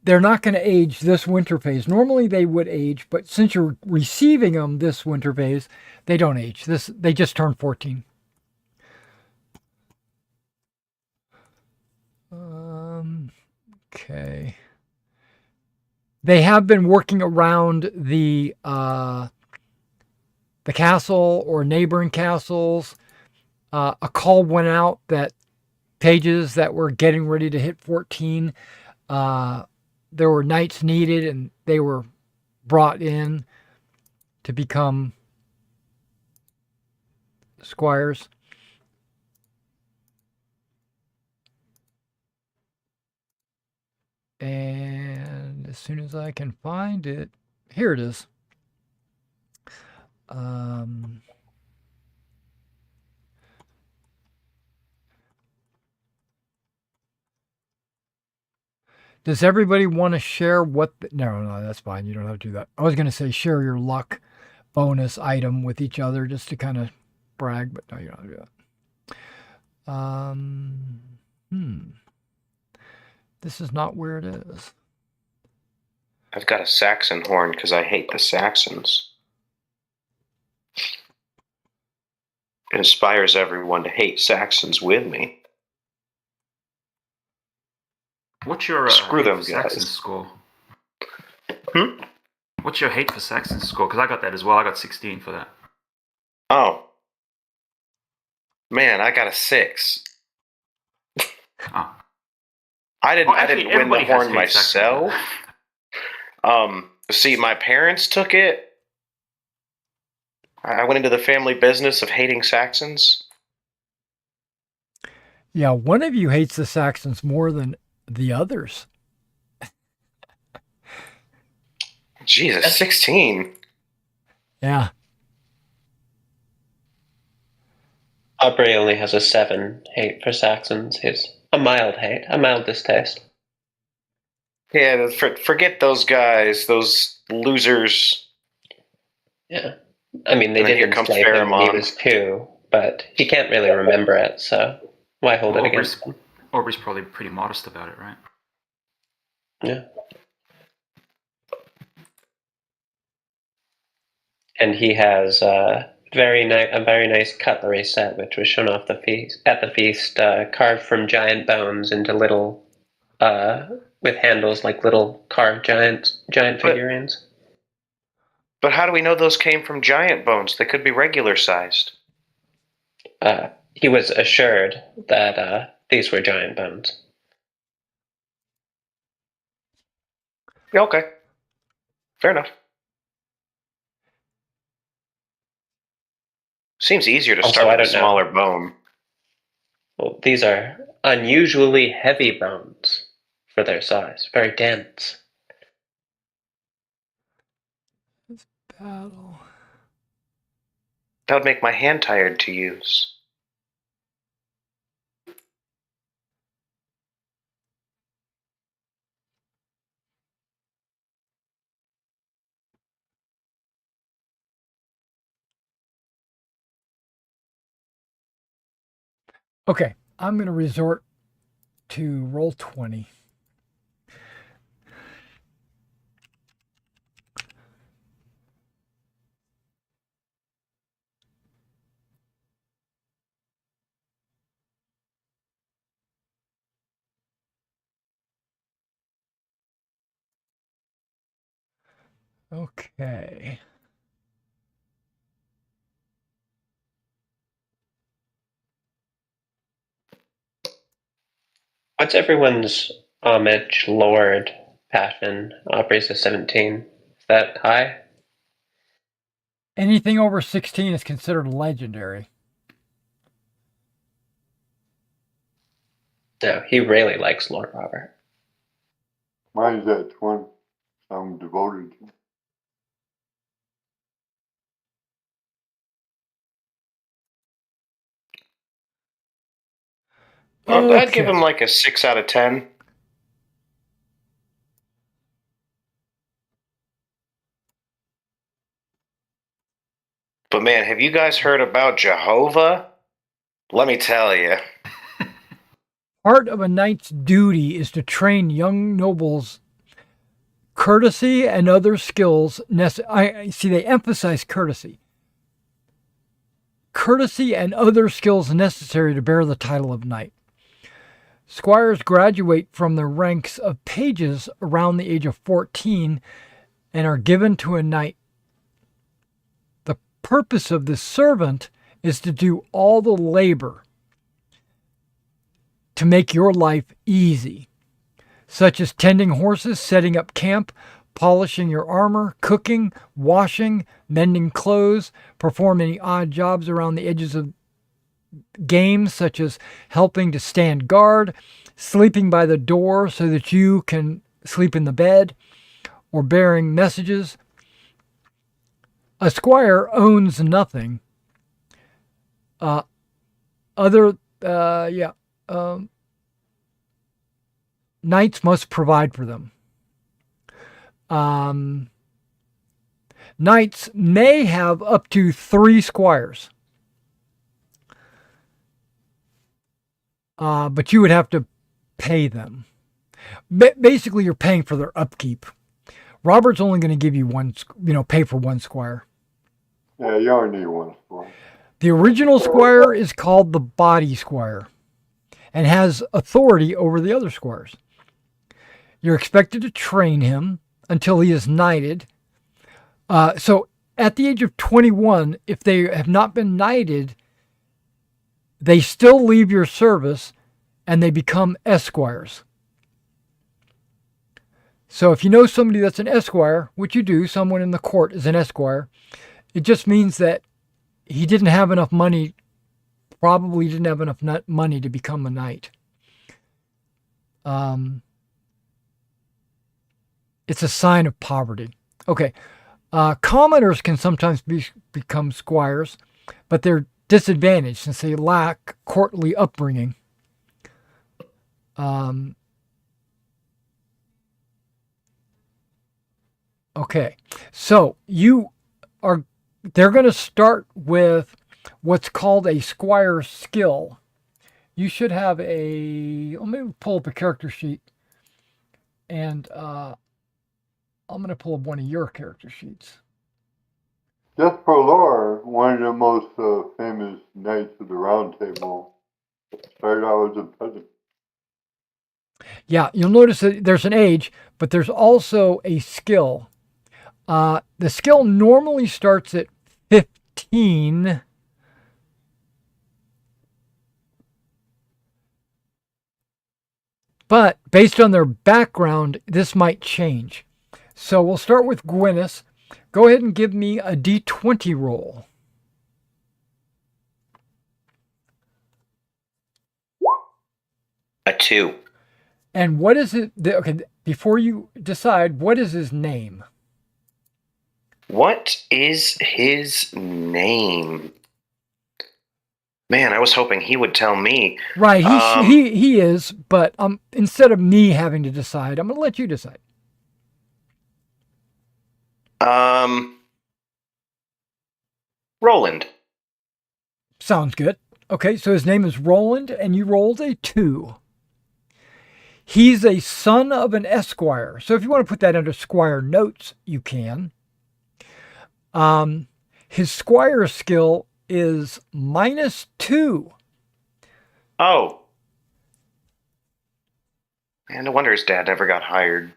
they're not going to age this winter phase. Normally they would age, but since you're receiving them this winter phase, they don't age. They just turn 14. Okay. They have been working around the castle or neighboring castles. A call went out that pages that were getting ready to hit 14, there were knights needed, and they were brought in to become squires. And as soon as I can find it, here it is. Does everybody want to share what? No, that's fine. You don't have to do that. I was going to say share your luck bonus item with each other just to kind of brag, but no, you don't have to do that. This is not where it is. I've got a Saxon horn because I hate the Saxons. It inspires everyone to hate Saxons with me. What's your Screw hate them for Saxon guys. score? Hmm? What's your hate for Saxon score? Because I got that as well. I got 16 for that. Oh. Man, I got a 6. Oh. I didn't win the everybody has horn hate Saxons. myself. See, my parents took it. I went into the family business of hating Saxons. Yeah, one of you hates the Saxons more than the others. Jesus, 16. Yeah. Aubrey only has a 7 hate for Saxons. He's a mild hate, a mild distaste. Yeah, forget those guys, those losers. Yeah. I mean, they And then did here comes enslave him when he Pheromon. was 2, but he can't really remember it, so why hold it against him? Aubrey's probably pretty modest about it, right? Yeah. And he has a very nice cutlery set, which was shown off at the feast, carved from giant bones into little, with handles like little carved giant figurines. But how do we know those came from giant bones? They could be regular sized. He was assured that these were giant bones. Yeah, okay. Fair enough. Seems easier to Also, start I with a don't know. smaller bone. Well, these are unusually heavy bones. for their size. Very dense. Battle. That would make my hand tired to use. Okay, I'm going to resort to roll 20. Okay. What's everyone's homage, lord, passion? Aubrey's a 17. Is that high? Anything over 16 is considered legendary. No, he really likes Lord Robert. Mine's at 20. I'm devoted to. I'd give Okay. him like a 6 out of 10. But man, have you guys heard about Jehovah? Let me tell you. Part of a knight's duty is to train young nobles courtesy and other skills. I see they emphasize courtesy. Courtesy and other skills necessary to bear the title of knight. Squires graduate from the ranks of pages around the age of 14 and are given to a knight. The purpose of this servant is to do all the labor to make your life easy, such as tending horses, setting up camp, polishing your armor, cooking, washing, mending clothes, perform any odd jobs around the edges of games, such as helping to stand guard, sleeping by the door so that you can sleep in the bed, or bearing messages. A squire owns nothing. Knights must provide for them. Knights may have up to 3 squires. But you would have to pay them. Basically, you're paying for their upkeep. Robert's only going to give you one, pay for 1 squire. Yeah, you only need 1 squire. The original squire is called the body squire and has authority over the other squires. You're expected to train him until he is knighted. So at the age of 21, if they have not been knighted, they still leave your service and they become esquires. So if you know somebody that's an esquire, which you do, someone in the court is an esquire, it just means that he didn't have enough money, probably didn't have enough money to become a knight. It's a sign of poverty. Okay. Commoners can sometimes become squires, but they're disadvantaged since they lack courtly upbringing. Okay. So they're going to start with what's called a squire skill. You should have let me pull up a character sheet, and I'm going to pull up one of your character sheets. Just for lore, one of the most famous knights of the Round Table started out as a peasant. Yeah, you'll notice that there's an age, but there's also a skill. The skill normally starts at 15. But based on their background, this might change. So we'll start with Gwyneth. Go ahead and give me a D20 roll. A 2. And what is it? Okay, before you decide, what is his name? What is his name? Man, I was hoping he would tell me. Right, he is, but instead of me having to decide, I'm going to let you decide. Roland. Sounds good. Okay, so his name is Roland, and you rolled a 2. He's a son of an esquire. So if you want to put that under squire notes, you can. His squire skill is -2. Oh. Man, no wonder his dad never got hired.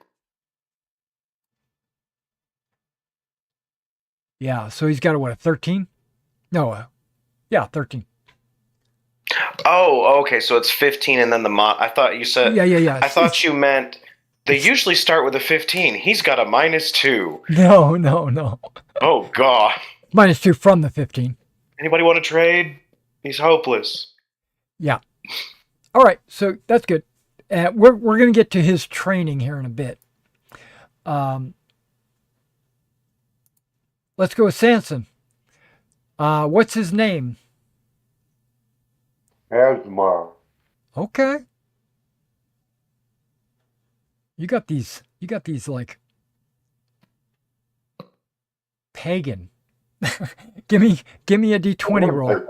Yeah, so he's got a 13? No, yeah, 13. Oh, okay, so it's 15 and then the I thought you said... Yeah. I thought you meant they usually start with a 15. He's got a -2. No. Oh, God. -2 from the 15. Anybody want to trade? He's hopeless. Yeah. All right, so that's good. We're going to get to his training here in a bit. Let's go with Sanson. What's his name? Asmar. Okay. You got these like pagan. give me a D20 roll.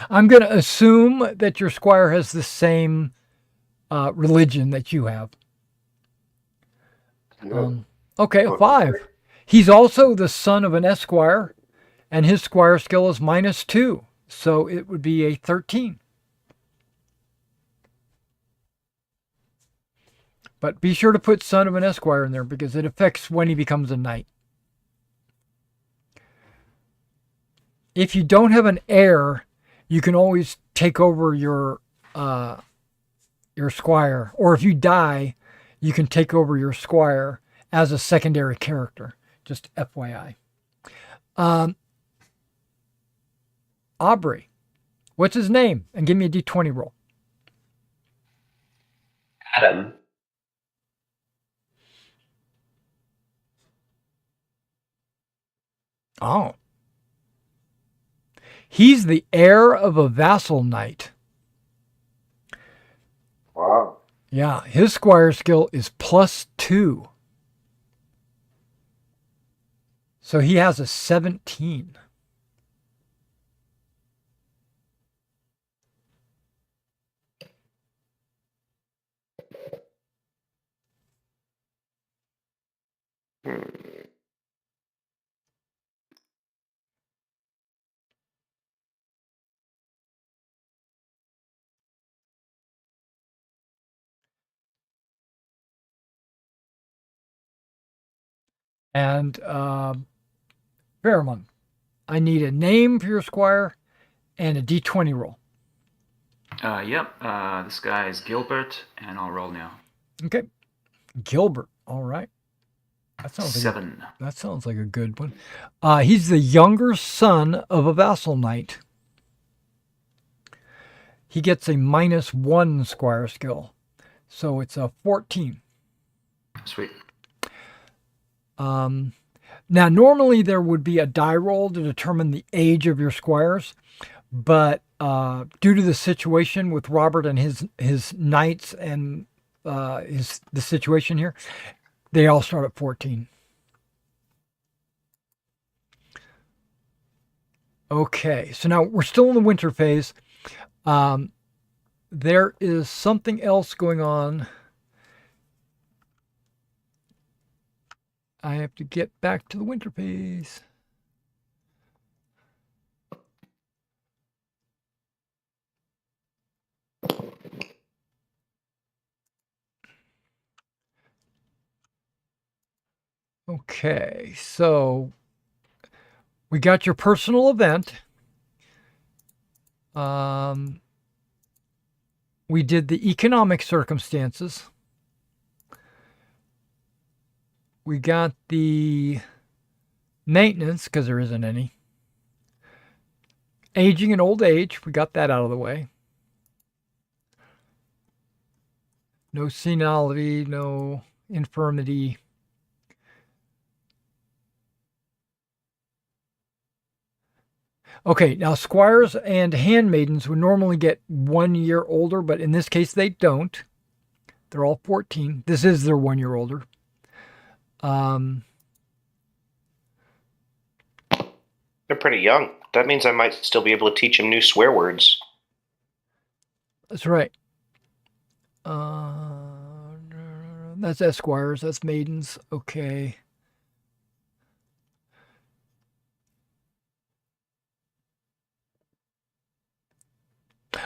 I'm going to assume that your squire has the same religion that you have. Yeah. Okay, a 5. He's also the son of an esquire, and his squire skill is -2, so it would be a 13. But be sure to put son of an esquire in there because it affects when he becomes a knight. If you don't have an heir, you can always take over your squire, or if you die, you can take over your squire as a secondary character. Just FYI. Aubrey, what's his name? And give me a D20 roll. Adam. Oh. He's the heir of a vassal knight. Wow. Yeah, his squire skill is +2. So he has a 17. And Fairmont, I need a name for your squire and a D20 roll. Yep. This guy is Gilbert, and I'll roll now. Okay. Gilbert. All right. That sounds 7. That sounds like a good one. He's the younger son of a vassal knight. He gets a -1 squire skill. So it's a 14. Sweet. Now, normally there would be a die roll to determine the age of your squires, but due to the situation with Robert and his knights and the situation here, they all start at 14. Okay, so now we're still in the winter phase. There is something else going on. I have to get back to the winter phase. Okay, so we got your personal event. We did the economic circumstances. We got the maintenance, because there isn't any. Aging and old age, we got that out of the way. No senility, no infirmity. Okay, now squires and handmaidens would normally get 1 year older, but in this case they don't. They're all 14. This is their 1 year older. They're pretty young. That means I might still be able to teach them new swear words. That's right. That's esquires. That's maidens. Okay.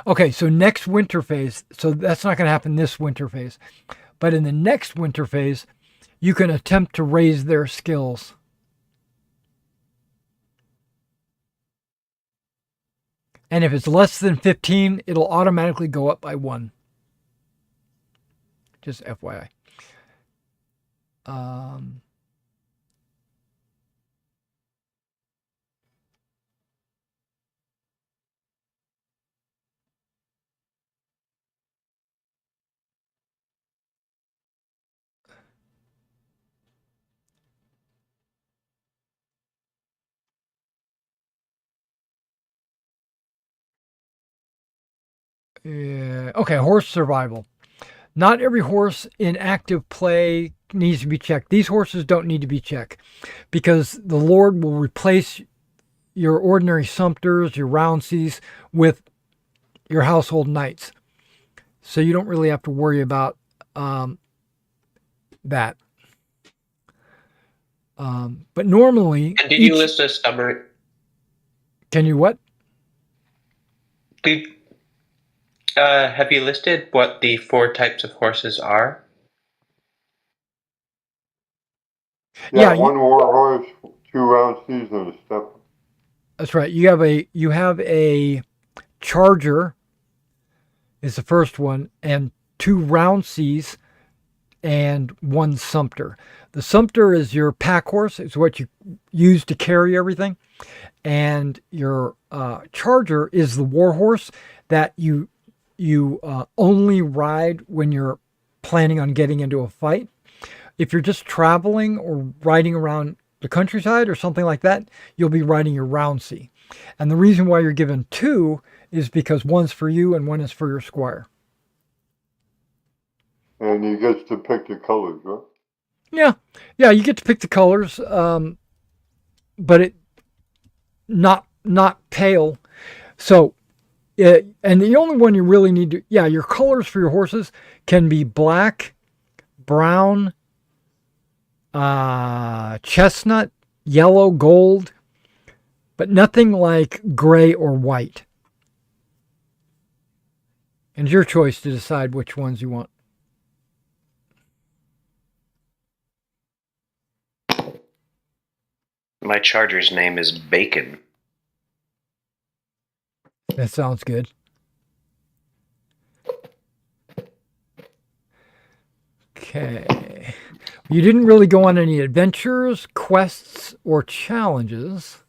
Okay, so next winter phase. So that's not going to happen this winter phase. But in the next winter phase, you can attempt to raise their skills. And if it's less than 15, it'll automatically go up by 1. Just FYI. Okay, horse survival. Not every horse in active play needs to be checked. These horses don't need to be checked because the Lord will replace your ordinary sumpters, your roundseys, with your household knights. So you don't really have to worry about that. But normally... And did you list a summary? Can you what? Have you listed what the 4 types of horses are? Yeah, one war horse, 2 round seas, and a step. That's right. You have a charger is the first one, and 2 roundseys and 1 sumpter. The sumpter is your pack horse. It's what you use to carry everything. And your charger is the war horse that you only ride when you're planning on getting into a fight. If you're just traveling or riding around the countryside or something like that, you'll be riding your rounsey. And the reason why you're given 2 is because 1's for you and 1 is for your squire. And you get to pick the colors, right? Yeah, you get to pick the colors, but it not pale. So, and the only one you really need to, your colors for your horses can be black, brown, chestnut, yellow, gold, but nothing like gray or white. And it's your choice to decide which ones you want. My charger's name is Bacon. That sounds good. Okay. You didn't really go on any adventures, quests, or challenges.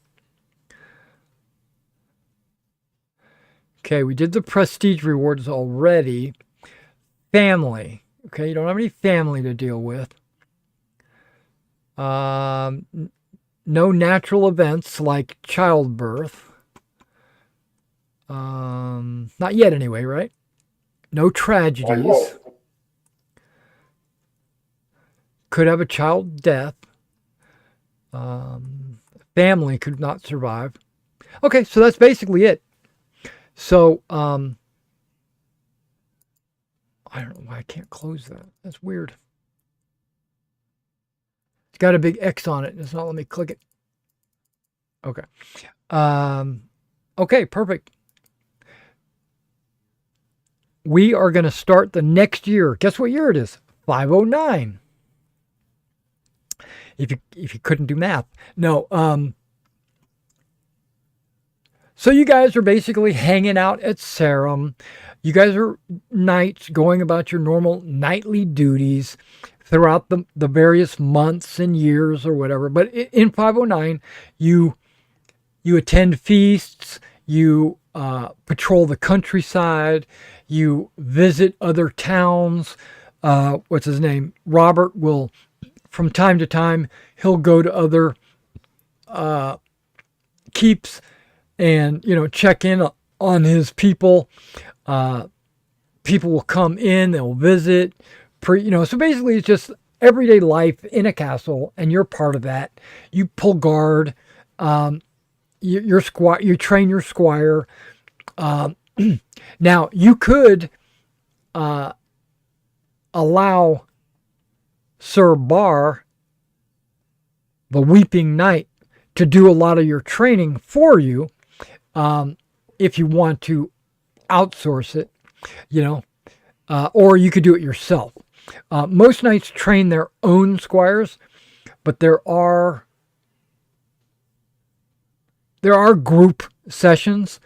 Okay, we did the prestige rewards already. Family. Okay, you don't have any family to deal with. No natural events like childbirth. Not yet anyway, right? No tragedies. Could have a child death. Family could not survive. Okay, so that's basically it. So, I don't know why I can't close that. That's weird. It's got a big X on it. It's not letting me click it. Okay. Okay, perfect. We are going to start the next year. Guess what year it is? 509. If you couldn't do math. No. So you guys are basically hanging out at Sarum. You guys are knights going about your normal nightly duties throughout the various months and years or whatever. But in 509, you attend feasts, you patrol the countryside, you visit other towns, what's his name? Robert will, from time to time, he'll go to other keeps and, check in on his people. People will come in, they'll visit, so basically it's just everyday life in a castle, and you're part of that. You pull guard, you train your squire. Now you could allow Sir Bar, the Weeping Knight, to do a lot of your training for you, if you want to outsource it, or you could do it yourself. Most knights train their own squires, but there are group sessions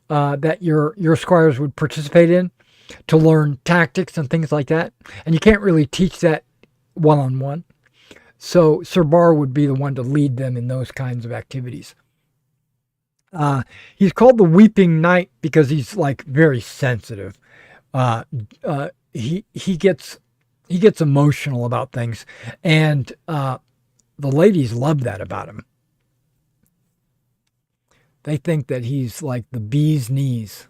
that your squires would participate in to learn tactics and things like that, and you can't really teach that one-on-one. So Sir Bar would be the one to lead them in those kinds of activities. He's called the Weeping Knight because he's like very sensitive. He gets emotional about things, and the ladies love that about him. They think that he's like the bee's knees.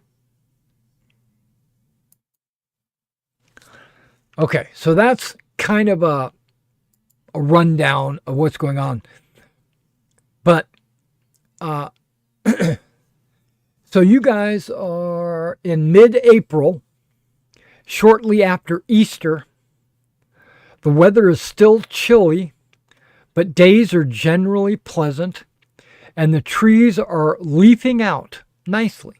Okay, so that's kind of a rundown of what's going on. But so you guys are in mid-April, shortly after Easter. The weather is still chilly, but days are generally pleasant, and the trees are leafing out nicely.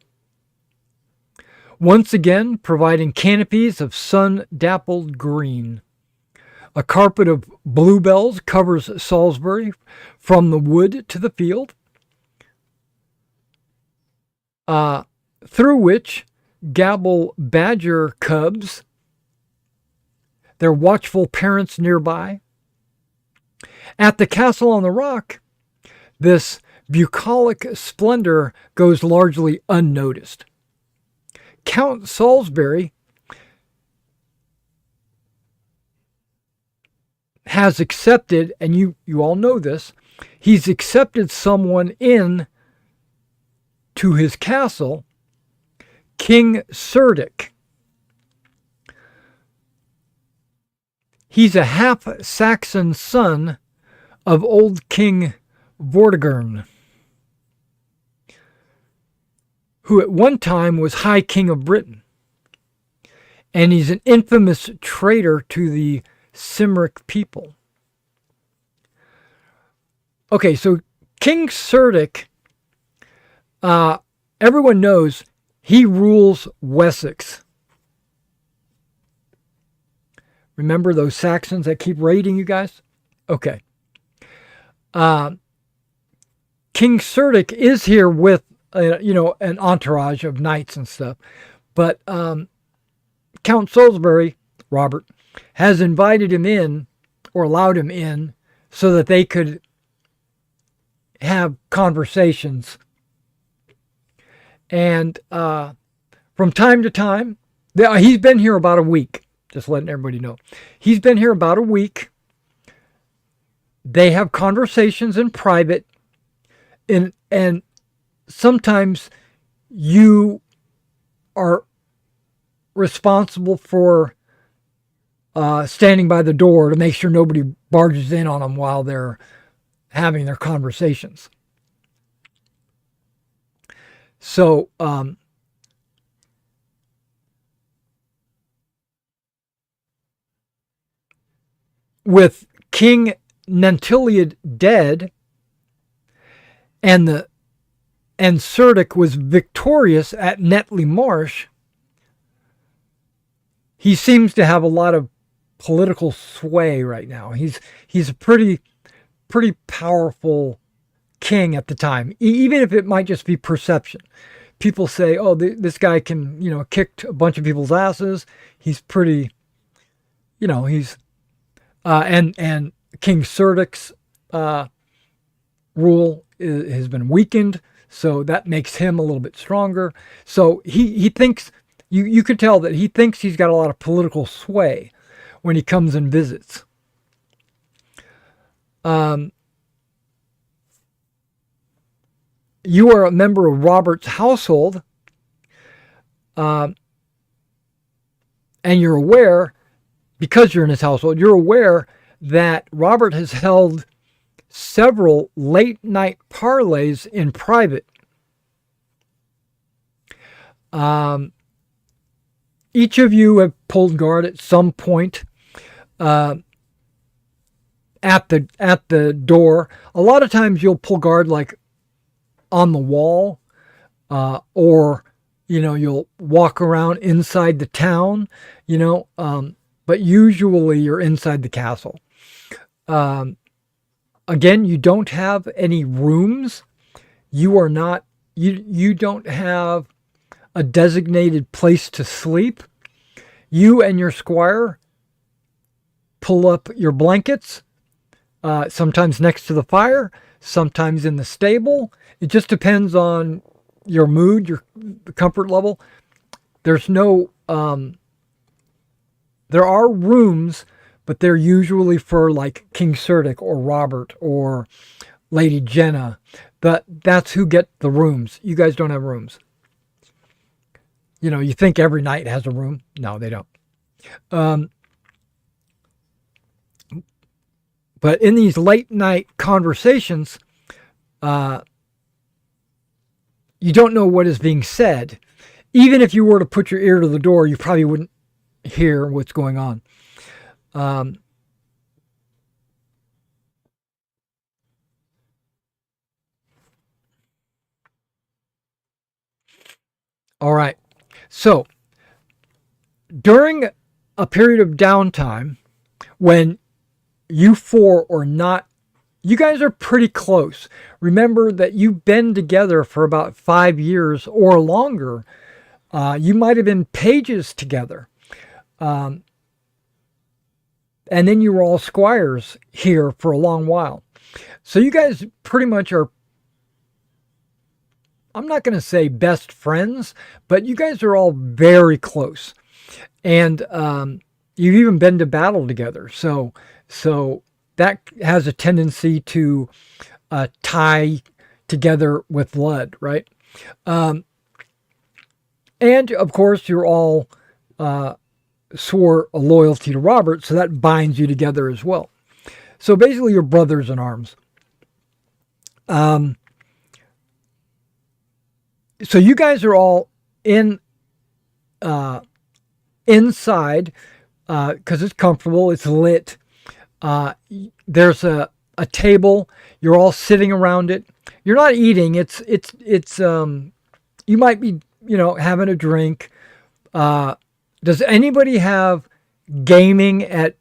Once again, providing canopies of sun-dappled green. A carpet of bluebells covers Salisbury from the wood to the field, through which gabble badger cubs, their watchful parents nearby. At the castle on the rock, this bucolic splendor goes largely unnoticed. Count Salisbury has accepted, and you all know this, he's accepted someone in to his castle, King Cerdic. He's a half-Saxon son of old King Vortigern, who at one time was High King of Britain. And he's an infamous traitor to the Cymric people. Okay, so King Cerdic, everyone knows he rules Wessex. Remember those Saxons that keep raiding you guys? Okay. King Cerdic is here with, an entourage of knights and stuff. But Count Salisbury, Robert, has invited him in, or allowed him in, so that they could have conversations. And from time to time, he's been here about a week, just letting everybody know. He's been here about a week. They have conversations in private, and sometimes you are responsible for standing by the door to make sure nobody barges in on them while they're having their conversations. So, with King Nantiliad dead, and Cerdic was victorious at Netley Marsh, he seems to have a lot of political sway right now. He's a pretty powerful king at the time, even if it might just be perception. People say, "Oh, this guy can, kick a bunch of people's asses. He's pretty, he's." And King Cerdic's rule has been weakened, so that makes him a little bit stronger. So he thinks, you could tell that he thinks he's got a lot of political sway. when he comes and visits. You are a member of Robert's household, and you're aware, because you're in his household, you're aware that Robert has held several late night parlays in private. Each of you have pulled guard at some point at the door. A lot of times you'll pull guard like on the wall, or you'll walk around inside the town, but usually you're inside the castle. Again, you don't have any rooms. You don't have a designated place to sleep. You and your squire pull up your blankets, sometimes next to the fire, sometimes in the stable. It just depends on your mood, your comfort level. There's no, there are rooms, but they're usually for like King Cerdic or Robert or Lady Jenna. But that's who get the rooms. You guys don't have rooms. You think every knight has a room. No, they don't. But in these late night conversations, you don't know what is being said. Even if you were to put your ear to the door, you probably wouldn't hear what's going on. All right. So, during a period of downtime, when you four are not, you guys are pretty close. Remember that you've been together for about 5 years or longer. You might have been pages together. And then you were all squires here for a long while. So you guys pretty much are, I'm not going to say best friends, but you guys are all very close. And you've even been to battle together. So that has a tendency to tie together with blood, right? And of course, you're all swore a loyalty to Robert, so that binds you together as well. So basically, you're brothers in arms. So you guys are all inside because it's comfortable, it's lit. There's a table. You're all sitting around it. You're not eating. It's you might be having a drink. Does anybody have gaming at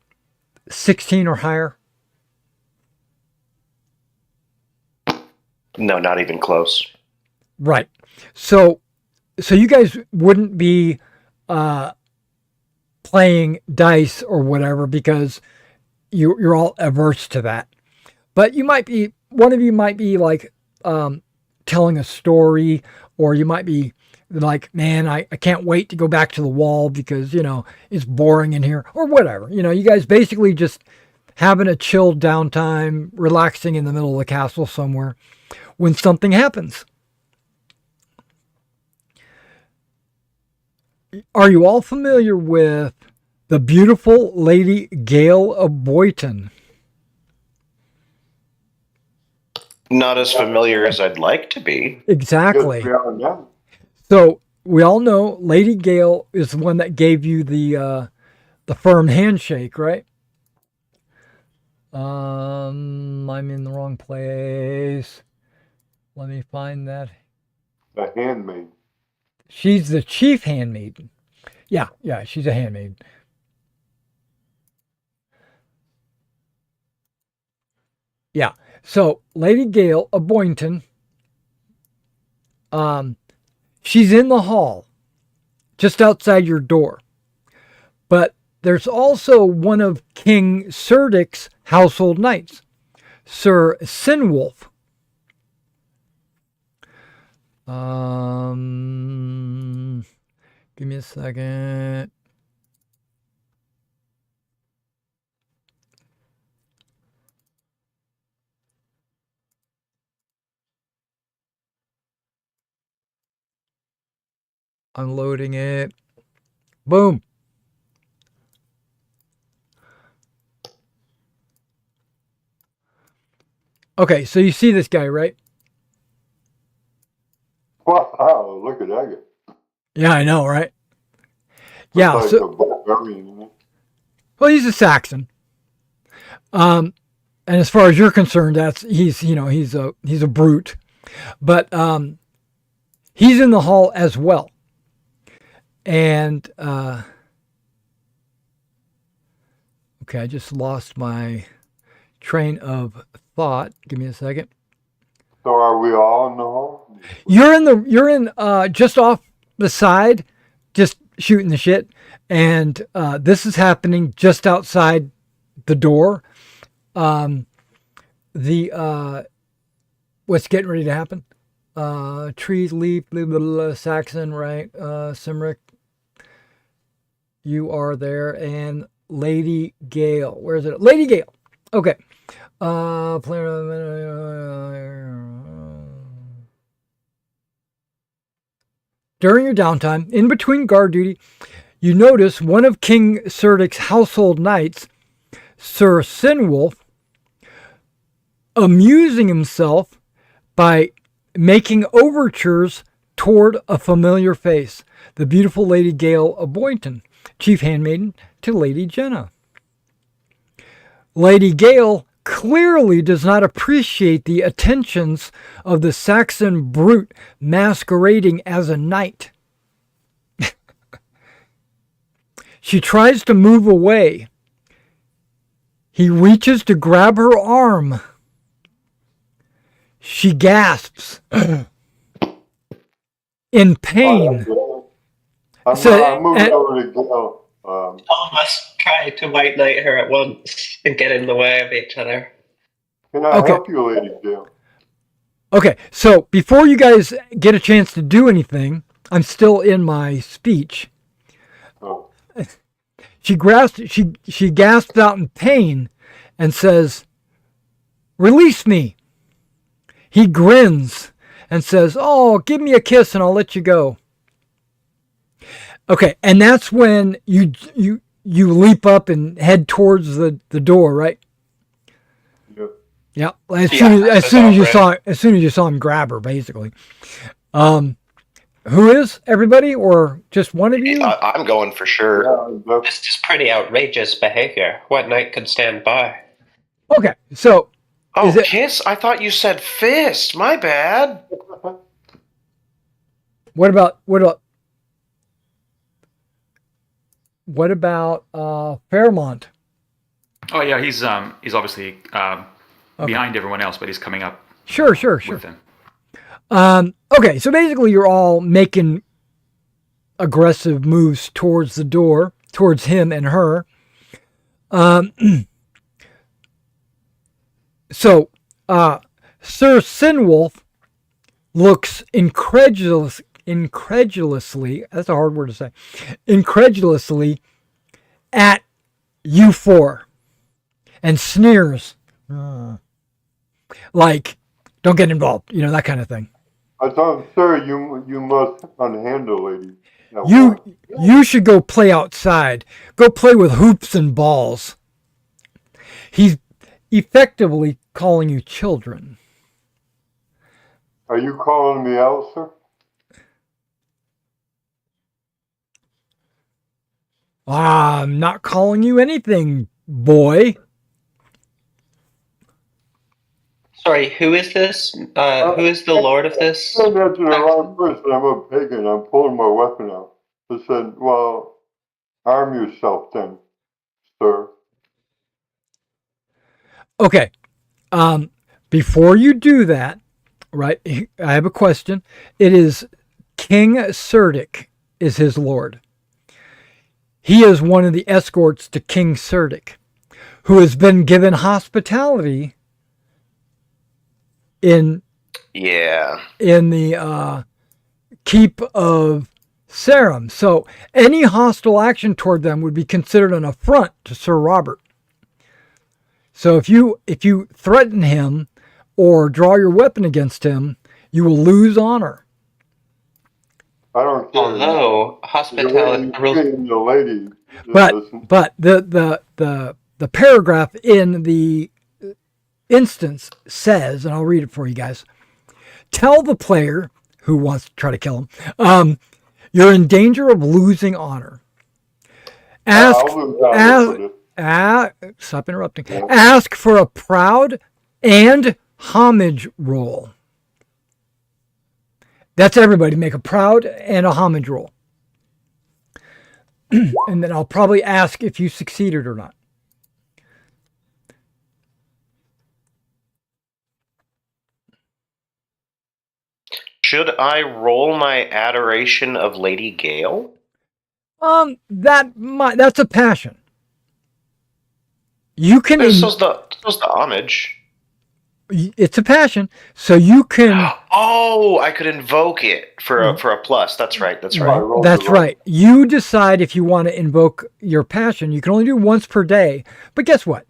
16 or higher? No, not even close. Right. So you guys wouldn't be playing dice or whatever because you're all averse to that. But you might be, one of you might be like telling a story, or you might be like, man, I can't wait to go back to the wall because, it's boring in here, or whatever. You guys basically just having a chill downtime, relaxing in the middle of the castle somewhere when something happens. Are you all familiar with the beautiful Lady Gale of Boyton? Not as familiar as I'd like to be. Exactly. Yes, we are now. So we all know Lady Gale is the one that gave you the firm handshake, right? I'm in the wrong place. Let me find that. The handmaid. She's the chief handmaiden. Yeah, she's a handmaid. Yeah. So Lady Gale of Boynton, she's in the hall, just outside your door. But there's also one of King Cerdic's household knights, Sir Sinwolf. Give me a second. Unloading it. Boom. Okay, so you see this guy, right? Wow, look at that guy. Yeah, I know, right? Yeah, Looks so like a barbarian, isn't it? well, he's a Saxon. And as far as you're concerned, he's a brute. But he's in the hall as well. And okay, I just lost my train of thought. Give me a second. So are we all in the hall? You're in just off the side, just shooting the shit, and this is happening just outside the door. What's getting ready to happen? Trees leap, blah, blah, blah, Saxon, right? Cymric, you are there, and Lady Gale. Where is it? Lady Gale. Okay. During your downtime, in between guard duty, you notice one of King Serdic's household knights, Sir Sinwolf, amusing himself by making overtures toward a familiar face, the beautiful Lady Gale of Boynton, chief handmaiden to Lady Jenna. Lady Gale clearly does not appreciate the attentions of the Saxon brute masquerading as a knight. She tries to move away. He reaches to grab her arm. She gasps in pain. I'm moving over to Gil. All of us try to white knight her at once and get in the way of each other. Can I help you, Lady Gil? Okay, so before you guys get a chance to do anything, I'm still in my speech. Oh. She gasps out in pain and says, "Release me." He grins and says, "Oh, give me a kiss and I'll let you go." Okay, and that's when you leap up and head towards the door, right? Yep. Yeah. As soon as you saw him grab her, basically. Who is everybody, or just one of you? I'm going for sure. Yeah, This is pretty outrageous behavior. What knight could stand by? Okay, so Oh, is it- kiss? I thought you said fist. My bad. what about Fairmont? Oh yeah, he's obviously behind everyone else, but he's coming up Sure. with them. Okay, so basically you're all making aggressive moves towards the door, towards him and her. So Sir Sinwolf looks incredulously, that's a hard word to say, incredulously at you four and sneers. Like, don't get involved, that kind of thing. I thought, sir, you must unhandle lady. Now, You should go play outside. Go play with hoops and balls. He's effectively calling you children. Are you calling me out, sir? I'm not calling you anything, boy. Sorry, who is this? Who is the lord of this? I said to the wrong person. I'm a pagan. I'm pulling my weapon out. I said, well, arm yourself then, sir. Okay. Before you do that, right, I have a question. It is King Serdic is his lord. He is one of the escorts to King Serdic, who has been given hospitality in the keep of Sarum. So any hostile action toward them would be considered an affront to Sir Robert. So if you threaten him or draw your weapon against him, you will lose honor. I don't care. Although The hospitality lady, rules. the lady. But Listen. the paragraph in the instance says, and I'll read it for you guys. Tell the player who wants to try to kill him, you're in danger of losing honor. Ask, I'll lose honor for this. stop interrupting. Yeah. Ask for a proud and homage roll. That's everybody. Make a proud and a homage roll. And then I'll probably ask if you succeeded or not. Should I roll my adoration of Lady Gale? That's a passion. You can. So's the homage. It's a passion, so you can. Oh, I could invoke it for a plus. That's right. That's right. That's right. You decide if you want to invoke your passion. You can only do once per day. But guess what?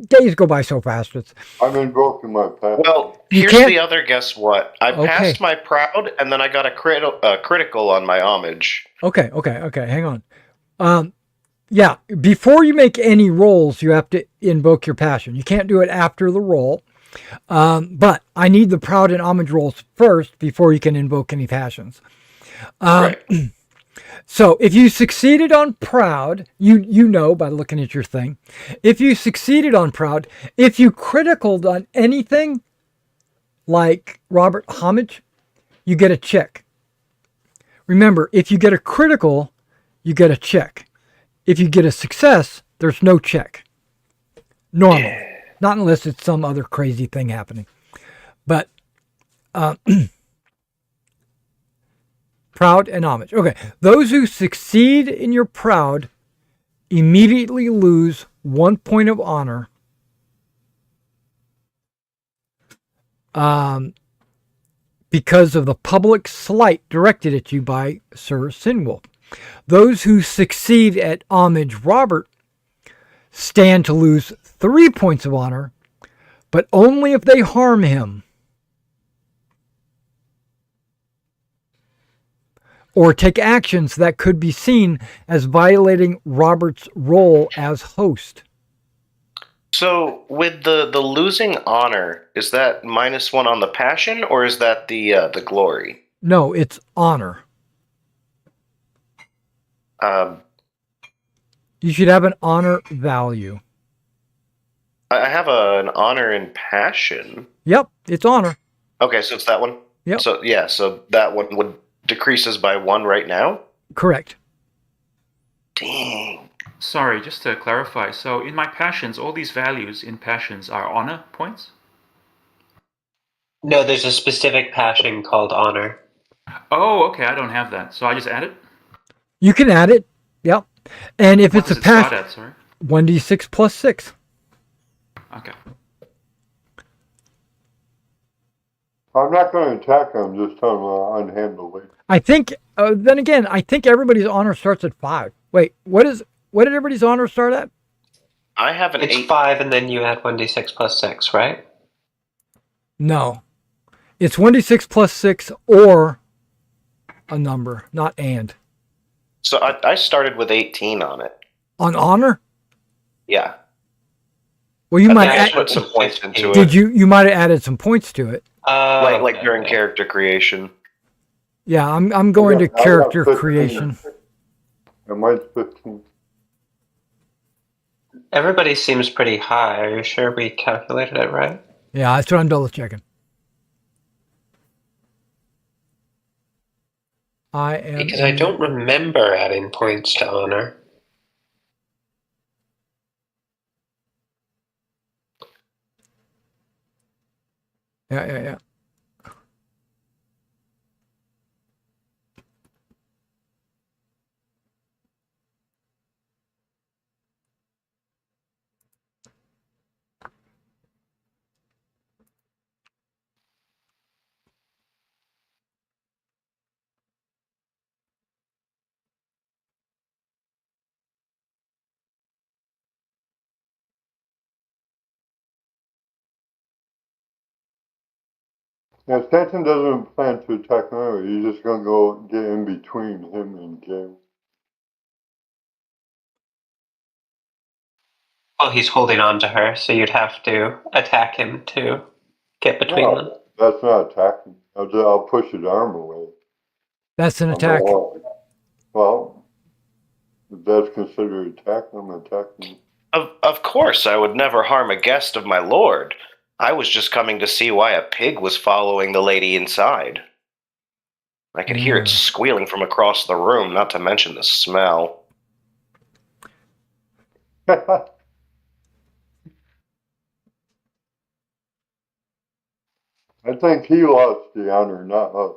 Days go by so fast. I'm invoking my passion. Well, here's the other guess what. I passed my proud, and then I got a critical on my homage. Okay. Hang on. Yeah, before you make any rolls, you have to invoke your passion. You can't do it after the roll. But I need the proud and homage rolls first before you can invoke any passions. Right. So if you succeeded on proud, you know by looking at your thing. If you succeeded on proud, if you criticaled on anything like Robert homage, you get a check. Remember, if you get a critical, you get a check. If you get a success, there's no check. Normal. Yeah. Not unless it's some other crazy thing happening. But proud and homage. Okay. Those who succeed in your proud immediately lose 1 point of honor. Because of the public slight directed at you by Sir Sinwolf. Those who succeed at homage Robert stand to lose 3 points of honor, but only if they harm him or take actions that could be seen as violating Robert's role as host. So with the losing honor, is that -1 on the passion, or is that the glory? No, it's honor. You should have an honor value. I have an honor in passion. Yep, it's honor. Okay, so it's that one? Yep. So yeah, so that one would decreases by 1 right now? Correct. Dang. Sorry, just to clarify. So in my passions, all these values in passions are honor points? No, there's a specific passion called honor. Oh, okay, I don't have that. So I just add it? You can add it. Yep. And if What it's a does it start passion, at, sorry? 1d6 plus 6. Okay. I'm not going to attack him, just tell him unhandle it. I think, then again, I think everybody's honor starts at 5. Wait, what did everybody's honor start at? I have an It's 8. 5 and then you add 1d6 plus 6, right? No. It's 1d6 plus 6 or a number, not and. So I started with 18 on it. On honor? Yeah. Well, you I might think I add, put some points into did it. you might have added some points to it. Like during character creation. Yeah, I'm going to I got character 15. creation. And mine's 15. Everybody seems pretty high. Are you sure we calculated it right? Yeah, that's what I'm double checking. I am Because I don't remember adding points to honor. Yeah. Now, Stanton doesn't plan to attack Mary. He's just gonna go get in between him and James. Well, he's holding on to her, so you'd have to attack him to get between them. No, that's not attacking. I'll push his arm away. That's an attack. Well, if that's considered attack, I'm attacking. Of course, I would never harm a guest of my lord. I was just coming to see why a pig was following the lady inside. I could hear it squealing from across the room, not to mention the smell. I think he lost the honor, not us.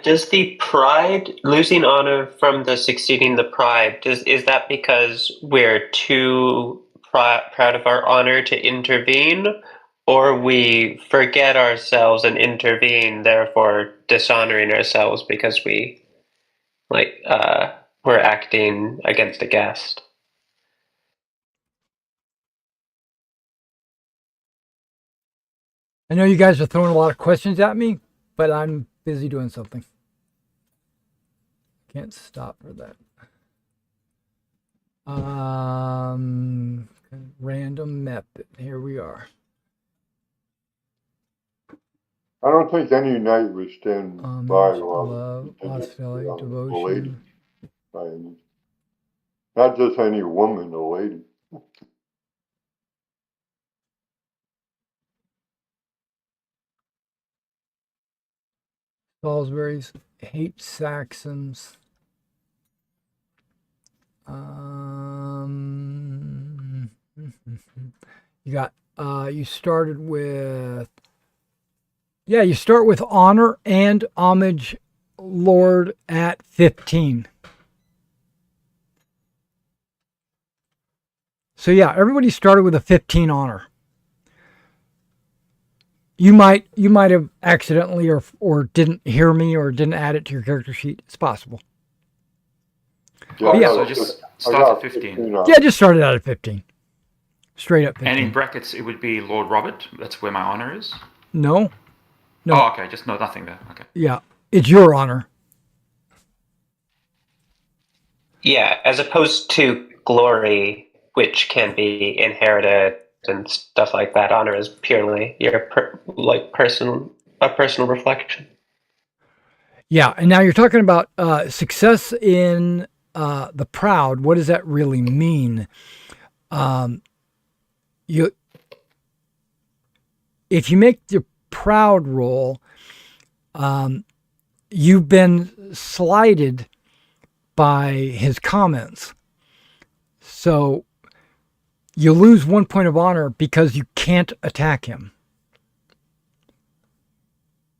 Does the pride, losing honor from the succeeding the pride, is that because we're too proud of our honor to intervene, or we forget ourselves and intervene, therefore dishonoring ourselves because we're acting against a guest? I know you guys are throwing a lot of questions at me, but I'm busy doing something. Can't stop for that. Random method. Here we are. I don't think any knight would stand by while love, hostility, a lady. devotion. By any, not just any woman, a lady. Salisbury's hate Saxons. You got you started with you start with honor and homage lord at 15. So yeah, everybody started with a 15 honor. You might have accidentally or didn't hear me or didn't add it to your character sheet. It's possible. Yeah, So just start at 15. Yeah, just started out at 15. Straight up 15. And in brackets, it would be Lord Robert. That's where my honor is. No. Oh, okay. Just nothing there. Okay. Yeah, it's your honor. Yeah, as opposed to glory, which can be inherited and stuff like that. Honor is purely your personal reflection. Yeah, and now you're talking about success in the proud. What does that really mean? If you make your proud roll, you've been slighted by his comments. So you lose 1 point of honor because you can't attack him.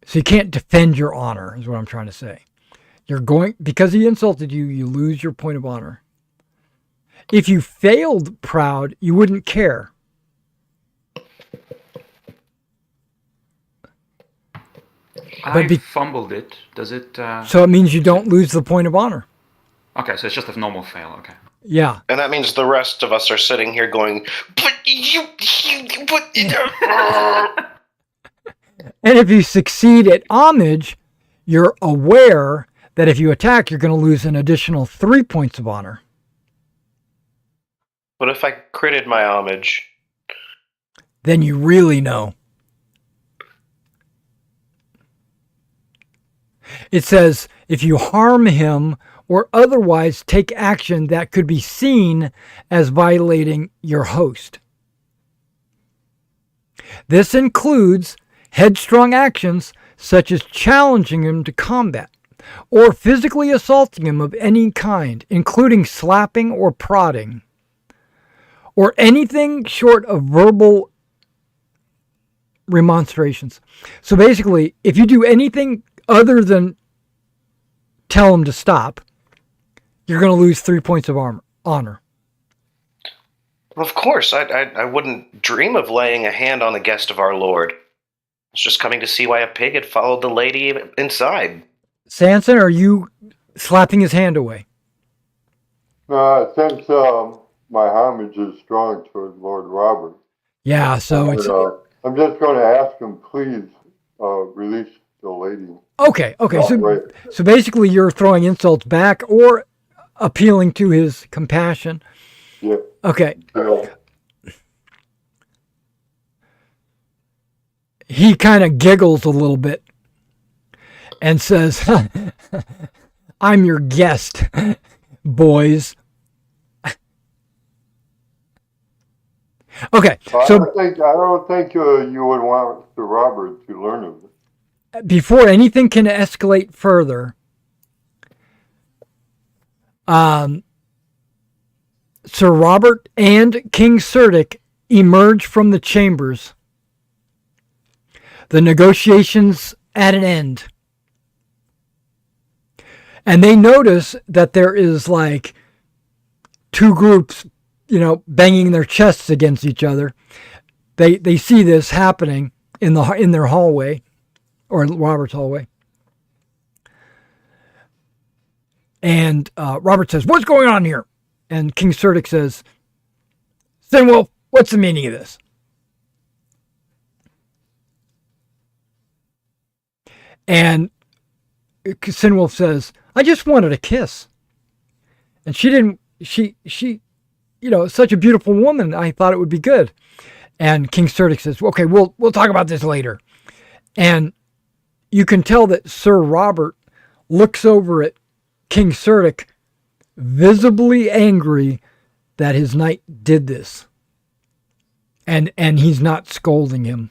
So you can't defend your honor, is what I'm trying to say. Because he insulted you, you lose your point of honor. If you failed proud, you wouldn't care. I fumbled it. Does it? So it means you don't lose the point of honor. Okay, so it's just a normal fail. Okay. Yeah. And that means the rest of us are sitting here going, but you And if you succeed at homage, you're aware that if you attack, you're going to lose an additional 3 points of honor. What if I critted my homage? Then you really know. It says, if you harm him or otherwise take action that could be seen as violating your host. This includes headstrong actions such as challenging him to combat or physically assaulting him of any kind, including slapping or prodding, or anything short of verbal remonstrations. So basically, if you do anything other than tell him to stop, you're going to lose 3 points of honor. Of course, I wouldn't dream of laying a hand on a guest of our Lord. I was just coming to see why a pig had followed the lady inside. Sanson, are you slapping his hand away? Since my homage is strong toward Lord Robert. Yeah, so I'm just going to ask him, please, release the lady. Okay. Not right. So basically, you're throwing insults back or appealing to his compassion. Yeah. Okay. Yeah. He kind of giggles a little bit and says, "I'm your guest, boys." Okay, I so don't think you would want Sir Robert to learn of it. before anything can escalate further, Sir Robert and King Cerdic emerge from the chambers. The negotiations at an end. And they notice that there is like two groups, banging their chests against each other. They see this happening in their hallway, or in Robert's hallway. And Robert says, "What's going on here?" And King Cerdic says, "Sinwolf, what's the meaning of this?" And Sinwolf says, "I just wanted a kiss. And she didn't, she, such a beautiful woman, I thought it would be good." And King Cerdic says, "Okay, we'll talk about this later." And you can tell that Sir Robert looks over at King Cerdic, visibly angry that his knight did this. And he's not scolding him.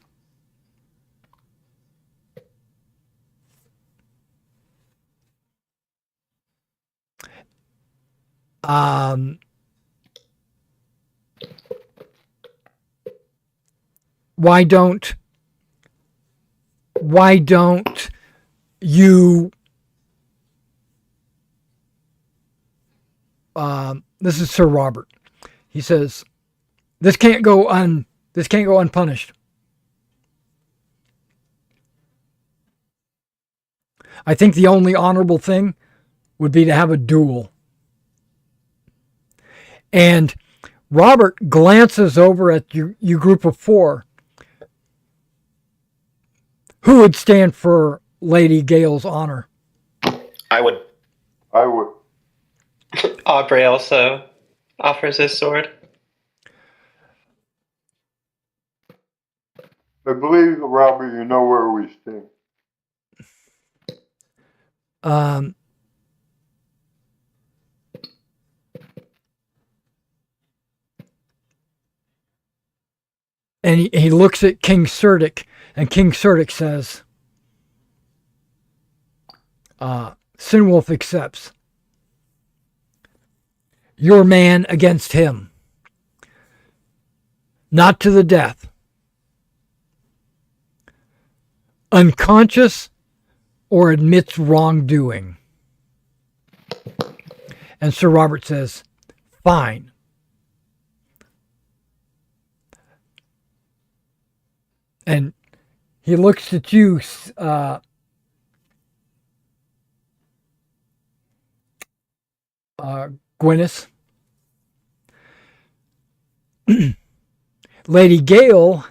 Why don't you this is Sir Robert. He says, this can't go unpunished. I think the only honorable thing would be to have a duel. And Robert glances over at you group of four. Who would stand for Lady Gale's honor? I would. Aubrey also offers his sword. I believe, Robert, you know where we stand. And he looks at King Cerdic, and King Cerdic says, Sinwolf accepts. Your man against him. Not to the death. Unconscious or admits wrongdoing. And Sir Robert says, fine. And he looks at you, Gwyneth. Lady Gale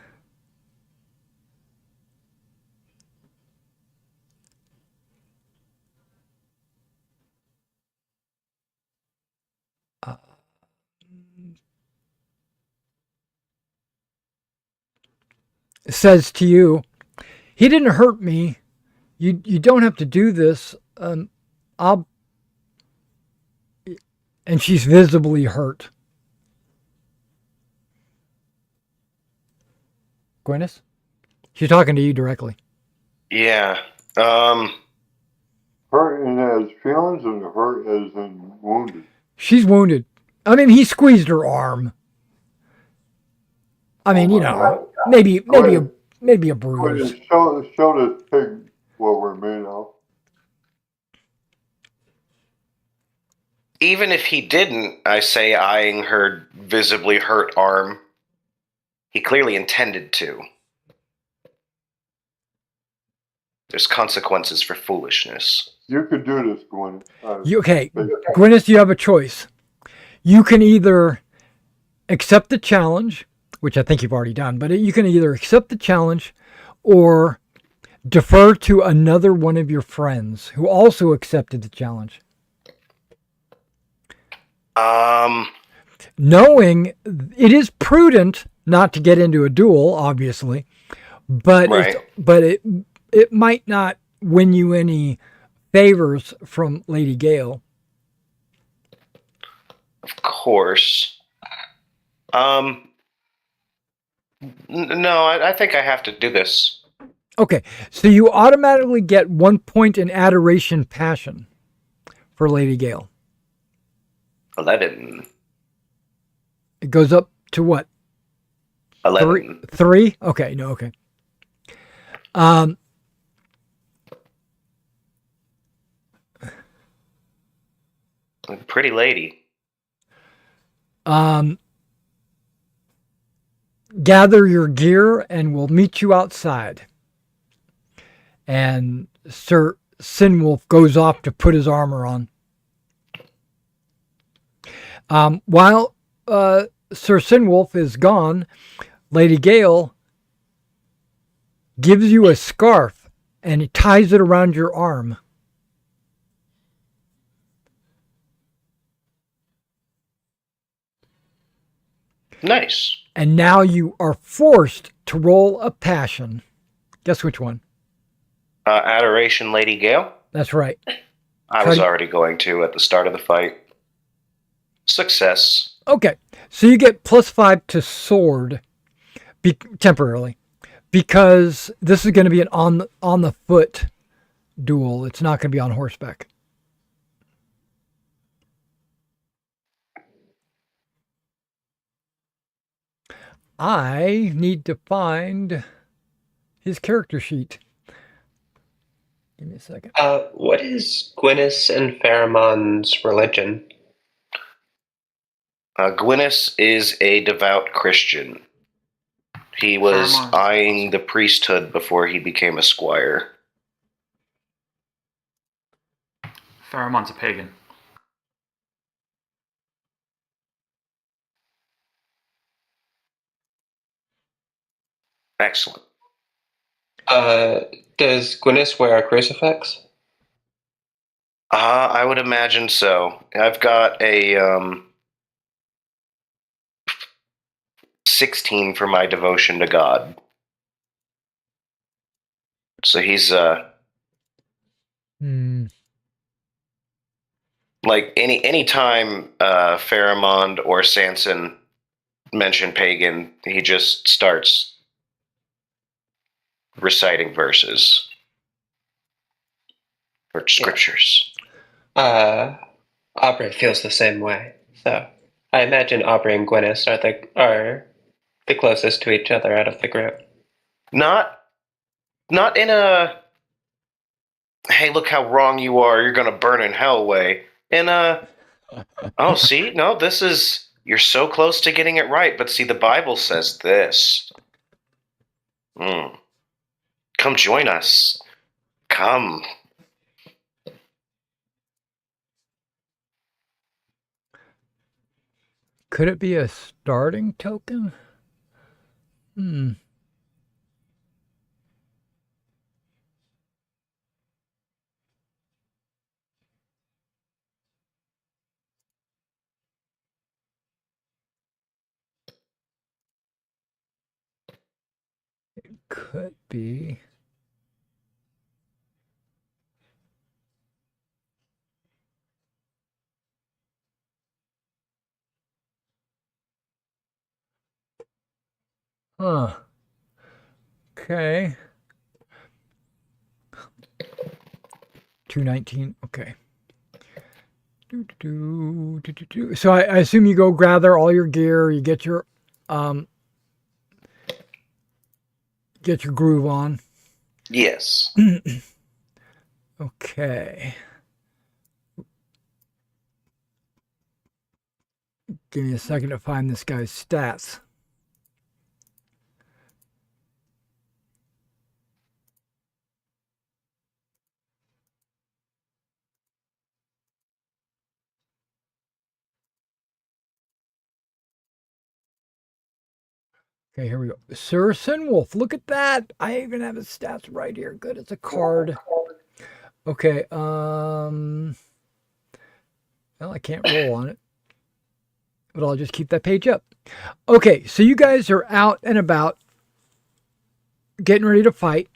says to you, he didn't hurt me. You don't have to do this. And she's visibly hurt. Gwyneth? She's talking to you directly. Yeah. Hurt in as feelings and hurt as in wounded? She's wounded. I mean, he squeezed her arm. I mean, maybe a bruise. Show this pig what we're made of. Even if he didn't, I say, eyeing her visibly hurt arm, he clearly intended to. There's consequences for foolishness. You could do this, Gwyneth. Gwyneth, you have a choice. You can either accept the challenge which I think you've already done, but you can either accept the challenge or defer to another one of your friends who also accepted the challenge. Knowing it is prudent not to get into a duel, obviously, but Right. it might not win you any favors from Lady Gale. Of course. No, I think I have to do this. Okay, so you automatically get 1 point in adoration passion for Lady Gale. 11. It goes up to what? 11. Three? Okay, no, okay. Pretty lady. Gather your gear and we'll meet you outside. And Sir Sinwolf goes off to put his armor on. While Sir Sinwolf is gone, Lady Gale gives you a scarf and he ties it around your arm. Nice. And now you are forced to roll a passion. Guess which one? Adoration, Lady Gale. That's right. I was already going to at the start of the fight. Success. Okay, so you get +5 to sword temporarily because this is going to be an on the foot duel. It's not going to be on horseback. I need to find his character sheet. Give me a second. What is Gwyneth and Pharamond's religion? Gwyneth is a devout Christian. He was Pharamond. eyeing the priesthood before he became a squire. Pharamond's a pagan. Excellent. Does Gwyneth wear a crucifix? I would imagine so. I've got a 16 for my devotion to God. So he's like any time Pharamond or Sanson mention pagan, he just starts reciting verses or scriptures. Aubrey feels the same way. So I imagine Aubrey and Gwyneth are the closest to each other out of the group. Not in a hey, look how wrong you are, you're gonna burn in hell way. In a oh, see, no, this is you're so close to getting it right, but see, the Bible says this. Come join us. Come. Could it be a starting token? It could be. Huh. Okay. 219. Okay. So I assume you go gather all your gear. You get your groove on. Yes. Okay. Give me a second to find this guy's stats. Okay, here we go. Sir Sinwolf, look at that. I even have his stats right here. Good, it's a card. Okay, well, I can't roll on it, but I'll just keep that page up. Okay, so you guys are out and about, getting ready to fight.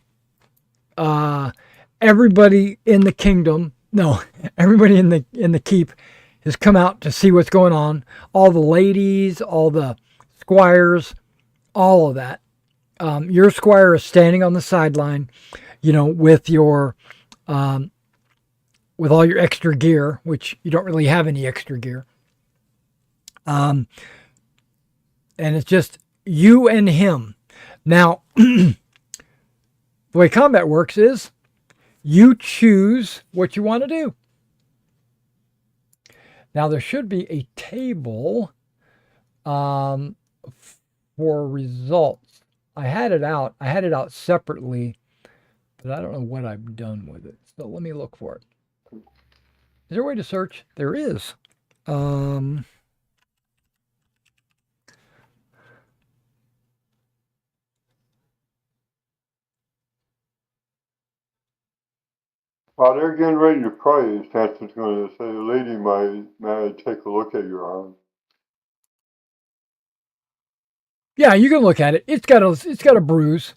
Everybody in the kingdom, no, everybody in the keep has come out to see what's going on. All the ladies, all the squires, all of that. Your squire is standing on the sideline, with your with all your extra gear, which you don't really have any extra gear. And it's just you and him. Now, the way combat works is you choose what you want to do. Now, there should be a table for results. I had it out separately, but I don't know what I've done with it. So let me look for it. Is there a way to search? There is. While they're getting ready to pray, Santa's going to say, "Lady, may I take a look at your arm?" Yeah, you can look at it. It's got a bruise.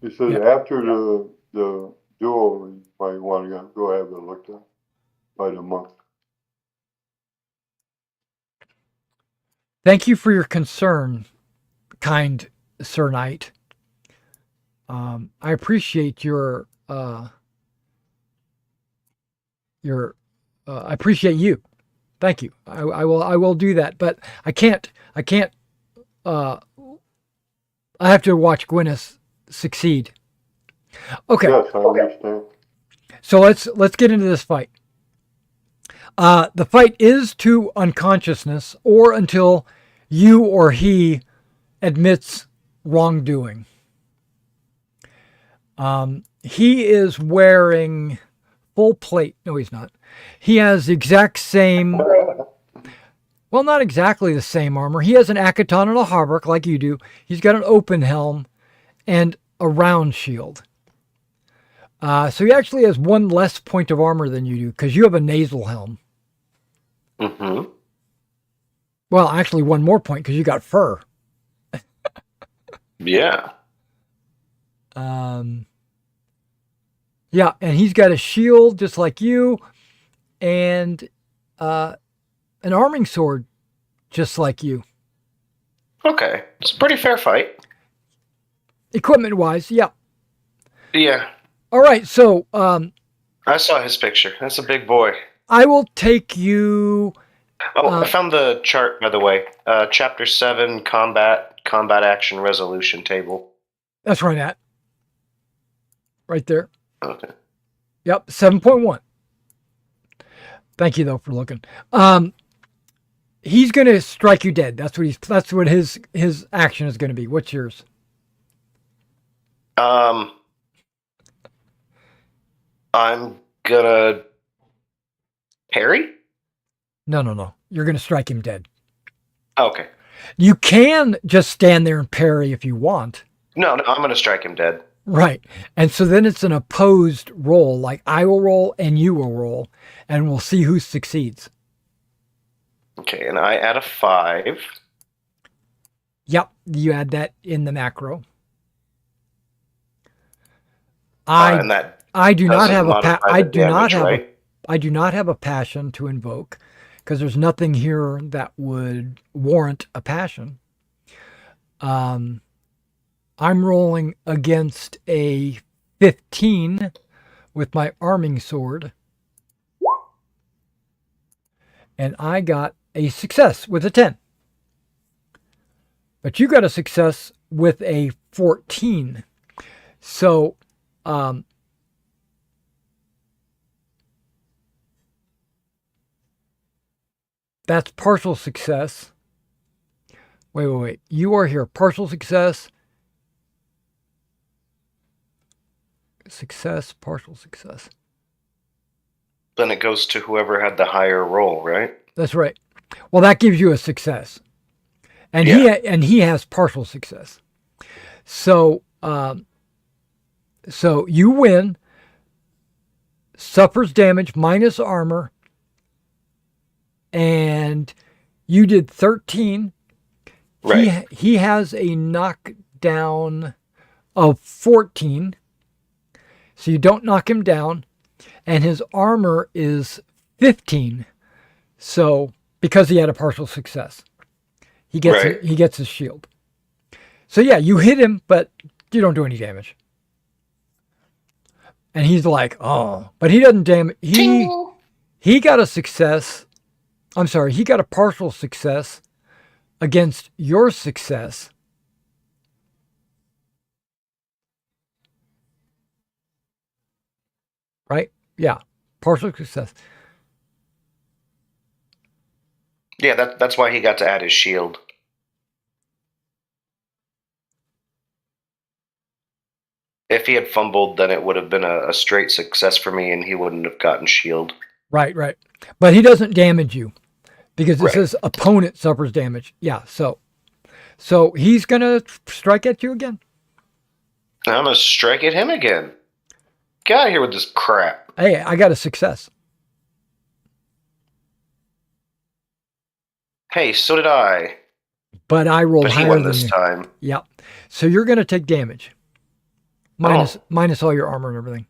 He says after the duel, you might want to go have it looked at by the monk. Thank you for your concern, kind Sir Knight. I appreciate I appreciate you. Thank you. I will do that, but I can't, I have to watch Gwyneth succeed. Okay. Yes, I understand. So let's get into this fight. The fight is to unconsciousness or until you or he admits wrongdoing. He is wearing full plate. No, he's not. He has the exact same, well, not exactly the same armor. He has an Akaton and a hauberk like you do. He's got an open helm and a round shield. So he actually has one less point of armor than you do because you have a nasal helm. Mm-hmm. Well, actually one more point because you got fur. Yeah. Yeah, and he's got a shield just like you, and an arming sword just like you. Okay. It's a pretty fair fight. Equipment-wise, yeah. Yeah. All right, so I saw his picture. That's a big boy. I will take you. Oh, I found the chart, by the way. Chapter 7, combat action resolution table. That's right at. Right there. Okay. Yep, 7.1. Thank you though for looking. He's going to strike you dead. That's what his action is going to be. What's yours? I'm gonna parry? No. You're going to strike him dead. Okay. You can just stand there and parry if you want. No, I'm gonna strike him dead. Right. And so then it's an opposed roll, like I will roll and you will roll, and we'll see who succeeds. Okay, and I add a 5. Yep, you add that in the macro. I do not have a passion to invoke because there's nothing here that would warrant a passion. I'm rolling against a 15 with my arming sword. And I got a success with a 10. But you got a success with a 14. So, that's partial success. Wait. You are here. Partial success. Success, partial success. Then it goes to whoever had the higher roll, right? That's right. Well, that gives you a success. and he has partial success. So so you win. Suffers damage minus armor, and you did 13. Right. He has a knockdown of 14, so you don't knock him down, and his armor is 15. So because he had a partial success, he gets his shield. So yeah, you hit him, but you don't do any damage. And he's like, oh, but he doesn't damage. He got a success. I'm sorry, he got a partial success against your success. Right? Yeah, partial success. Yeah, that's why he got to add his shield. If he had fumbled, then it would have been a straight success for me, and he wouldn't have gotten shield. Right. But he doesn't damage you because it says opponent suffers damage. Yeah, so he's going to strike at you again. I'm going to strike at him again. Get out of here with this crap. Hey, I got a success. Hey, so did I. But I rolled But he higher won than this you. time. Yep. So you're going to take damage. Minus all your armor and everything.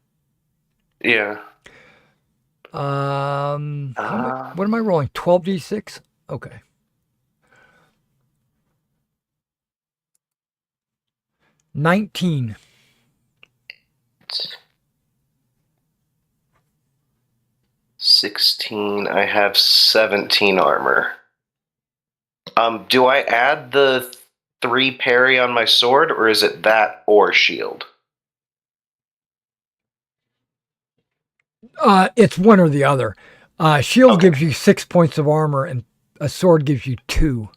Yeah. What am I rolling? 12d6? Okay. $19. 16. I have 17 armor. Do I add the 3 parry on my sword, or is it that or shield? It's one or the other. Shield gives you 6 points of armor, and a sword gives you 2.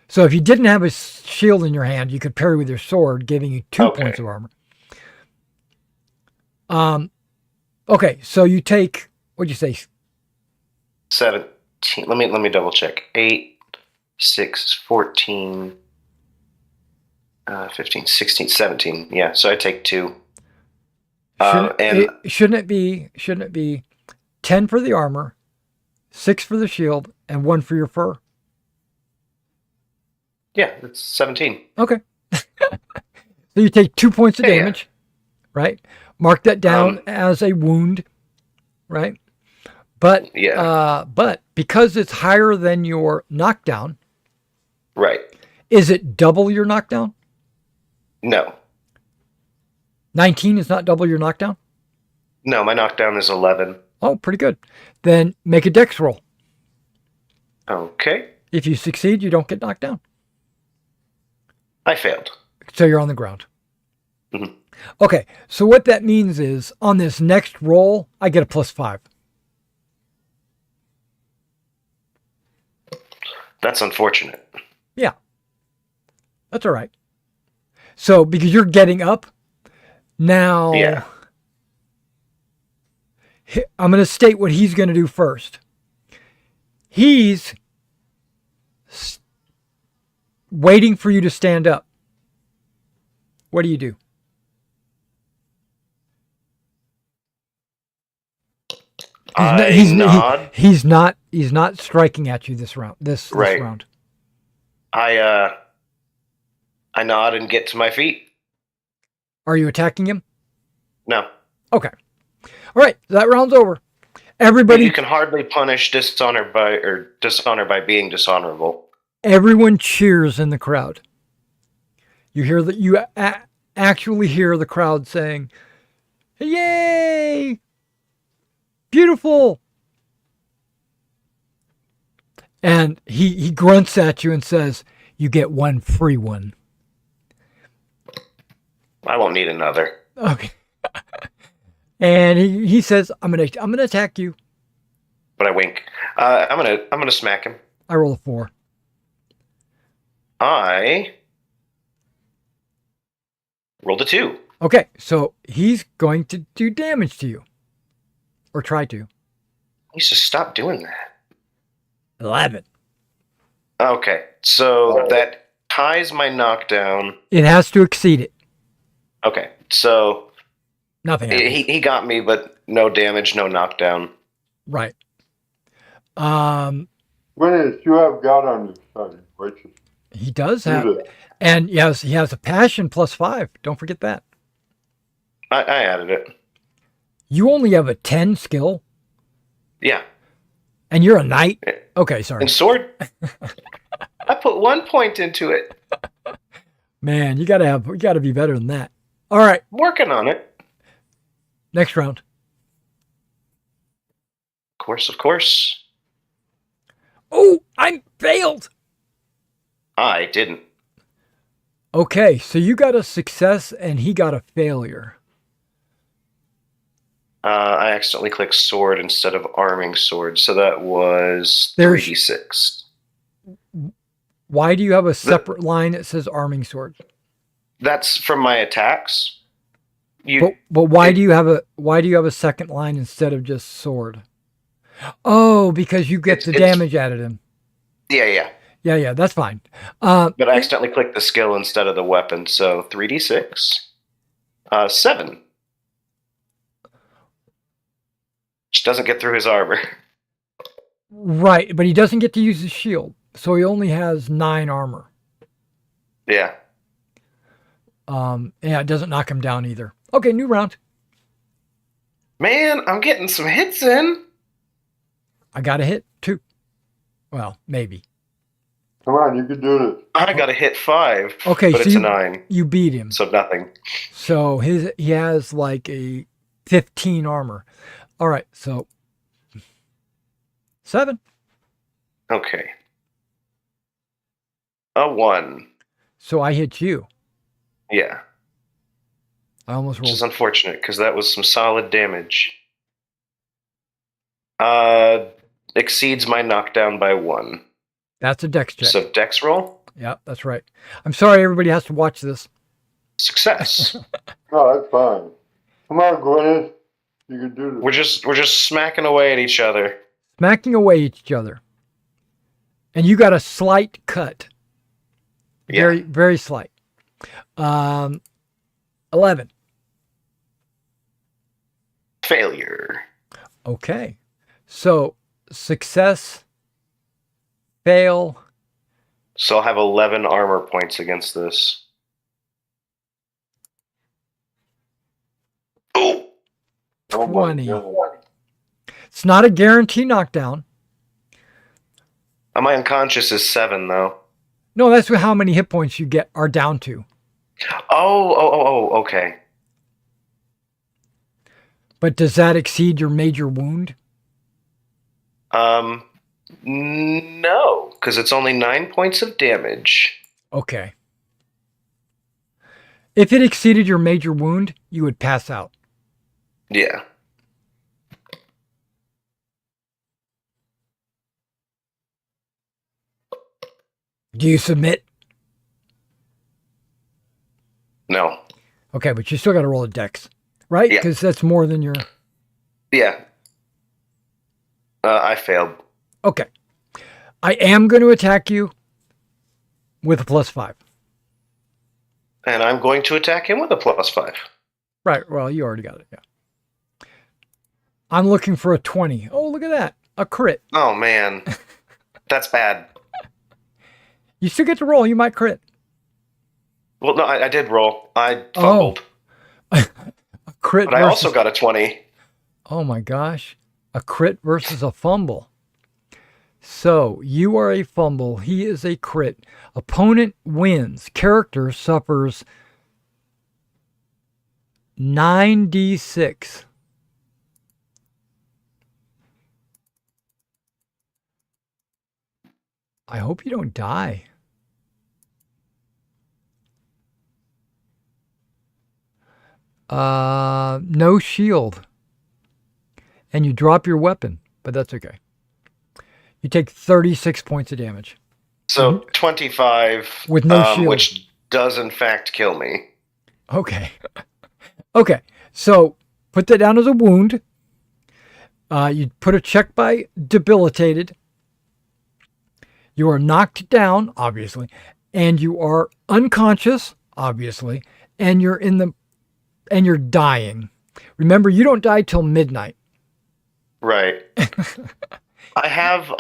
So if you didn't have a shield in your hand, you could parry with your sword, giving you 2 points of armor. Okay, so you take, what'd you say? 17. Let me double check. 8, 6, 14, 15, 16, 17. Yeah, so I take 2. Shouldn't it be 10 for the armor, 6 for the shield, and 1 for your fur? Yeah, it's 17. Okay. So you take 2 points of damage, right? Mark that down as a wound, right? But but because it's higher than your knockdown, right? Is it double your knockdown? No. 19 is not double your knockdown? No, my knockdown is 11. Oh, pretty good. Then make a dex roll. Okay. If you succeed, you don't get knocked down. I failed. So you're on the ground. Mm-hmm. Okay, so what that means is on this next roll, I get a +5. That's unfortunate. Yeah. That's all right. So because you're getting up, now I'm going to state what he's going to do first. He's waiting for you to stand up. What do you do? He's not striking at you this round. This round. I nod and get to my feet. Are you attacking him? No. Okay. All right. That round's over. Everybody. You can hardly punish dishonor by being dishonorable. Everyone cheers in the crowd. You hear that you actually hear the crowd saying, "Yay! Beautiful!" And he grunts at you and says, "You get one free one." I won't need another. Okay. And he says, "I'm gonna attack you." But I wink. I'm gonna smack him. I roll a 4. I rolled a 2. Okay, so he's going to do damage to you, or try to. He should stop doing that. 11. Okay, so that ties my knockdown. It has to exceed it. Okay, so Nothing happens. he got me, but no damage, no knockdown. Right. Gwyneth, you have God on your side, righteous. He does Do have, that. and yes, he has a passion +5. Don't forget that. I added it. You only have a 10 skill, Yeah. and you're a knight. Okay, sorry. And sword. I put 1 point into it. Man, you gotta be better than that. All right, Working on it. next round. Of course. Oh, I failed. I didn't. Okay, so you got a success and he got a failure. I accidentally clicked sword instead of arming sword, so that was There's- 3d6. Why do you have a separate line that says arming sword? That's from my attacks. You But why do you have a second line instead of just sword? Oh, because you get the It's- damage added in. yeah. Yeah, that's fine. But I accidentally clicked the skill instead of the weapon, so 3d6. 7. Which doesn't get through his armor. Right, but he doesn't get to use his shield, so he only has 9 armor. Yeah. Yeah, it doesn't knock him down either. Okay, new round. Man, I'm getting some hits in. I got a hit 2. Well, maybe. Come on, you can do this. I got a hit 5. Okay, but so it's a you- 9, You beat him. so nothing. So he has like a 15 armor. All right, so 7. Okay. A 1. So I hit you. Yeah. I almost Which is rolled. unfortunate because that was some solid damage. Exceeds my knockdown by 1. That's a dex check. So dex roll, Yeah, that's right. I'm sorry everybody has to watch this. success. No, that's fine. Come on, Gwyneth. You can do this. we're just smacking away at each other. Smacking away at each other. And you got a slight cut. Yeah. Very, very slight. 11. Failure. Okay. So success, fail. So I'll have 11 armor points against this. Oh, Oh my 20. God. It's not a guarantee knockdown. my unconscious is 7 though. No, that's how many hit points you get are down to. Oh, okay. But does that exceed your major wound? No, because it's only 9 points of damage. Okay. If it exceeded your major wound, you would pass out. Yeah. Do you submit? No. Okay, but you still got to roll a dex, right? Yeah. Because that's more than your. Yeah. I failed. Okay. I am going to attack you with a +5. And I'm going to attack him with a +5. Right. Well, you already got it. Yeah. I'm looking for a 20. Oh, look at that. A crit. Oh, man. That's bad. You still get to roll. You might crit. Well, no, I did roll. I fumbled. A crit But I versus. also got a 20. Oh my gosh. A crit versus a fumble. So you are a fumble. He is a crit. Opponent wins. Character suffers 9d6. I hope you don't die. No shield. And you drop your weapon, but that's okay. You take 36 points of damage. So 25. With no shield. Which does, in fact, kill me. Okay. Okay. So put that down as a wound. You put a check by debilitated. You are knocked down, obviously, and you are unconscious, obviously, and you're dying. Remember, you don't die till midnight. Right. I have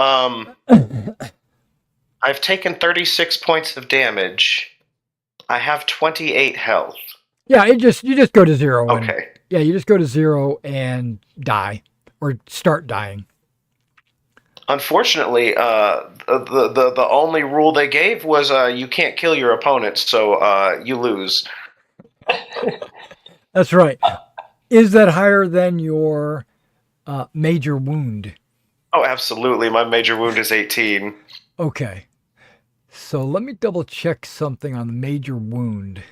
I've taken 36 points of damage. I have 28 health. Yeah, you just go to zero. Okay. Yeah, you just go to zero and die, or start dying. Unfortunately, the only rule they gave was you can't kill your opponents, so you lose. That's right. Is that higher than your major wound? Oh, absolutely. My major wound is 18. Okay. So let me double check something on the major wound.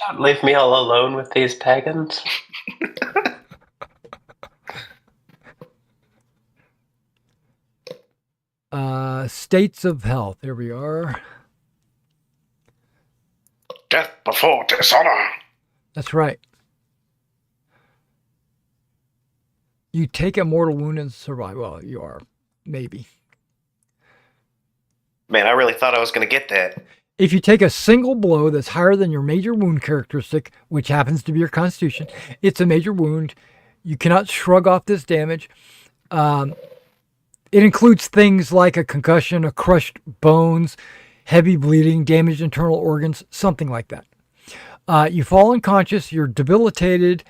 Don't leave me all alone with these pagans. States of health. There we are. Death before dishonor. That's right. You take a mortal wound and survive. Well, you are. Maybe. Man, I really thought I was going to get that. If you take a single blow that's higher than your major wound characteristic, which happens to be your constitution, it's a major wound. You cannot shrug off this damage. It includes things like a concussion, a crushed bones, heavy bleeding, damaged internal organs, something like that. You fall unconscious, you're debilitated,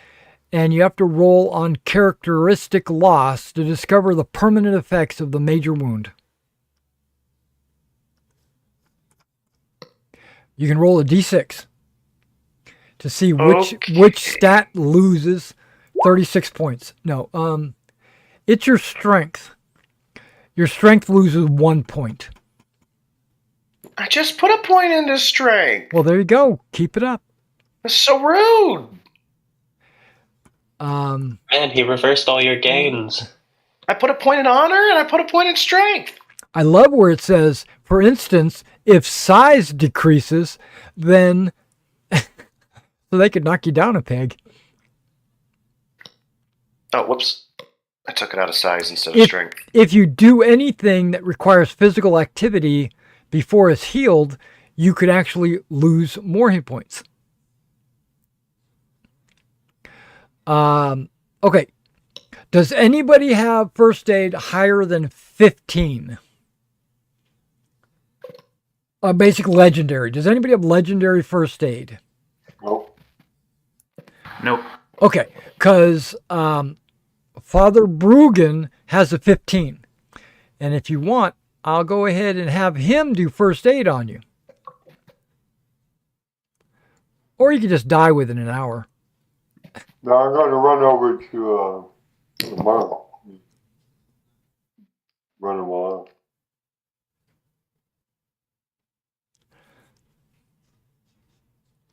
and you have to roll on characteristic loss to discover the permanent effects of the major wound. You can roll a d6 to see which stat loses 36 points. No, it's your strength. Your strength loses 1 point. I just put a point into strength. Well, there you go. Keep it up. That's so rude. Man, he reversed all your gains. I put a point in honor and I put a point in strength. I love where it says, for instance, if size decreases, then so they could knock you down a peg. Oh, whoops. I took it out of size instead of strength. If you do anything that requires physical activity before it's healed, you could actually lose more hit points. Okay. Does anybody have first aid higher than 15? Basic legendary. Does anybody have legendary first aid? Nope. Nope. Okay, because Father Brugan has a 15. And if you want, I'll go ahead and have him do first aid on you. Or you could just die within an hour. Now I'm going to run over to the monk. Run him off.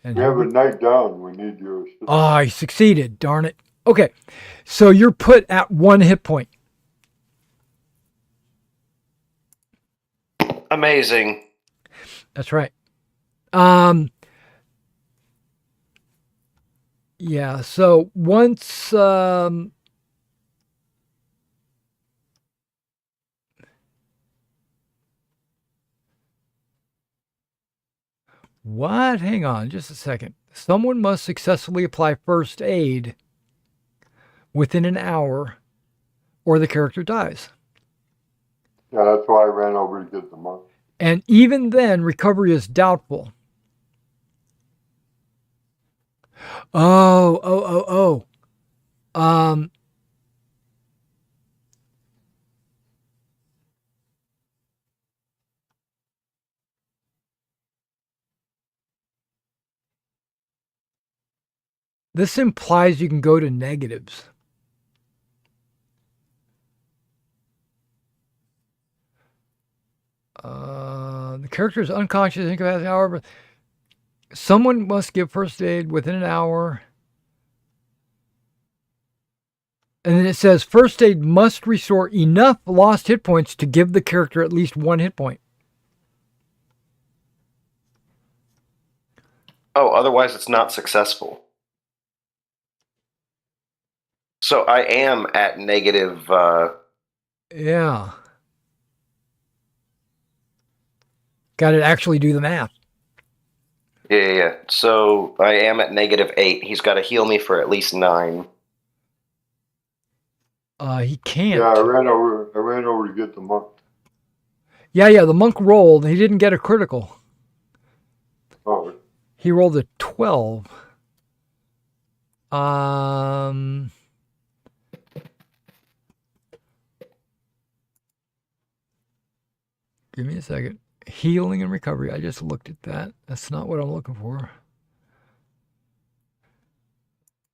And We have a night down. We need your assistance. oh, I succeeded. Darn it. Okay, so you're put at 1 hit point. Amazing. That's right. Yeah, so once what? Hang on just a second. Someone must successfully apply first aid within an hour or the character dies. Yeah, that's why I ran over to get the monk. And even then, recovery is doubtful. Oh. This implies you can go to negatives. The character is unconscious, incapacitated, however, someone must give first aid within an hour. And then it says first aid must restore enough lost hit points to give the character at least 1 hit point. Oh, otherwise it's not successful. So I am at negative Yeah. Got to actually do the math. Yeah. So I am at -8. He's got to heal me for at least 9. He can't. Yeah, I ran over to get the monk. Yeah, the monk rolled. He didn't get a critical. Oh, He rolled a 12. Give me a second. Healing and recovery. I just looked at that. That's not what I'm looking for.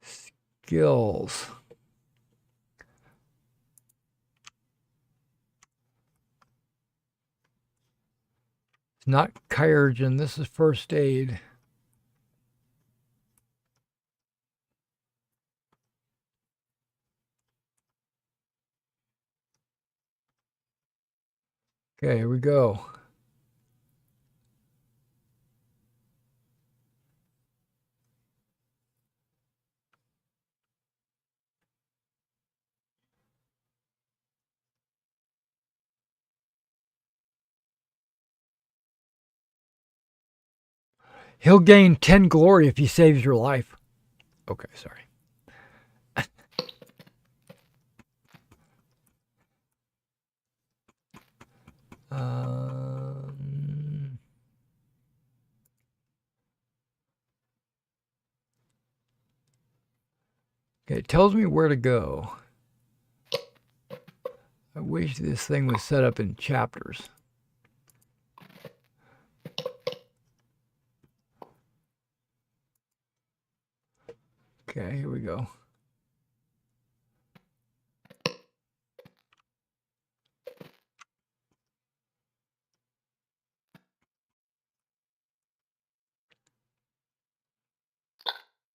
Skills. It's not chirurgeon. This is first aid. Okay, here we go. He'll gain 10 glory if he saves your life. Okay, sorry. Okay, it tells me where to go. I wish this thing was set up in chapters. Okay, here we go.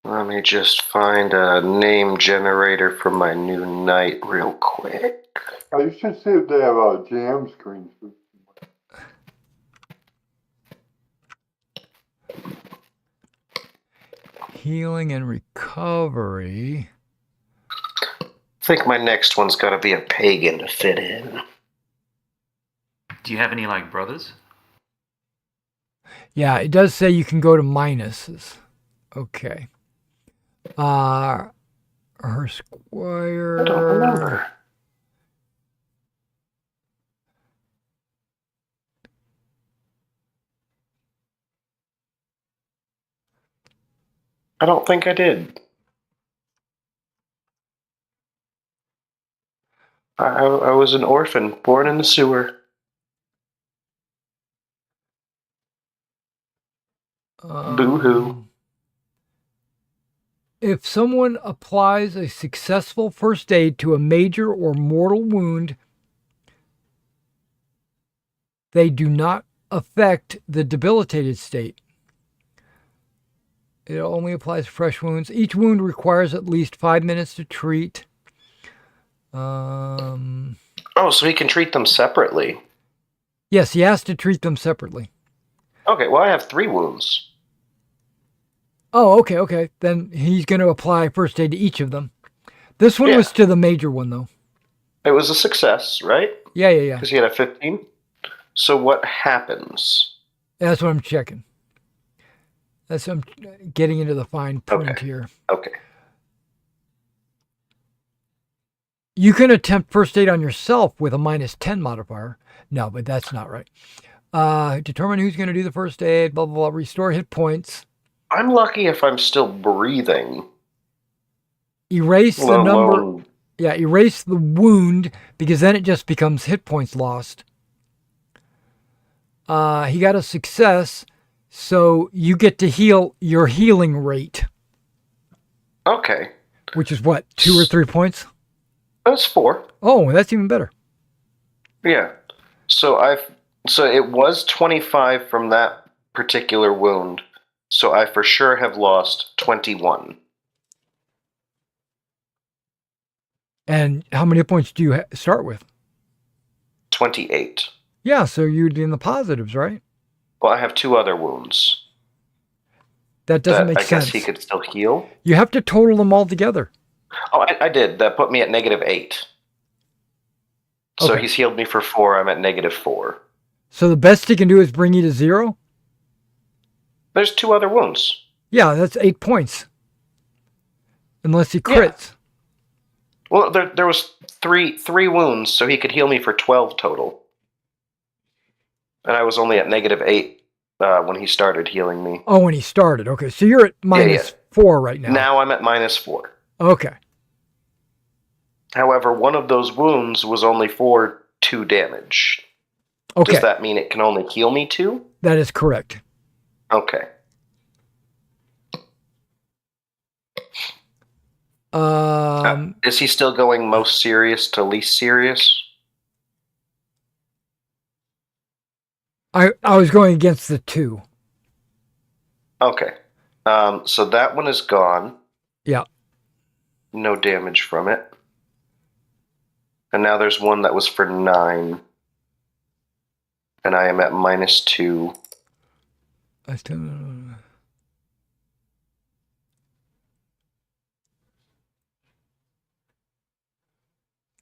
Let me just find a name generator for my new knight real quick. you should see if they have jam screens. Healing and recovery. I think my next one's got to be a pagan to fit in. Do you have any like brothers? Yeah, it does say you can go to minuses. Okay. Her squire. I don't remember. I don't think I did. I was an orphan, born in the sewer. Boo-hoo. If someone applies a successful first aid to a major or mortal wound, they do not affect the debilitated state. It only applies to fresh wounds. Each wound requires at least 5 minutes to treat. Oh, so he can treat them separately. Yes, he has to treat them separately. Okay, well, I have 3 wounds. Oh, okay. Then he's going to apply first aid to each of them. This one was to the major one, though. It was a success, right? Yeah. Because he had a 15. So what happens? That's what I'm checking. That's what I'm getting into the fine print here. Okay. You can attempt first aid on yourself with a -10 modifier. No, but that's not right. Determine who's going to do the first aid, blah, blah, blah. Restore hit points. I'm lucky if I'm still breathing. Erase the number. Yeah, erase the wound, because then it just becomes hit points lost. He got a success, so you get to heal your healing rate. Okay. Which is what, 2 or 3 points? That's 4. Oh, that's even better. Yeah. So it was 25 from that particular wound. So I for sure have lost 21. And how many points do you start with? 28. Yeah, so you'd be in the positives, right? Well, I have 2 other wounds. That doesn't make sense. I guess he could still heal? You have to total them all together. Oh, I did. That put me at -8. So Okay. he's healed me for 4. I'm at -4. So the best he can do is bring you to 0? There's 2 other wounds. Yeah, that's 8 points. Unless he Yeah. crits. Well, there was three wounds, so he could heal me for 12 total. And I was only at -8 when he started healing me. Oh, when he started. Okay, so you're at -4 right now. Now I'm at -4. Okay. However, one of those wounds was only for 2 damage. Okay. Does that mean it can only heal me 2? That is correct. Okay. Is he still going most serious to least serious? I was going against the 2. Okay. So that one is gone. Yeah. No damage from it. And now there's one that was for 9. And I am at -2. I still.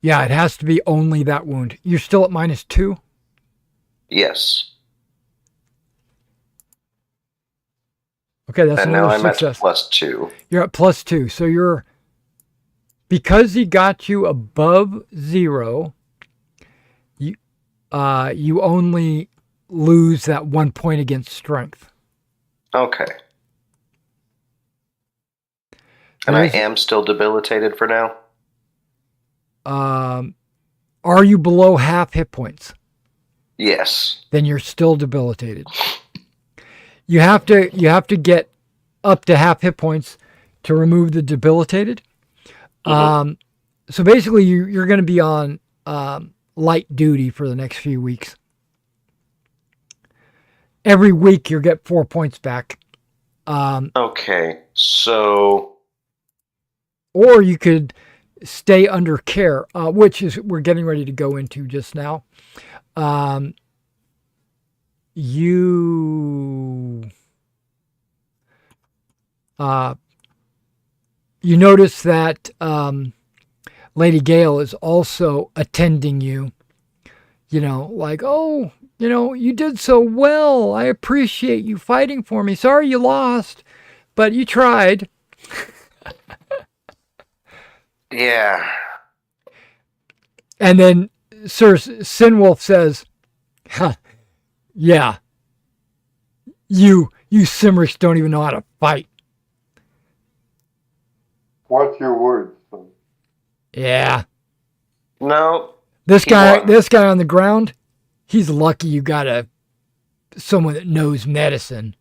Yeah, it has to be only that wound. You're still at -2? Yes. Okay, that's And now another I'm success. at +2. You're at +2. So you're, because he got you above 0, you only lose that 1 point against strength. Okay. And I am still debilitated for now? Are you below half hit points? Yes. Then you're still debilitated. You have to get up to half hit points to remove the debilitated. Mhm. So basically, you're going to be on light duty for the next few weeks. Every week you get 4 points back. Okay, so Or you could stay under care, which is we're getting ready to go into just now. You notice that Lady Gale is also attending you. You know, like, oh, you know, you did so well. I appreciate you fighting for me. Sorry you lost, but you tried. yeah. And then Sir Sinwolf says, huh, yeah, you Cymrics don't even know how to fight. Watch your words, son. Yeah. No. This He guy won. on the ground, he's lucky you got someone that knows medicine.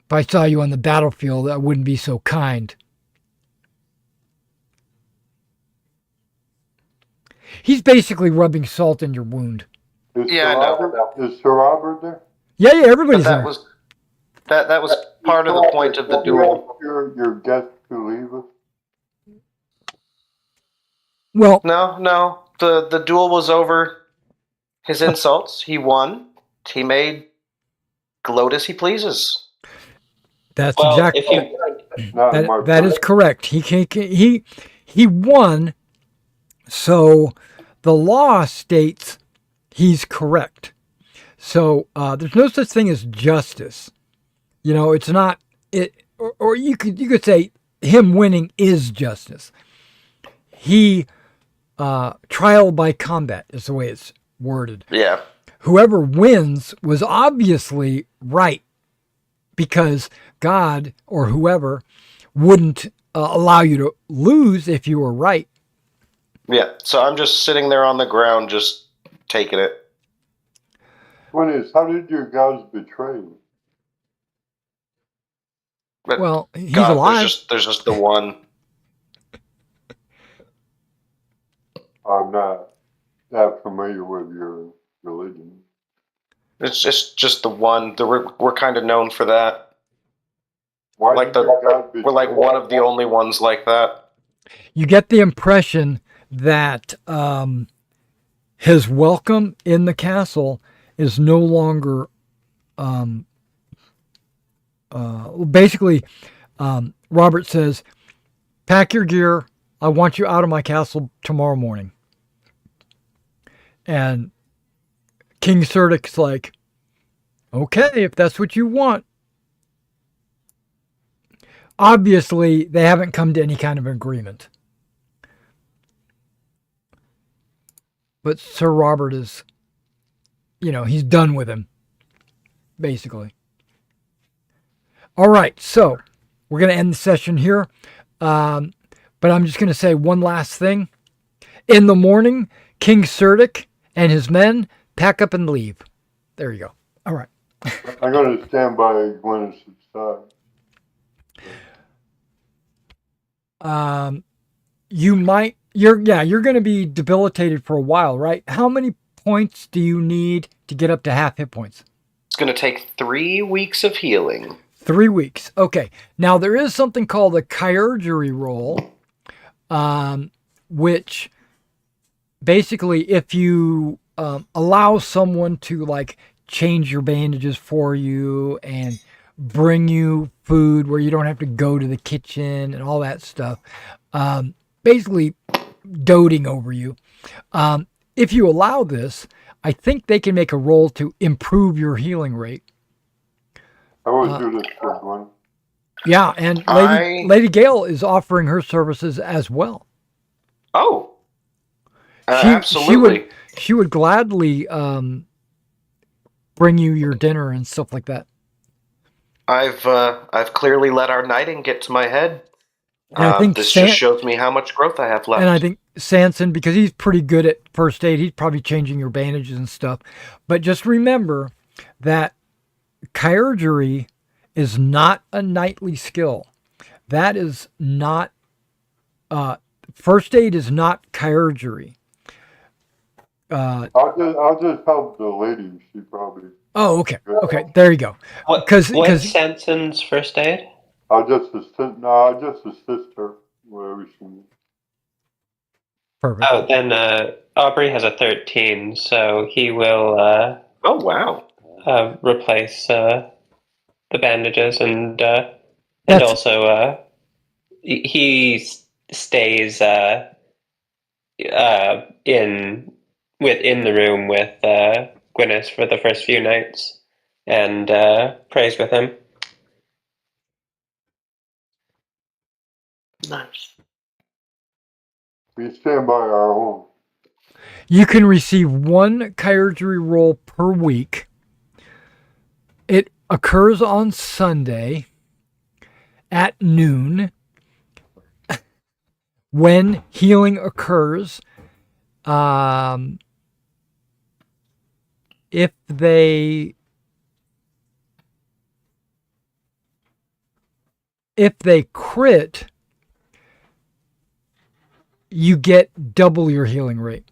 If I saw you on the battlefield, I wouldn't be so kind. He's basically rubbing salt in your wound. Is Yeah, I know. Sir Robert there? Yeah, But everybody's that there. was that was part of the point of the duel. Your guest to leave us? Well, No. The duel was over. His insults. He won. He may gloat as he pleases. that's Well, exactly if you Not in my that is place. correct. He won. So the law states he's correct. So there's no such thing as justice. You know, it's not it, or you could say him winning is justice. He trial by combat is the way it's worded. Yeah. Whoever wins was obviously right because God or whoever wouldn't allow you to lose if you were right. Yeah. So I'm just sitting there on the ground, just taking it. One is, how did your gods betray you? But Well, he's God, alive. There's just the one. I'm not that familiar with your religion. It's just the one. We're kind of known for that. Why Like did your God We're like betray one you? of the only ones like that. You get the impression that his welcome in the castle is no longer basically Robert says, pack your gear, I want you out of my castle tomorrow morning. And King Serdic's like, okay, if that's what you want. Obviously, they haven't come to any kind of agreement. But Sir Robert is, he's done with him, basically. All right, so we're going to end the session here. But I'm just going to say one last thing. In the morning, King Serdic and his men pack up and leave. There you go. All right. I'm going to stand by Gwyneth's side. You're going to be debilitated for a while, right? How many points do you need to get up to half hit points? It's going to take 3 weeks of healing. 3 weeks. Okay. Now there is something called a chirurgery roll, which basically if you allow someone to like change your bandages for you and bring you food where you don't have to go to the kitchen and all that stuff, basically doting over you. If you allow this, I think they can make a roll to improve your healing rate. I would do this for one. Yeah, and Lady Gale is offering her services as well. Oh, absolutely. She would gladly bring you your dinner and stuff like that. I've clearly let our knighting get to my head. And I think this just shows me how much growth I have left. And I think Sanson, because he's pretty good at first aid, he's probably changing your bandages and stuff. But just remember that chirurgery is not a knightly skill. That is not first aid is not chirurgery. I'll just help the lady. She probably. Oh, okay. Okay, there you go. What's Sanson's first aid? I'll just assist her wherever she needs. Perfect. Oh, then Aubrey has a 13, so he will. Oh wow. Replace the bandages and also he stays within the room with Gwyneth for the first few nights and prays with him. Nice. We stand by our own. You can receive 1 chirurgery roll per week. It occurs on Sunday at noon. When healing occurs, if they crit, you get double your healing rate.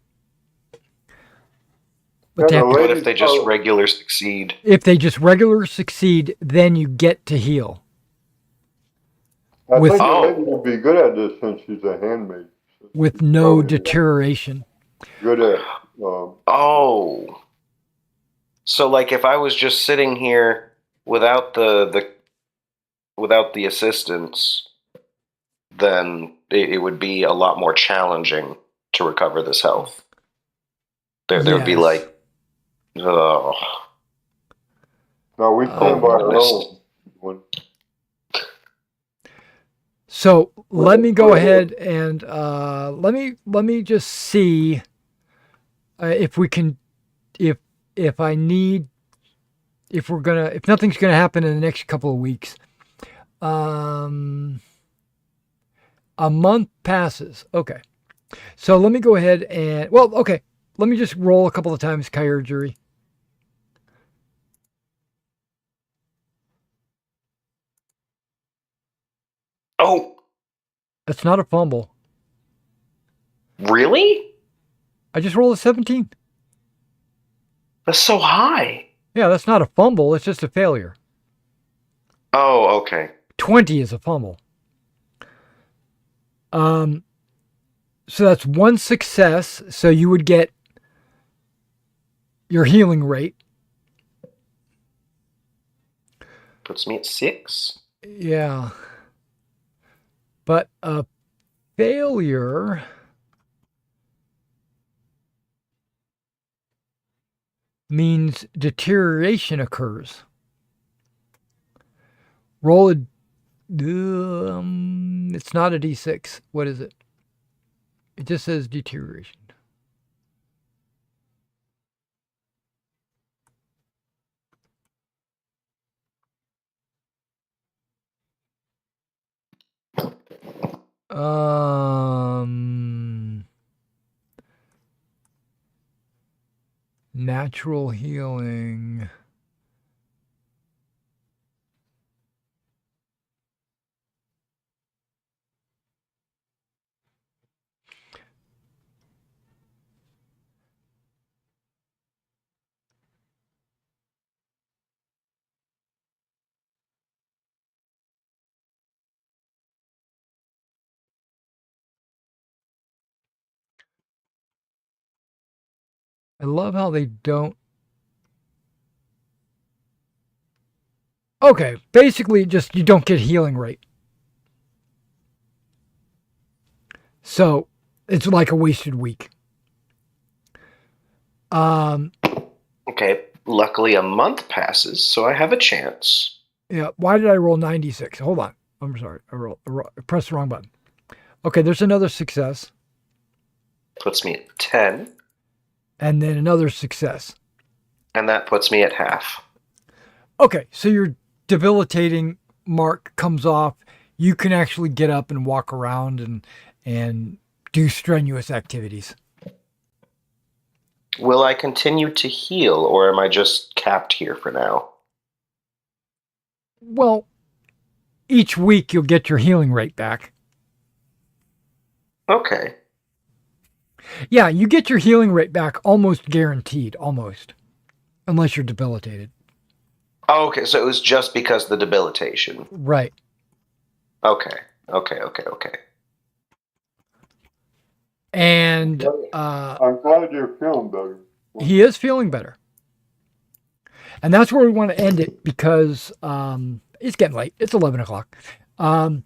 But what if they just regular succeed? If they just regular succeed, then you get to heal. I think the lady would be good at this since she's a handmaid. So with no deterioration. Good at. So like if I was just sitting here without the assistance, then it would be a lot more challenging to recover this health. There would be like, No, we stand by our own. So let me go ahead and let me just see if we can if nothing's gonna happen in the next couple of weeks. A month passes. Okay. So let me go ahead and let me just roll a couple of times chirurgery. Oh. That's not a fumble. Really? I just rolled a 17. That's so high. Yeah, that's not a fumble. It's just a failure. Oh, okay. 20 is a fumble. So that's 1 success. So you would get your healing rate. Puts me at 6. Yeah. But a failure means deterioration occurs. Roll a. It's not a d6. What is it? It just says deterioration. Natural healing. I love how they don't. Okay, basically, just you don't get healing rate. So it's like a wasted week. Okay, luckily a month passes, so I have a chance. Yeah. Why did I roll 96? Hold on. I'm sorry. I pressed the wrong button. Okay, there's another success. Puts me at 10, And then another success. and that puts me at half. Okay, so your debilitating mark comes off. You can actually get up and walk around and do strenuous activities. Will I continue to heal, or am I just capped here for now? Well, each week you'll get your healing rate back. Okay. Yeah, you get your healing rate back almost guaranteed, almost. Unless you're debilitated. Oh, okay, so it was just because of the debilitation. Right. Okay. And I'm glad you're feeling better. he is feeling better. And that's where we want to end it because it's getting late. It's 11 o'clock. Yeah,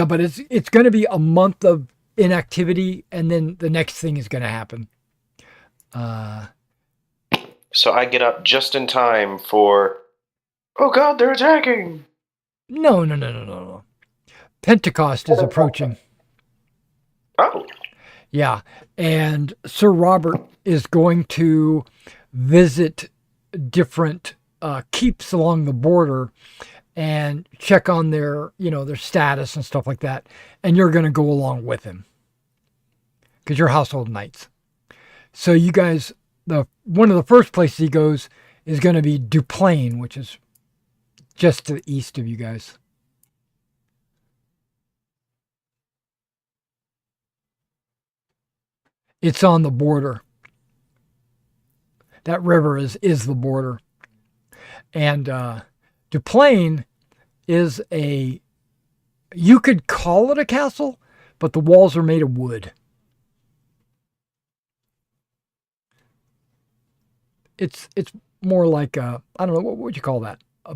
but it's going to be a month of inactivity, and then the next thing is going to happen. So I get up just in time for... Oh god, they're attacking! No. Pentecost is approaching. Oh. Yeah, and Sir Robert is going to visit different keeps along the border and check on their status and stuff like that. And you're going to go along with him because you're household knights. So you guys, one of the first places he goes is going to be Duplain, which is just to the east of you guys. It's on the border. That river is the border. And Duplain is you could call it a castle, but the walls are made of wood. It's more like I don't know, what would you call that? A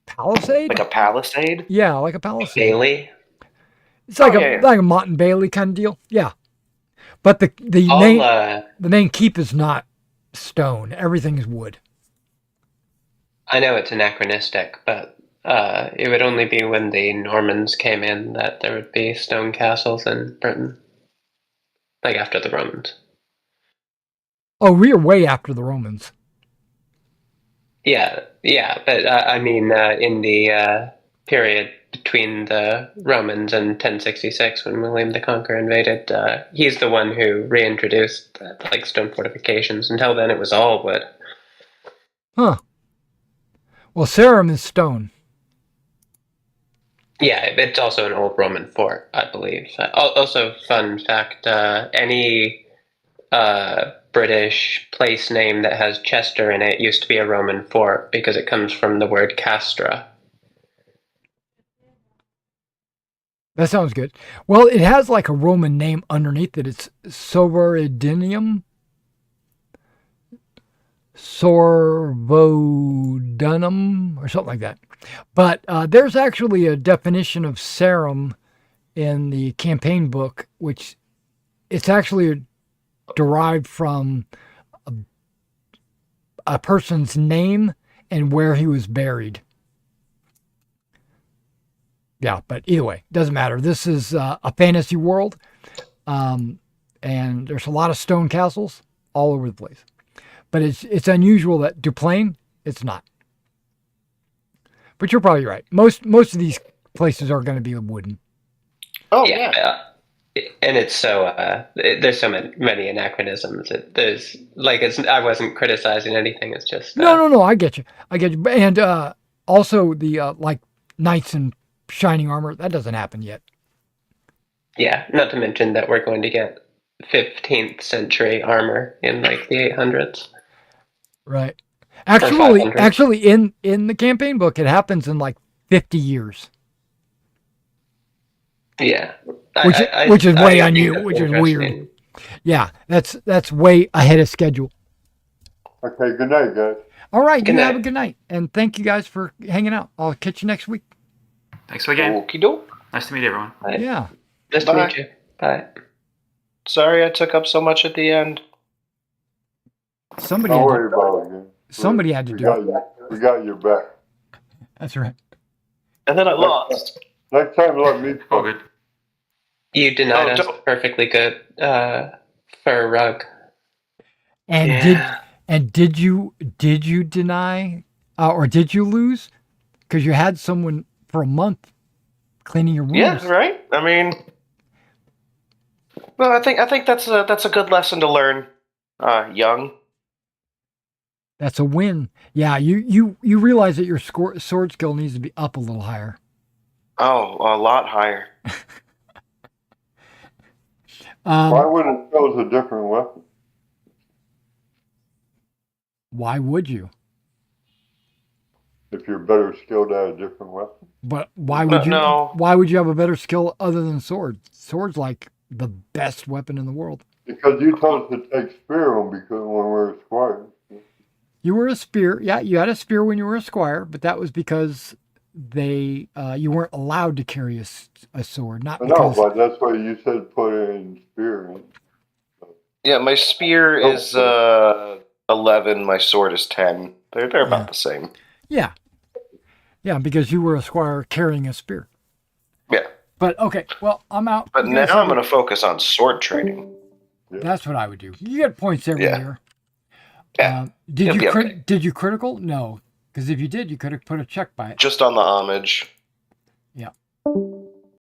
palisade? Like a palisade? Yeah, like a palisade. Bailey? It's like like a Mott and Bailey kind of deal. Yeah. But the main keep is not stone. Everything is wood. I know it's anachronistic, but it would only be when the Normans came in that there would be stone castles in Britain. Like after the Romans. Oh, we're way after the Romans. Yeah, but I mean, in the period between the Romans and 1066, when William the Conqueror invaded, he's the one who reintroduced like stone fortifications. Until then, it was all wood. Huh. Well, Sarum is stone. Yeah, it's also an old Roman fort, I believe. Also, fun fact: any British place name that has Chester in it used to be a Roman fort because it comes from the word castra. That sounds good. Well, it has like a Roman name underneath it. It's Soveridinium. Sorvodunum or something like that. But there's actually a definition of Sarum in the campaign book, which it's actually derived from a person's name and where he was buried. Yeah, but either way, doesn't matter. This is a fantasy world, and there's a lot of stone castles all over the place. But it's unusual that Duplain, it's not. But you're probably right. Most of these places are going to be wooden. Oh Yeah. yeah. And it's so there's so many anachronisms. There's like I wasn't criticizing anything. It's just No. I get you. And also the like knights in shining armor, that doesn't happen yet. Yeah, not to mention that we're going to get 15th century armor in like the 800s. Right. 500. Actually, in the campaign book, it happens in like 50 years. Yeah, Which is way I on think you, that's which is interesting. weird. Yeah, that's way ahead of schedule. Okay, good night, guys. All right, Good you night. have a good night, and thank you guys for hanging out. I'll catch you next week. Thanks again. Okie doke. Nice to meet everyone. Bye. Yeah. Nice to Bye. meet you. Bye. Sorry I took up so much at the end. Somebody Don't had worry to, about it. Again. somebody had to do it. We got your back. That's right. And then I lost. Next time, let me. All good. You denied Oh, us don't- a perfectly good fur rug. And Yeah. did you deny or did you lose? Because you had someone for a month cleaning your rooms. Yeah, right. I mean, well, I think that's a good lesson to learn. Young. That's a win. Yeah, you realize that your sword skill needs to be up a little higher. Oh, a lot higher. Why would it chose a different weapon? Why would you? If you're better skilled at a different weapon? But why would you? No. Why would you have a better skill other than sword? Sword's like the best weapon in the world. Because you told us to take spear on because when we were squires. You were a spear. Yeah, you had a spear when you were a squire, but that was because you weren't allowed to carry a sword, not I know, because. but that's why you said put it in spear. Yeah, my spear is 11. My sword is 10. They're about the same. Yeah, because you were a squire carrying a spear. Yeah. But okay, well, I'm out. But You now guys I'm have a- going to focus on sword training. That's what I would do. You get points every Yeah. year. Yeah. Did You'll you be okay. did you critical? No, because if you did, you could have put a check by it. Just on the homage. Yeah.